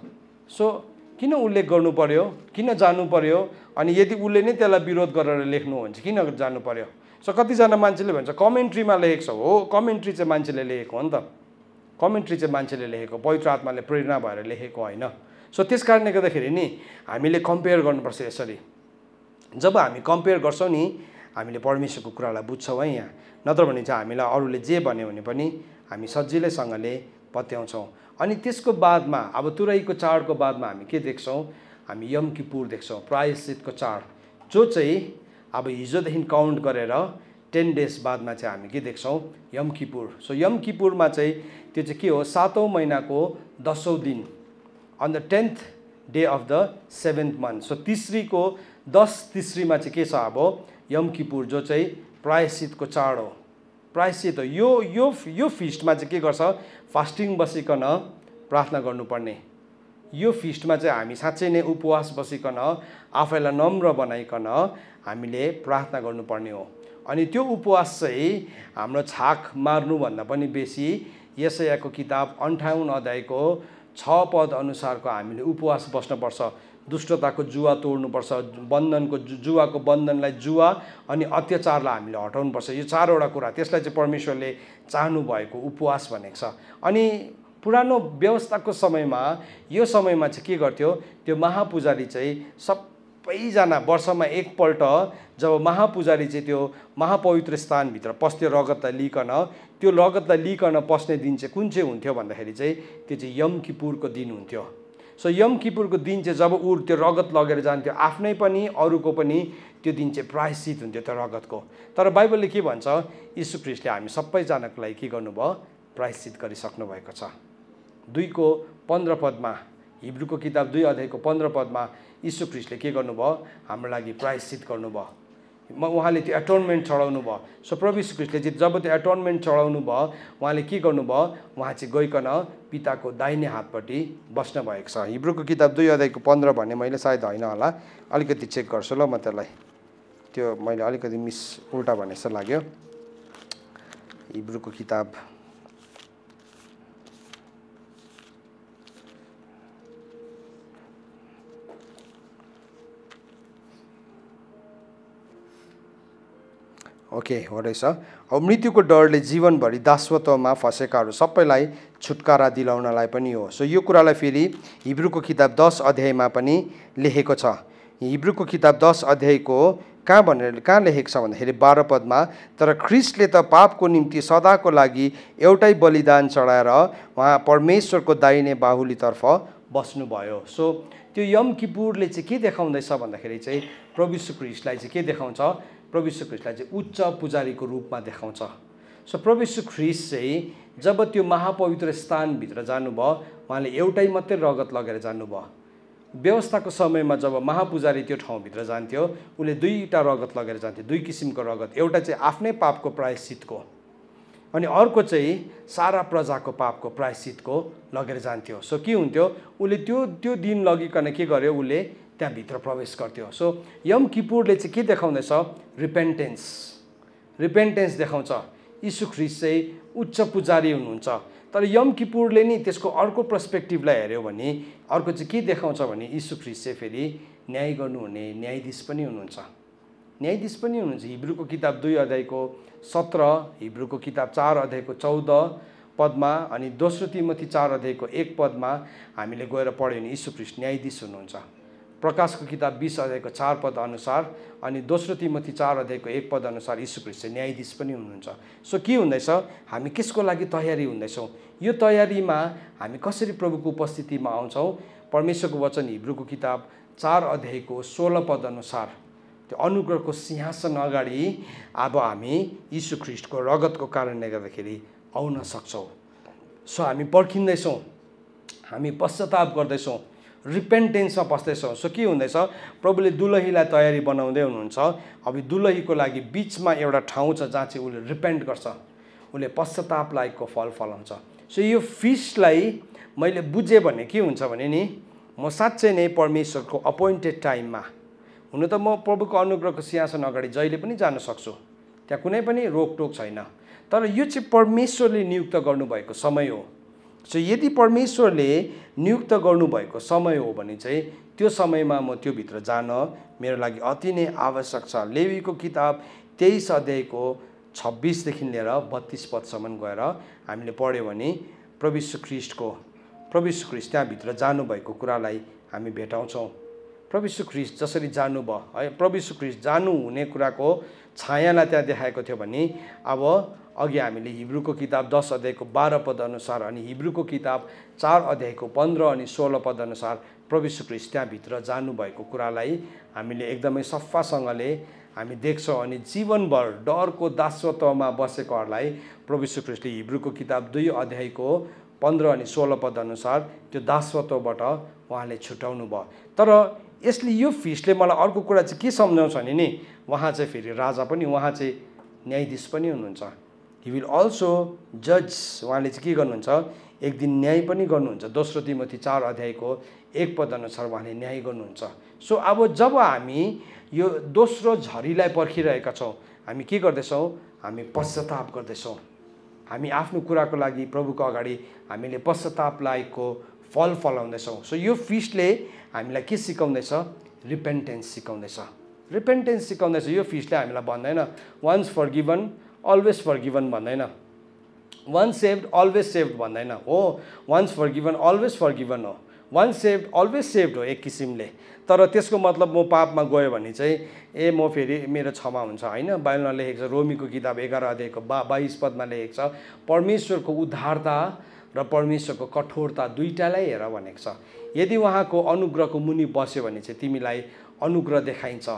सो किन उल्लेख गर्नु पर्यो? किन जानु पर्यो? अनि यदि उसले नै त्यसलाई विरोध गरेर लेख्नु हो भने चाहिँ किन जानु पर्यो? सो कतिजना मान्छेले भन्छ कमेन्ट्रीमा लेखेको छ। हो, कमेन्ट्री चाहिँ मान्छेले लेखेको हो नि त। कमेन्ट्री चाहिँ मान्छेले लेखेको, पवित्र आत्माले प्रेरणा भएर लेखेको होइन। सो त्यस कारणले गर्दाखेरि नि हामीले कम्पेयर गर्नुपर्छ यसरी। जब हामी कम्पेयर गर्छौँ नि हामीले परमेश्वरको कुरालाई बुझ्छौँ है यहाँ। नत्र भने चाहिँ हामीलाई अरूले जे भन्यो भने पनि हामी सजिलैसँगले पत्याउँछौँ। अनि त्यसको बादमा अब तुरैको चाडको बादमा हामी के देख्छौँ? हामी यम किपुर देख्छौँ, प्रायश्चितको चाड, जो चाहिँ अब हिजोदेखि काउन्ट गरेर 10 डेज बादमा चाहिँ हामी के देख्छौँ? यम किपुर। सो यम किपुरमा चाहिँ त्यो चाहिँ के हो? 7औं महिनाको 10औं दिन, on the 10th day of the 7th month। So तिस्रीको 10 तिस्रीमा चाहिँ के छ? अब यम किपुर, जो चाहिँ प्रायश्चितको चाड हो। प्रायश्चित हो। यो फिस्टमा चाहिँ के गर्छ? फास्टिङ बसिकन प्रार्थना गर्नुपर्ने। यो फिस्टमा चाहिँ हामी साँच्चै नै उपवास बसिकन आफैलाई नम्र बनाइकन हामीले प्रार्थना गर्नुपर्ने हो। अनि त्यो उपवास चाहिँ हाम्रो छाक मार्नुभन्दा पनि बेसी यशायाको किताब 58:6 अनुसारको हामीले उपवास बस्नुपर्छ। दुष्टताको जुवा तोड्नुपर्छ, जुवाको बन्धनलाई, जुवा अनि अत्याचारलाई हामीले हटाउनुपर्छ। यो 4वटा कुरा, त्यसलाई चाहिँ परमेश्वरले चाहनु भएको उपवास भनेको छ। अनि पुरानो व्यवस्थाको समयमा यो समयमा चाहिँ के गर्थ्यो? त्यो महापुजारी चाहिँ सबैजना वर्षमा एकपल्ट जब महापुजारी चाहिँ त्यो महापवित्र स्थानभित्र पस्थ्यो रगतलाई लिइकन, त्यो रगतलाई लिइकन पस्ने दिन चाहिँ कुन चाहिँ हुन्थ्यो भन्दाखेरि चाहिँ त्यो चाहिँ यम किपुरको दिन हुन्थ्यो। सो यम किपुरको दिन चाहिँ जब त्यो रगत लगेर जान्थ्यो, आफ्नै पनि अरूको पनि त्यो दिन चाहिँ प्रायश्चित हुन्थ्यो त्यो रगतको। तर बाइबलले के भन्छ? यीशु ख्रीष्टले हामी सबैजनाको लागि के गर्नुभयो? प्रायश्चित गरिसक्नु भएको छ। 2:15 हिब्रूको किताब 2:15 यीशु ख्रीष्टले के गर्नुभयो? हाम्रो लागि प्रायश्चित गर्नुभयो। उहाँले त्यो एटोनमेन्ट चढाउनु भयो। सो प्रभु यीशु ख्रीष्टले चाहिँ जब त्यो एटोनमेन्ट चढाउनु भयो, उहाँले के गर्नुभयो? उहाँ चाहिँ गइकन पिताको दाहिने हातपट्टि बस्नु भएको छ। हिब्रूको किताब 2:15 भने मैले सायद होइन होला, अलिकति चेक गर्छु ल म त्यसलाई। त्यो मैले अलिकति उल्टा भने जस्तो लाग्यो। हिब्रूको किताब ओके हो रहेछ। अब मृत्युको डरले जीवनभरि दासत्वमा फँसेकाहरू सबैलाई छुटकारा दिलाउनलाई पनि हो। सो यो कुरालाई फेरि हिब्रूको किताब 10 अध्यायमा पनि लेखेको छ। हिब्रूको किताब 10 अध्यायको कहाँ लेखेको छ भन्दाखेरि 12 पदमा, तर ख्रीष्टले त पापको निम्ति सदाको लागि एउटै बलिदान चढाएर उहाँ परमेश्वरको दाहिने बाहुलीतर्फ बस्नुभयो। सो त्यो यम किपुरले चाहिँ के देखाउँदैछ भन्दाखेरि चाहिँ प्रभु यीशु ख्रीष्टलाई चाहिँ के देखाउँछ? प्रभु यीशु ख्रीष्टलाई चाहिँ उच्च पुजारीको रूपमा देखाउँछ। सो प्रभु यीशु ख्रीष्ट चाहिँ जब त्यो महापवित्र स्थानभित्र जानुभयो, उहाँले एउटै मात्रै रगत लगेर जानुभयो। व्यवस्थाको समयमा जब महापुजारी त्यो ठाउँभित्र जान्थ्यो, उसले 2टा रगत लगेर जान्थ्यो, 2 किसिमको रगत। एउटा चाहिँ आफ्नै पापको प्रायश्चितको, अनि अर्को चाहिँ सारा प्रजाको पापको प्रायश्चितको लगेर जान्थ्यो। सो के हुन्थ्यो, उसले त्यो दिन लगिकन के गर्यो, उसले त्यहाँभित्र प्रवेश गर्थ्यो। सो यम किपुरले चाहिँ के देखाउँदैछ, रिपेन्टेन्स देखाउँछ। यीशु ख्रीष्ट चाहिँ उच्च पुजारी हुनुहुन्छ, तर यम किपुरले नि त्यसको अर्को पर्सपेक्टिभलाई हेऱ्यो भने अर्को चाहिँ के देखाउँछ भने यीशु ख्रीष्ट चाहिँ फेरि न्याय गर्नुहुने न्यायाधीश पनि हुनुहुन्छ। हिब्रूको किताब 2 अध्यायको 17, हिब्रूको किताब 4 अध्यायको 14 पदमा अनि दोस्रो तिमोथी 4 अध्यायको 1 पदमा हामीले गएर पढ्यो भने यीशु ख्रीष्ट न्यायाधीश हुनुहुन्छ। प्रकाशको किताब 20 अध्यायको 4 पद अनुसार अनि दोस्रो तिमोथी 4 अध्यायको 1 पद अनुसार यीशु ख्रीष्ट चाहिँ न्यायाधीश पनि हुनुहुन्छ। सो के हुँदैछ, हामी कसको लागि तयारी हुँदैछौँ, यो तयारीमा हामी कसरी प्रभुको उपस्थितिमा आउँछौँ। परमेश्वरको वचन हिब्रूको किताब 4 अध्यायको 16 पद अनुसार त्यो अनुग्रहको सिंहासन अगाडि अब हामी यीशु ख्रीष्टको रगतको कारणले गर्दाखेरि आउन सक्छौँ। सो हामी पर्खिँदैछौँ, हामी पश्चाताप गर्दैछौँ, रिपेन्टेन्समा पस्दैछौँ। सो के हुँदैछ, प्रभुले दुलहीलाई तयारी बनाउँदै हुनुहुन्छ। अब दुलहीको लागि बिचमा एउटा ठाउँ छ जहाँ चाहिँ उसले रिपेन्ट गर्छ, उसले पश्चाताप लायकको फल फलाउँछ। सो यो फिस्टलाई मैले बुझेँ भने के हुन्छ भने नि, म साँच्चै नै परमेश्वरको अपोइन्टेड टाइममा, हुन त म प्रभुको अनुग्रहको सिंहासन अगाडि जहिले पनि जान सक्छु, त्यहाँ कुनै पनि रोकटोक छैन, तर यो चाहिँ परमेश्वरले नियुक्त गर्नुभएको समय हो। सो यदि परमेश्वरले नियुक्त गर्नुभएको समय हो भने चाहिँ त्यो समयमा म त्योभित्र जान मेरो लागि अति नै आवश्यक छ। लेवीको किताब 23 अध्यायको 26 देखि लिएर 32 पदसम्म गएर हामीले पढ्यो भने प्रभु यीशु ख्रीष्ट त्यहाँभित्र जानुभएको कुरालाई हामी भेटाउँछौँ। प्रभु यीशु ख्रीष्ट जसरी जानुभयो है, प्रभु यीशु ख्रीष्ट जानु हुने कुराको छायालाई त्यहाँ देखाएको थियो भने अब अघि हामीले हिब्रूको किताब 10 अध्यायको 12 पद अनुसार अनि हिब्रूको किताब 4 अध्यायको 15 अनि 16 पद अनुसार प्रभु यीशु ख्रीष्ट त्यहाँभित्र जानुभएको कुरालाई हामीले एकदमै सफासँगले हामी देख्छौँ। अनि जीवनभर डरको दासत्वमा बसेकोहरूलाई प्रभु यीशु ख्रीष्टले हिब्रूको किताब 2 अध्यायको 15 अनि 16 पद अनुसार त्यो दासत्वबाट उहाँले छुटाउनु भयो। तर यसले यो फिस्टले मलाई अर्को कुरा चाहिँ के सम्झाउँछ भने नि, उहाँ चाहिँ फेरि राजा पनि, उहाँ चाहिँ न्यायाधीश पनि हुनुहुन्छ। ही विल अल्सो जज, उहाँले चाहिँ के गर्नुहुन्छ, एक दिन न्याय पनि गर्नुहुन्छ। दोस्रो तिमोथी 4 अध्यायको 1 पद अनुसार उहाँले न्याय गर्नुहुन्छ। सो अब जब हामी यो दोस्रो झरीलाई पर्खिरहेका छौँ, हामी के गर्दैछौँ, हामी पश्चाताप गर्दैछौँ। हामी आफ्नो कुराको लागि प्रभुको अगाडि हामीले पश्चाताप लायकको फल फलाउँदैछौँ। सो यो फिस्टले हामीलाई के सिकाउँदैछ, रिपेन्टेन्स सिकाउँदैछ। यो फिस्टले हामीलाई भन्दैन वन्स फर्गिभन अलवेज फर्गिभन भन्दैन, वन्स सेभ्ड अलवेज सेभ्ड भन्दैन हो, वन्स फर्गिभन अलवेज फर्गिभन हो, वन्स सेभ्ड अलवेज सेभ्ड हो एक किसिमले। तर त्यसको मतलब म पापमा गयो भने चाहिँ म फेरि मेरो क्षमा हुन्छ होइन। बाइबलमा लेखेको छ, रोमीको किताब 11 अध्यायको 22 पदमा लेखेको छ, परमेश्वरको उद्धारता र परमेश्वरको कठोरता दुईटालाई हेर भनेको छ। यदि उहाँको अनुग्रहको मुनि बस्यो भने चाहिँ तिमीलाई अनुग्रह देखाइन्छ,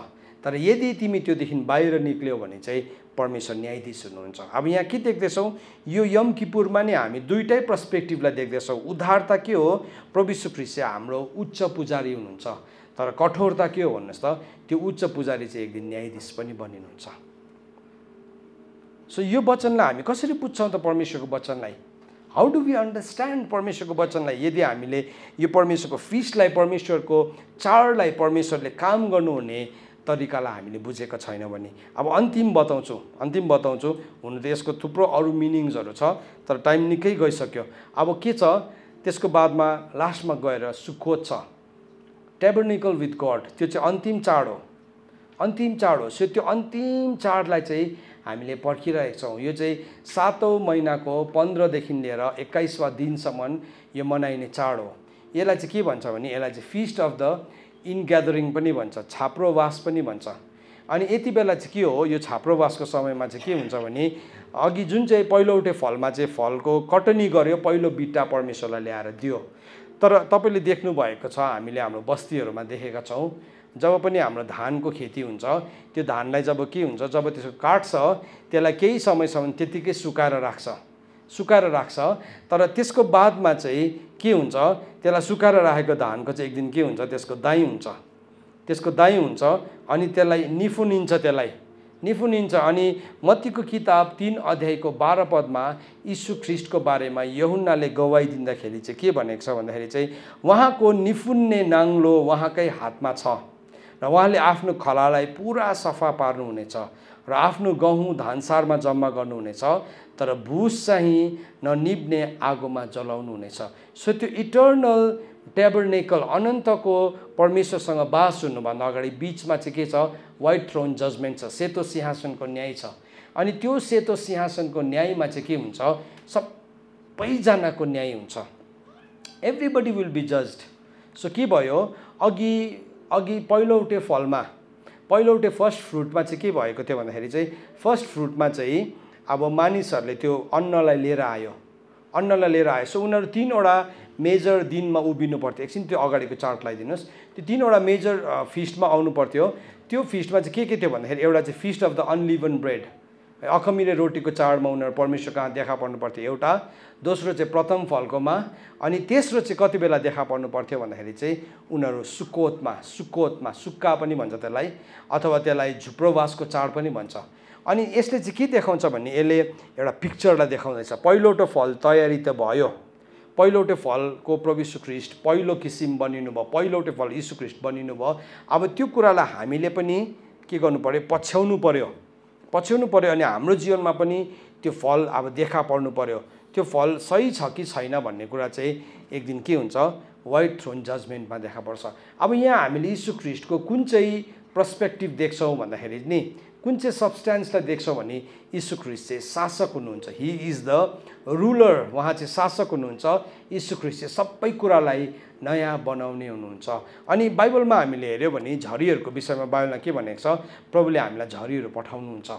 तर यदि तिमी त्योदेखि बाहिर निक्ल्यौ भने चाहिँ परमेश्वर न्यायाधीश हुनुहुन्छ। अब यहाँ के देख्दैछौँ, यो यम किपुरमा नै हामी दुईटै पर्सपेक्टिभलाई देख्दैछौँ। उद्धारता के हो, प्रभु यीशु ख्रीष्ट हाम्रो उच्च पुजारी हुनुहुन्छ, तर कठोरता के हो भन्नुहोस् त, त्यो उच्च पुजारी चाहिँ एक दिन न्यायाधीश पनि बनिनुहुन्छ। सो यो वचनलाई हामी कसरी बुझ्छौँ त, परमेश्वरको वचनलाई हाउ डु वी अन्डरस्ट्यान्ड परमेश्वरको वचनलाई। यदि हामीले यो परमेश्वरको फिस्टलाई, परमेश्वरको चाडलाई, परमेश्वरले काम गर्नुहुने तरिकालाई हामीले बुझेका छैनौँ भने, अब अन्तिम बताउँछु। हुन त यसको थुप्रो अरू मिनिङ्सहरू छ, तर टाइम निकै गइसक्यो। अब के छ, त्यसको बादमा लास्टमा गएर सुक्कोत छ, ट्याबर्निकल विथ गड, त्यो चाहिँ अन्तिम चाड हो। सो त्यो अन्तिम चाडलाई चाहिँ हामीले पर्खिरहेका छौँ। यो चाहिँ 7औं महिनाको 15 देखि लिएर 21वाँ दिनसम्म यो मनाइने चाड हो। यसलाई चाहिँ के भन्छ भने, यसलाई चाहिँ feast of the ingathering पनि भन्छ, छाप्रोवास पनि भन्छ। अनि यति बेला चाहिँ के हो, यो छाप्रोवासको समयमा चाहिँ के हुन्छ भने, अघि जुन चाहिँ पहिलोउटे फलमा चाहिँ फलको कटनी गर्यो, पहिलो बिटा परमेश्वरलाई ल्याएर दियो। तर तपाईँले देख्नुभएको छ, हामीले हाम्रो बस्तीहरूमा देखेका छौँ, जब पनि हाम्रो धानको खेती हुन्छ, त्यो धानलाई जब के हुन्छ, जब त्यसको काट्छ त्यसलाई केही समयसम्म त्यतिकै सुकाएर राख्छ। तर त्यसको बादमा चाहिँ के हुन्छ, त्यसलाई सुकाएर राखेको धानको चाहिँ एक दिन के हुन्छ, त्यसको दाई हुन्छ अनि त्यसलाई निफुनिन्छ, त्यसलाई निपुणिन्छ। अनि मत्तीको किताब 3 अध्यायको 12 पदमा यीशु ख्रीष्टको बारेमा यूहन्नाले गवाही दिँदाखेरि चाहिँ के भनेको छ भन्दाखेरि चाहिँ उहाँको निपुण्य नाङ्लो उहाँकै हातमा छ र उहाँले आफ्नो खलालाई पुरा सफा पार्नुहुनेछ र आफ्नो गहुँ धानसारमा जम्मा गर्नुहुनेछ, तर भुस चाहिँ ननिब्ने आगोमा जलाउनुहुनेछ। सो त्यो इटर्नल ट्याबरनेकल अनन्तको परमेश्वरसँग बास हुनुभन्दा अगाडि बिचमा चाहिँ के छ? व्हाइट थ्रोन जजमेन्ट छ, सेतो सिंहासनको न्याय छ। अनि त्यो सेतो सिंहासनको न्यायमा चाहिँ के हुन्छ? सबैजनाको न्याय हुन्छ। Everybody will be judged. So के भयो? अघि पहिलोटे फलमा पहिलोटे फर्स्ट फ्रुटमा चाहिँ के भएको थियो भन्दाखेरि चाहिँ फर्स्ट फ्रुटमा चाहिँ अब मानिसहरूले त्यो अन्नलाई लिएर आयो। सो उनीहरू 3वटा मेजर दिनमा उभिनु पर्थ्यो। एकछिन त्यो अगाडिको चार्ट लगाइदिनुहोस्। त्यो 3वटा मेजर फिस्टमा आउनु पर्थ्यो। त्यो फिस्टमा चाहिँ के थियो भन्दाखेरि एउटा चाहिँ फिस्ट अफ द अनलिभन ब्रेड, अखमिलो रोटीको चाडमा उनीहरू परमेश्वर कहाँ देखा पर्नु पर्थ्यो एउटा। दोस्रो चाहिँ प्रथम फलकोमा। अनि तेस्रो चाहिँ कति बेला देखा पर्नु पर्थ्यो भन्दाखेरि चाहिँ उनीहरू सुक्कोतमा सुक्का पनि भन्छ त्यसलाई, अथवा त्यसलाई झुप्रोवासको चाड पनि भन्छ। अनि यसले चाहिँ के देखाउँछ भने यसले एउटा पिक्चरलाई देखाउँदैछ। पहिलोटो फल तयारी त भयो, पहिलोटो फलको प्रभु यीशु ख्रीष्ट पहिलो किसिम बनिनु भयो, पहिलोटो फल यीशु ख्रीष्ट बनिनु भयो। अब त्यो कुरालाई हामीले पनि के गर्नु पर्यो? पछ्याउनु पर्यो। अनि हाम्रो जीवनमा पनि त्यो फल अब देखा पर्नु पर्यो। त्यो फल सही छ कि छैन भन्ने कुरा चाहिँ एक दिन के हुन्छ? व्हाइट थ्रोन जजमेन्टमा देखा पर्छ। अब यहाँ हामीले यीशु ख्रीष्टको कुन चाहिँ पर्सपेक्टिभ देख्छौँ भन्दाखेरि नि, कुन चाहिँ सब्सटेन्सलाई देख्छौँ भने यीशु ख्रीष्ट चाहिँ शासक हुनुहुन्छ। हि इज द रुलर, उहाँ चाहिँ शासक हुनुहुन्छ। यीशु ख्रीष्ट चाहिँ सबै कुरालाई नयाँ बनाउने हुनुहुन्छ। अनि बाइबलमा हामीले हेऱ्यौँ भने झरीहरूको विषयमा बाइबलमा के भनेको छ? प्रभुले हामीलाई झरीहरू पठाउनुहुन्छ,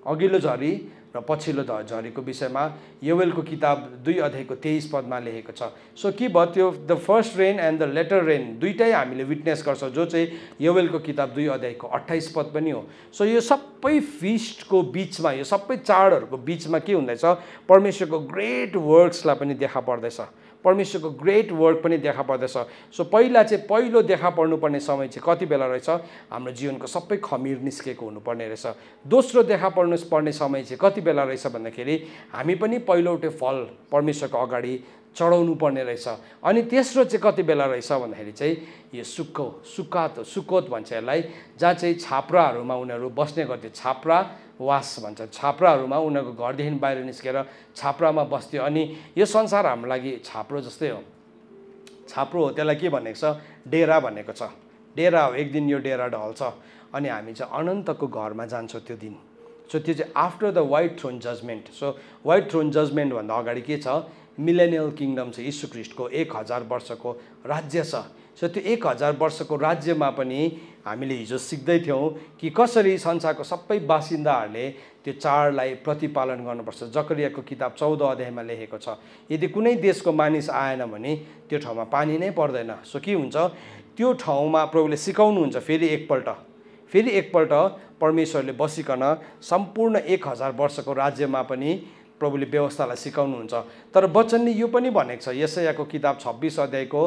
अघिल्लो झरी र पछिल्लो झरीको विषयमा योवेलको किताब 2 अध्यायको 23 पदमा लेखेको छ। सो के भयो? त्यो the first rain and the latter rain दुईटै हामीले विटनेस गर्छौँ, जो चाहिँ योवेलको किताब 2 अध्यायको 28 पद पनि हो। सो यो सबै फिस्टको बिचमा, यो सबै चाडहरूको बिचमा के हुँदैछ? परमेश्वरको ग्रेट वर्क्सलाई पनि देखा पर्दैछ, परमेश्वरको ग्रेट वर्क पनि देखा पर्दैछ। सो पहिलो देखा पर्नुपर्ने समय चाहिँ कति बेला रहेछ? हाम्रो जीवनको सबै खमीर निस्केको हुनुपर्ने रहेछ। दोस्रो देखा पर्ने समय चाहिँ कति बेला रहेछ भन्दाखेरि हामी पनि पहिलोटे फल परमेश्वरको अगाडि चढाउनु पर्ने रहेछ। अनि तेस्रो चाहिँ कति बेला रहेछ भन्दाखेरि चाहिँ यो सुक्कोत भन्छ यसलाई, जहाँ चाहिँ छाप्राहरूमा उनीहरू बस्ने गर्थ्यो। छाप्रावास भन्छ। छाप्राहरूमा उनीहरूको घरदेखि बाहिर निस्केर छाप्रामा बस्थ्यो। अनि यो संसार हाम्रो लागि छाप्रो जस्तै हो, छाप्रो हो। त्यसलाई के भनेको छ? डेरा भनेको छ। डेरा हो। एक दिन यो डेरा ढल्छ अनि हामी चाहिँ अनन्तको घरमा जान्छौँ त्यो दिन। सो त्यो चाहिँ after the white throne judgment. So white throne जजमेन्टभन्दा अगाडि के छ? मिलेनियल किङडम छ। यीशु ख्रीष्टको 1000 वर्षको राज्य छ। सो त्यो 1000 वर्षको राज्यमा पनि हामीले हिजो सिक्दै थियौँ कि कसरी संसारको सबै बासिन्दाहरूले त्यो चाडलाई प्रतिपालन गर्नुपर्छ। जकरियाको किताब 14 अध्यायमा लेखेको छ, यदि कुनै देशको मानिस आएन भने त्यो ठाउँमा पानी नै पर्दैन। सो के हुन्छ? त्यो ठाउँमा प्रभुले सिकाउनुहुन्छ फेरि एकपल्ट परमेश्वरले बसिकन सम्पूर्ण 1000 वर्षको राज्यमा पनि प्रभुले व्यवस्थालाई सिकाउनुहुन्छ। तर वचनले यो पनि भनेको छ, यशायाको किताब 26 अध्यायको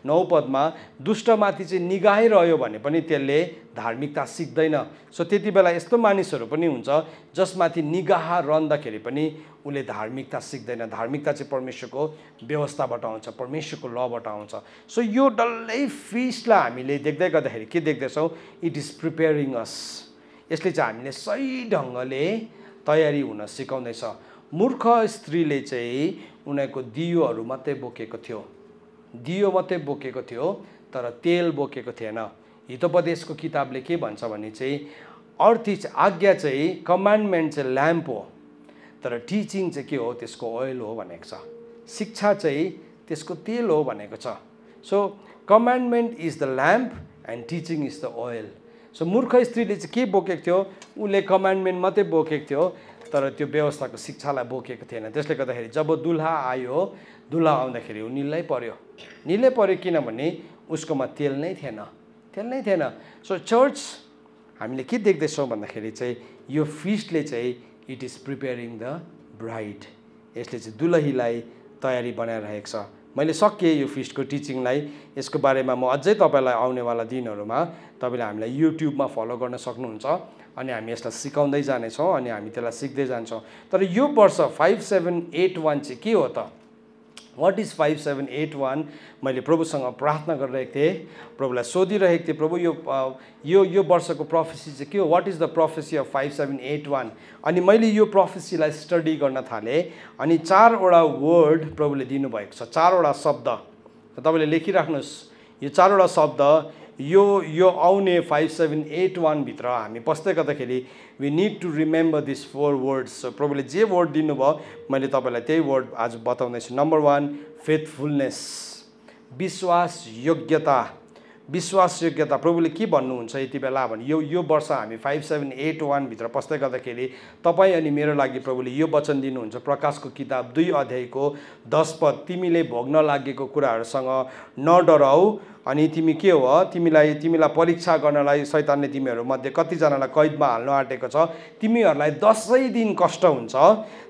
9 पदमा, दुष्टमाथि चाहिँ निगाहिरह्यो भने पनि त्यसले धार्मिकता सिक्दैन। सो त्यति बेला यस्तो मानिसहरू पनि हुन्छ जसमाथि निगाह रहँदाखेरि पनि उसले धार्मिकता सिक्दैन। धार्मिकता चाहिँ परमेश्वरको व्यवस्थाबाट आउँछ, परमेश्वरको लबाट आउँछ। सो यो डल्लै फिस्टलाई हामीले देख्दै गर्दाखेरि के देख्दैछौँ? इट इज प्रिपेयरिङ अस। यसले चाहिँ हामीले सही ढङ्गले तयारी हुन सिकाउँदैछ। मूर्ख स्त्रीले चाहिँ उनीहरूको दियोहरू मात्रै बोकेको थियो, तर तेल बोकेको थिएन। हितोपदेशको किताबले के भन्छ भने चाहिँ आज्ञा चाहिँ, कमान्डमेन्ट चाहिँ ल्याम्प हो, तर टिचिङ चाहिँ के हो? त्यसको ओइल हो भनेको छ। शिक्षा चाहिँ त्यसको तेल हो भनेको छ। So commandment is the lamp and teaching is the oil. So मूर्ख स्त्रीले चाहिँ के बोकेको थियो? उसले कमान्डमेन्ट मात्रै बोकेको थियो, तर त्यो व्यवस्थाको शिक्षालाई बोकेको थिएन। त्यसले गर्दाखेरि जब दुल्हा आउँदाखेरि ऊ निलै पर्यो किनभने उसकोमा तेल नै थिएन। सो चर्च हामीले के देख्दैछौँ भन्दाखेरि चाहिँ यो फिस्टले चाहिँ it is preparing the bride. यसले चाहिँ दुलहीलाई तयारी बनाइरहेको छ। मैले सकेँ यो फिस्टको टिचिङलाई। यसको बारेमा म अझै तपाईँलाई आउनेवाला दिनहरूमा तपाईँले हामीलाई युट्युबमा फलो गर्न सक्नुहुन्छ अनि हामी यसलाई सिकाउँदै जानेछौँ अनि हामी त्यसलाई सिक्दै जान्छौँ। तर यो वर्ष 5781 चाहिँ के हो त? What is 5781? मैले प्रभुसँग प्रार्थना गरिरहेको थिएँ, प्रभुलाई सोधिरहेको थिएँ, प्रभु यो वर्षको प्रोफेसी चाहिँ के हो? What is the prophecy of 5781? अनि मैले यो प्रोफेसीलाई स्टडी गर्न थालेँ अनि 4वटा वर्ड प्रभुले दिनुभएको छ, 4वटा शब्द। तपाईँले लेखिराख्नुहोस्, यो 4वटा शब्द यो आउने 5781 भित्र हामी पस्दै गर्दाखेरि we need to remember this 4 words. So प्रभुले जे वर्ड दिनुभयो मैले तपाईँलाई त्यही वर्ड आज बताउँदैछु। नम्बर 1 फेथफुलनेस, विश्वास योग्यता। विश्वास योग्यता प्रभुले के भन्नुहुन्छ यति बेला भने यो वर्ष हामी 5781 भित्र पस्दै गर्दाखेरि तपाईँ अनि मेरो लागि प्रभुले यो वचन दिनुहुन्छ। प्रकाशको किताब 2 अध्यायको 10 पद, तिमीले भोग्न लागेको कुराहरूसँग नडराऊ अनि तिमी के हो? तिमीलाई परीक्षा गर्नलाई शैतानले तिमीहरूमध्ये कतिजनालाई कैदमा हाल्न आँटेको छ। तिमीहरूलाई 10 दिन कष्ट हुन्छ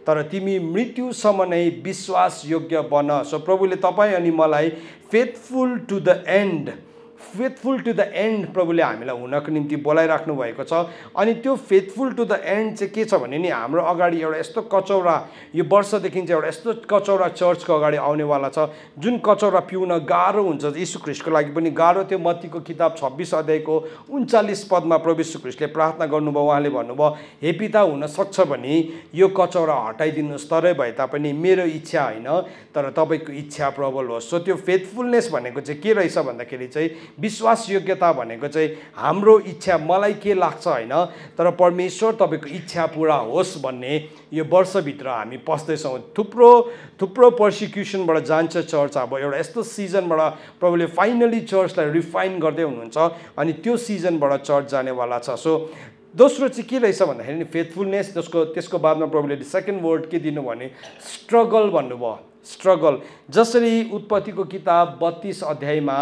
तर तिमी मृत्युसम्म नै विश्वास योग्य बन। सो प्रभुले तपाईँ अनि मलाई faithful to the end, faithful to the end प्रभुले हामीलाई हुनको निम्ति बोलाइराख्नु भएको छ। अनि त्यो फेथफुल टु द एन्ड चाहिँ के छ भने नि हाम्रो अगाडि एउटा यस्तो कचौरा, यो वर्षदेखि चाहिँ एउटा यस्तो कचौरा चर्चको अगाडि आउनेवाला छ जुन कचौरा पिउन गाह्रो हुन्छ। यीशु ख्रीष्टको लागि पनि गाह्रो थियो। मत्तीको किताब 26 अध्यायको 39 पदमा प्रभु यीशु ख्रीष्टले प्रार्थना गर्नुभयो, उहाँले भन्नुभयो, हे पिता हुन सक्छ भने यो कचौरा हटाइदिनुहोस्, तरै भए तापनि मेरो इच्छा होइन तर तपाईँको इच्छा प्रबल होस्। सो त्यो फेथफुलनेस भनेको चाहिँ के रहेछ भन्दाखेरि चाहिँ विश्वास योग्यता भनेको चाहिँ हाम्रो इच्छा, मलाई के लाग्छ होइन तर परमेश्वर तपाईँको इच्छा पुरा होस् भन्ने यो वर्षभित्र हामी पस्दैछौँ। थुप्रो पर्सिक्युसनबाट जान्छ चर्च। अब एउटा यस्तो सिजनबाट प्रभुले फाइनली चर्चलाई रिफाइन गर्दै हुनुहुन्छ अनि त्यो सिजनबाट चर्च जानेवाला छ। सो दोस्रो चाहिँ के रहेछ भन्दाखेरि फेथफुलनेस। त्यसको बादमा प्रभुले सेकेन्ड वर्ड के दिनु भने स्ट्रगल भन्नुभयो। स्ट्रगल, जसरी उत्पत्तिको किताब 32 अध्यायमा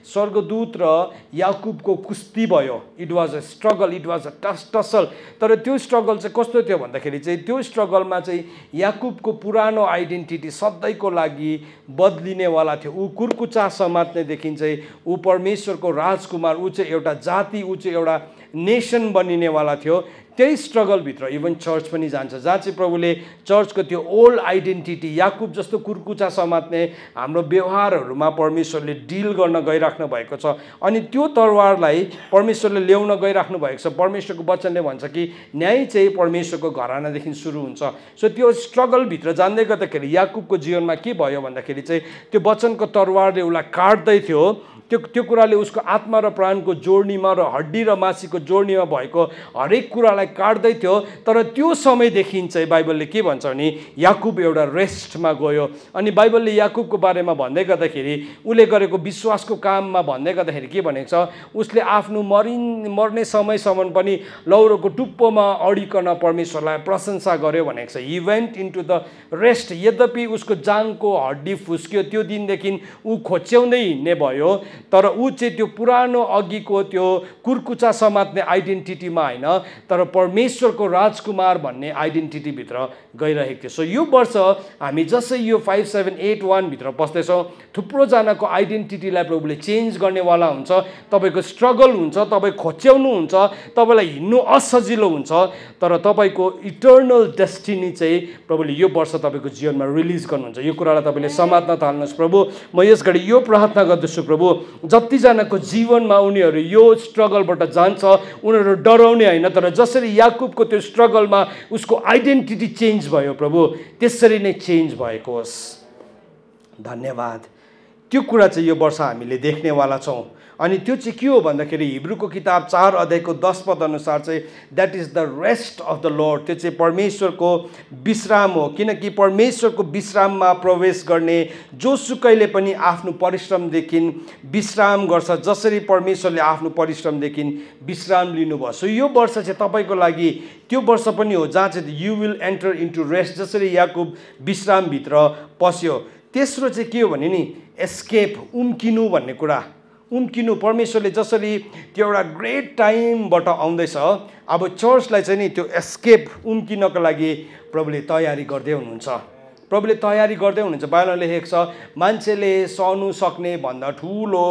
स्वर्गदूत र याकुबको कुस्ती भयो, it was a struggle, it was a tussle. तर त्यो स्ट्रगल चाहिँ कस्तो थियो भन्दाखेरि चाहिँ त्यो स्ट्रगलमा चाहिँ याकुबको पुरानो आइडेन्टिटी सधैँको लागि बदलिनेवाला थियो। ऊ कुर्कुचा समात्नेदेखि चाहिँ ऊ परमेश्वरको राजकुमार, ऊ चाहिँ एउटा जाति, ऊ चाहिँ एउटा नेसन बनिनेवाला थियो। त्यही स्ट्रगलभित्र इभन चर्च पनि जान्छ, जहाँ चाहिँ प्रभुले चर्चको त्यो ओल्ड आइडेन्टिटी, याकुब जस्तो कुर्कुचा समात्ने हाम्रो व्यवहारहरूमा परमेश्वरले डिल गर्न गइराख्नु भएको छ अनि त्यो तरवारलाई परमेश्वरले ल्याउन गइराख्नु भएको छ। परमेश्वरको वचनले भन्छ कि न्याय चाहिँ परमेश्वरको घरानादेखि सुरु हुन्छ। सो त्यो स्ट्रगलभित्र जान्दै गर्दाखेरि याकुबको जीवनमा के भयो भन्दाखेरि चाहिँ त्यो वचनको तरवारले उसलाई काट्दै थियो। त्यो कुराले उसको आत्मा र प्राणको जोड्नीमा र हड्डी र मासीको जोड्नीमा भएको हरेक कुरालाई काट्दै थियो। तर त्यो समयदेखि चाहिँ बाइबलले के भन्छ भने याकुब एउटा रेस्टमा गयो। अनि बाइबलले याकुबको बारेमा भन्दै गर्दाखेरि उसले गरेको विश्वासको काममा भन्दै गर्दाखेरि के भनेको छ, उसले आफ्नो मर्ने समयसम्म पनि लौरोको टुप्पोमा अडिकन परमेश्वरलाई प्रशंसा गर्यो भनेको छ। ही वेन्ट इन्टु द रेस्ट। यद्यपि उसको जाङको हड्डी फुस्क्यो, त्यो दिनदेखि ऊ खोच्याउँदै हिँड्ने भयो तर ऊ चाहिँ त्यो पुरानो अघिको त्यो कुर्कुचा समात्ने आइडेन्टिटीमा होइन तर परमेश्वरको राजकुमार भन्ने आइडेन्टिटीभित्र गइरहेको थियो। सो यो वर्ष हामी जसै यो 5781 भित्र पस्दैछौँ, थुप्रोजनाको आइडेन्टिटीलाई प्रभुले चेन्ज गर्नेवाला हुन्छ। तपाईँको स्ट्रगल हुन्छ, तपाईँ खोच्याउनुहुन्छ, तपाईँलाई हिँड्नु असजिलो हुन्छ तर तपाईँको इटर्नल डेस्टिनी चाहिँ प्रभुले यो वर्ष तपाईँको जीवनमा रिलिज गर्नुहुन्छ। यो कुरालाई तपाईँले समात्न थाल्नुहोस्। प्रभु म यस घडी यो प्रार्थना गर्दछु, प्रभु जतिजनाको जीवनमा उनीहरू यो स्ट्रगलबाट जान्छ उनीहरू डराउने होइन तर जसरी याकुबको त्यो स्ट्रगलमा उसको आइडेन्टिटी चेन्ज भयो प्रभु त्यसरी नै चेन्ज भएको होस्। धन्यवाद। त्यो कुरा चाहिँ यो वर्ष हामीले देख्नेवाला छौँ। अनि त्यो चाहिँ के हो भन्दाखेरि हिब्रूको किताब 4 अध्यायको 10 पद अनुसार चाहिँ that is the rest of the lord. त्यो चाहिँ परमेश्वरको विश्राम हो। किनकि परमेश्वरको विश्राममा प्रवेश गर्ने जोसुकैले पनि आफ्नो परिश्रमदेखि विश्राम गर्छ, जसरी परमेश्वरले आफ्नो परिश्रमदेखि विश्राम लिनुभयो। सो यो वर्ष चाहिँ तपाईँको लागि त्यो वर्ष पनि हो जहाँ चाहिँ you will enter into rest, जसरी याकुब विश्रामभित्र पस्यो। तेस्रो चाहिँ के हो भने नि एस्केप, उम्किनु भन्ने कुरा। उम्किनु, परमेश्वरले जसरी त्यो एउटा ग्रेट टाइमबाट आउँदैछ, अब चर्चलाई चाहिँ नि त्यो एस्केप उम्किनको लागि प्रभुले तयारी गर्दै हुनुहुन्छ। प्रभुले तयारी गर्दै हुनुहुन्छ। बाइबलमा लेखेको छ मान्छेले सहनु सक्ने भन्दा ठुलो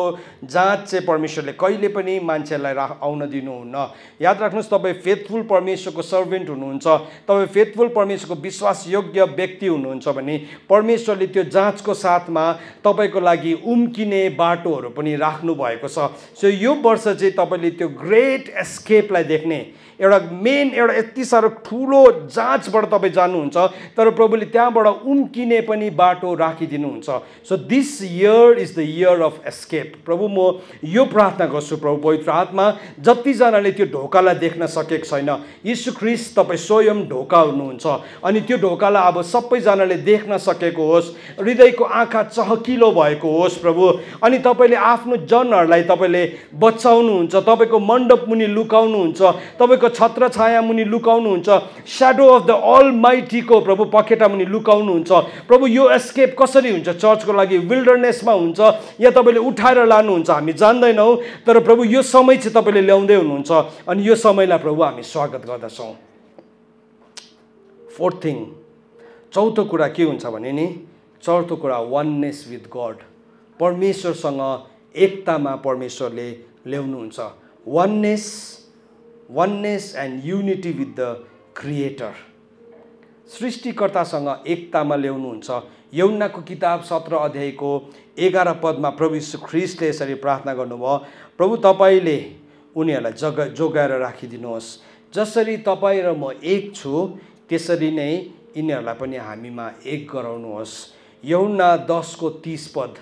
जाँच चाहिँ परमेश्वरले कहिले पनि मान्छेलाई आउन दिनुहुन्न। याद राख्नुहोस्, तपाईँ फेथफुल परमेश्वरको सर्भेन्ट हुनुहुन्छ, तपाईँ फेथफुल परमेश्वरको विश्वासयोग्य व्यक्ति हुनुहुन्छ भने परमेश्वरले त्यो जाँचको साथमा तपाईँको लागि उम्किने बाटोहरू पनि राख्नु भएको छ। सो यो वर्ष चाहिँ तपाईँले त्यो ग्रेट एस्केपलाई देख्ने एउटा यति साह्रो ठुलो जाँचबाट तपाईँ जानुहुन्छ, तर प्रभुले त्यहाँबाट उम्किने पनि बाटो राखिदिनुहुन्छ। So this year is the year of escape. प्रभु म यो प्रार्थना गर्छु, प्रभु पवित्र आत्मा जतिजनाले त्यो ढोकालाई देख्न सकेको छैन, यीशु ख्रीष्ट तपाईँ स्वयं ढोका हुनुहुन्छ अनि त्यो ढोकालाई अब सबैजनाले देख्न सकेको होस्, हृदयको आँखा चहकिलो भएको होस् प्रभु। अनि तपाईँले आफ्नो जनहरूलाई तपाईँले बचाउनुहुन्छ, तपाईँको मण्डप मुनि लुकाउनुहुन्छ, तपाईँको छत्र छाया मुनि लुकाउनुहुन्छ, स्याडो अफ द अल माइटीको प्रभु पखेटा मुनि लुकाउनुहुन्छ। प्रभु यो एस्केप कसरी हुन्छ? चर्चको लागि विल्डरनेसमा हुन्छ या तपाईँले उठाएर लानुहुन्छ हामी जान्दैनौँ, तर प्रभु यो समय चाहिँ तपाईँले ल्याउँदै हुनुहुन्छ अनि यो समयलाई प्रभु हामी स्वागत गर्दछौँ। फोर्थ थिङ, चौथो कुरा के हुन्छ भने नि, चौथो कुरा वननेस विथ गड। परमेश्वरसँग एकतामा परमेश्वरले ल्याउनुहुन्छ। Oneness and unity with the creator. सृष्टिकर्तासँग एकतामा ल्याउनुहुन्छ। यूहन्नाको किताब 17 अध्यायको 11 पदमा प्रभु यीशु ख्रीष्टले यसरी प्रार्थना गर्नुभयो, प्रभु तपाईँले उनीहरूलाई जोगाएर राखिदिनुहोस्, जसरी तपाईँ र म एक छु त्यसरी नै यिनीहरूलाई पनि हामीमा एक गराउनुहोस्। यूहन्ना 10को 30 पद,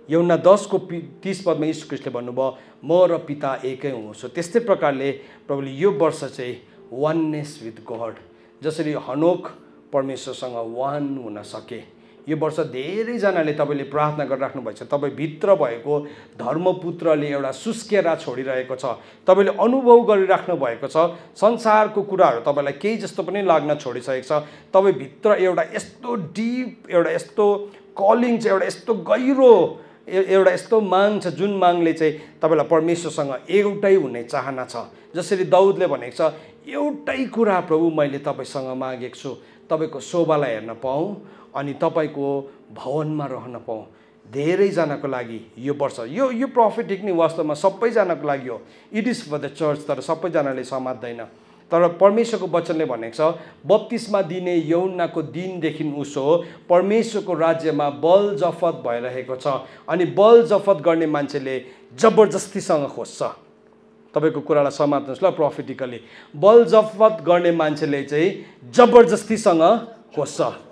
यूहन्ना 10को 30 पदमा यीशु ख्रीष्टले भन्नुभयो म र पिता एकै हुँ। सो त्यस्तै प्रकारले प्रभुले यो वर्ष चाहिँ वननेस विथ गड, जसरी हनोक परमेश्वरसँग वान हुन सके, यो वर्ष धेरैजनाले तपाईँले प्रार्थना गरिराख्नु भएको छ। तपाईँ भित्र भएको धर्मपुत्रले एउटा सुस्केरा छोडिरहेको छ, तपाईँले अनुभव गरिराख्नु भएको छ। संसारको कुराहरू तपाईँलाई केही जस्तो पनि लाग्न छोडिसकेको छ। तपाईँ भित्र एउटा यस्तो डिप, एउटा यस्तो कलिङ छ, एउटा यस्तो गहिरो, एउटा यस्तो माग छ जुन मागले चाहिँ तपाईँलाई परमेश्वरसँग एउटै हुने चाहना छ। जसरी दाउदले भनेको छ, एउटै कुरा प्रभु मैले तपाईँसँग मागेको छु, तपाईँको शोभालाई हेर्न पाऊँ अनि तपाईँको भवनमा रहन पाऊँ। धेरैजनाको लागि यो वर्ष यो प्रोफेटिक नै वास्तवमा सबैजनाको लागि हो। It is for the church, तर सबैजनाले समात्दैन। तर परमेश्वरको वचनले भनेको छ बप्तिस्मा दिने यूहन्नाको दिनदेखि उसो परमेश्वरको राज्यमा बल जफत भइरहेको छ अनि बल जफत गर्ने मान्छेले जबरजस्तीसँग खोज्छ। तपाईँको कुरालाई समात्नुहोस् ल, प्रोफेटिकली बल जफत गर्ने मान्छेले चाहिँ जबरजस्तीसँग खोज्छ।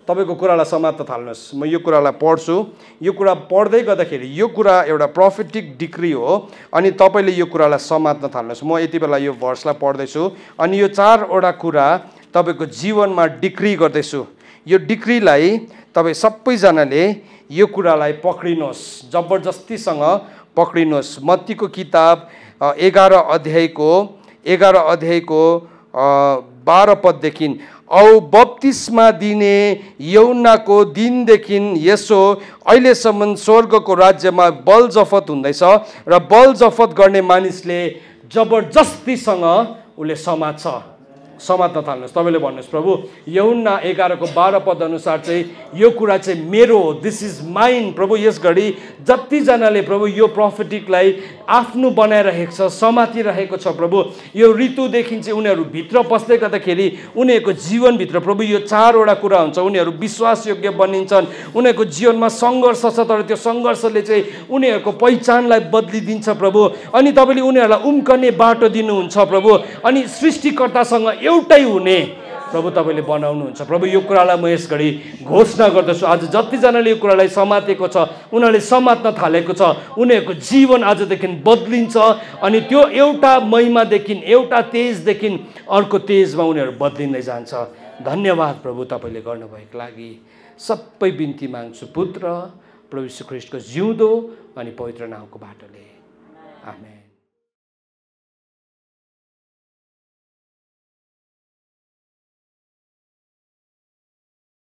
तपाईँको कुरालाई समात्न थाल्नुहोस्। म यो कुरालाई पढ्छु। यो कुरा पढ्दै गर्दाखेरि यो कुरा एउटा प्रोफेटिक डिक्री हो अनि तपाईँले यो कुरालाई समात्न थाल्नुहोस्। म यति बेला यो भर्सलाई पढ्दैछु अनि यो 4वटा कुरा तपाईँको जीवनमा डिक्री गर्दैछु। यो डिक्रीलाई तपाईँ सबैजनाले यो कुरालाई पक्रिनुहोस्, जबरजस्तीसँग पक्रिनुहोस्। मत्तीको किताब 11 अध्यायको 12 पददेखि, औ बप्तिस्मा दिने यूहन्नाको दिनदेखि यसो अहिलेसम्म स्वर्गको राज्यमा बल जफत हुँदैछ र बल जफत गर्ने मानिसले जबरजस्तीसँग उसले समात्न थाल्नुहोस्। तपाईँले भन्नुहोस् प्रभु यूहन्ना 11को 12 पद अनुसार चाहिँ यो कुरा चाहिँ मेरो हो, दिस इज माइन। प्रभु यस घडी जतिजनाले प्रभु यो प्रोफेटिकलाई आफ्नो बनाइरहेको छ, समातिरहेको छ प्रभु, यो ऋतुदेखि चाहिँ उनीहरू भित्र पस्दै गर्दाखेरि उनीहरूको जीवनभित्र प्रभु यो 4वटा कुरा हुन्छ। उनीहरू विश्वासयोग्य बनिन्छन्, उनीहरूको जीवनमा सङ्घर्ष छ तर त्यो सङ्घर्षले चाहिँ उनीहरूको पहिचानलाई बदलिदिन्छ प्रभु। अनि तपाईँले उनीहरूलाई उम्कने बाटो दिनुहुन्छ प्रभु अनि सृष्टिकर्तासँग एउटै हुने प्रभु तपाईँले बनाउनुहुन्छ। प्रभु यो कुरालाई म यस घडी घोषणा गर्दछु। आज जतिजनाले यो कुरालाई समातेको छ, उनीहरूले समात्न थालेको छ, उनीहरूको जीवन आजदेखि बदलिन्छ अनि त्यो एउटा महिमादेखि, एउटा तेजदेखि अर्को तेजमा उनीहरू बदलिँदै जान्छ। धन्यवाद प्रभु तपाईँले गर्नुभएको लागि। सबै बिन्ती माग्छु पुत्र प्रभु यीशु ख्रीष्टको जिउँदो अनि पवित्र नामको बाटोले, आमेन।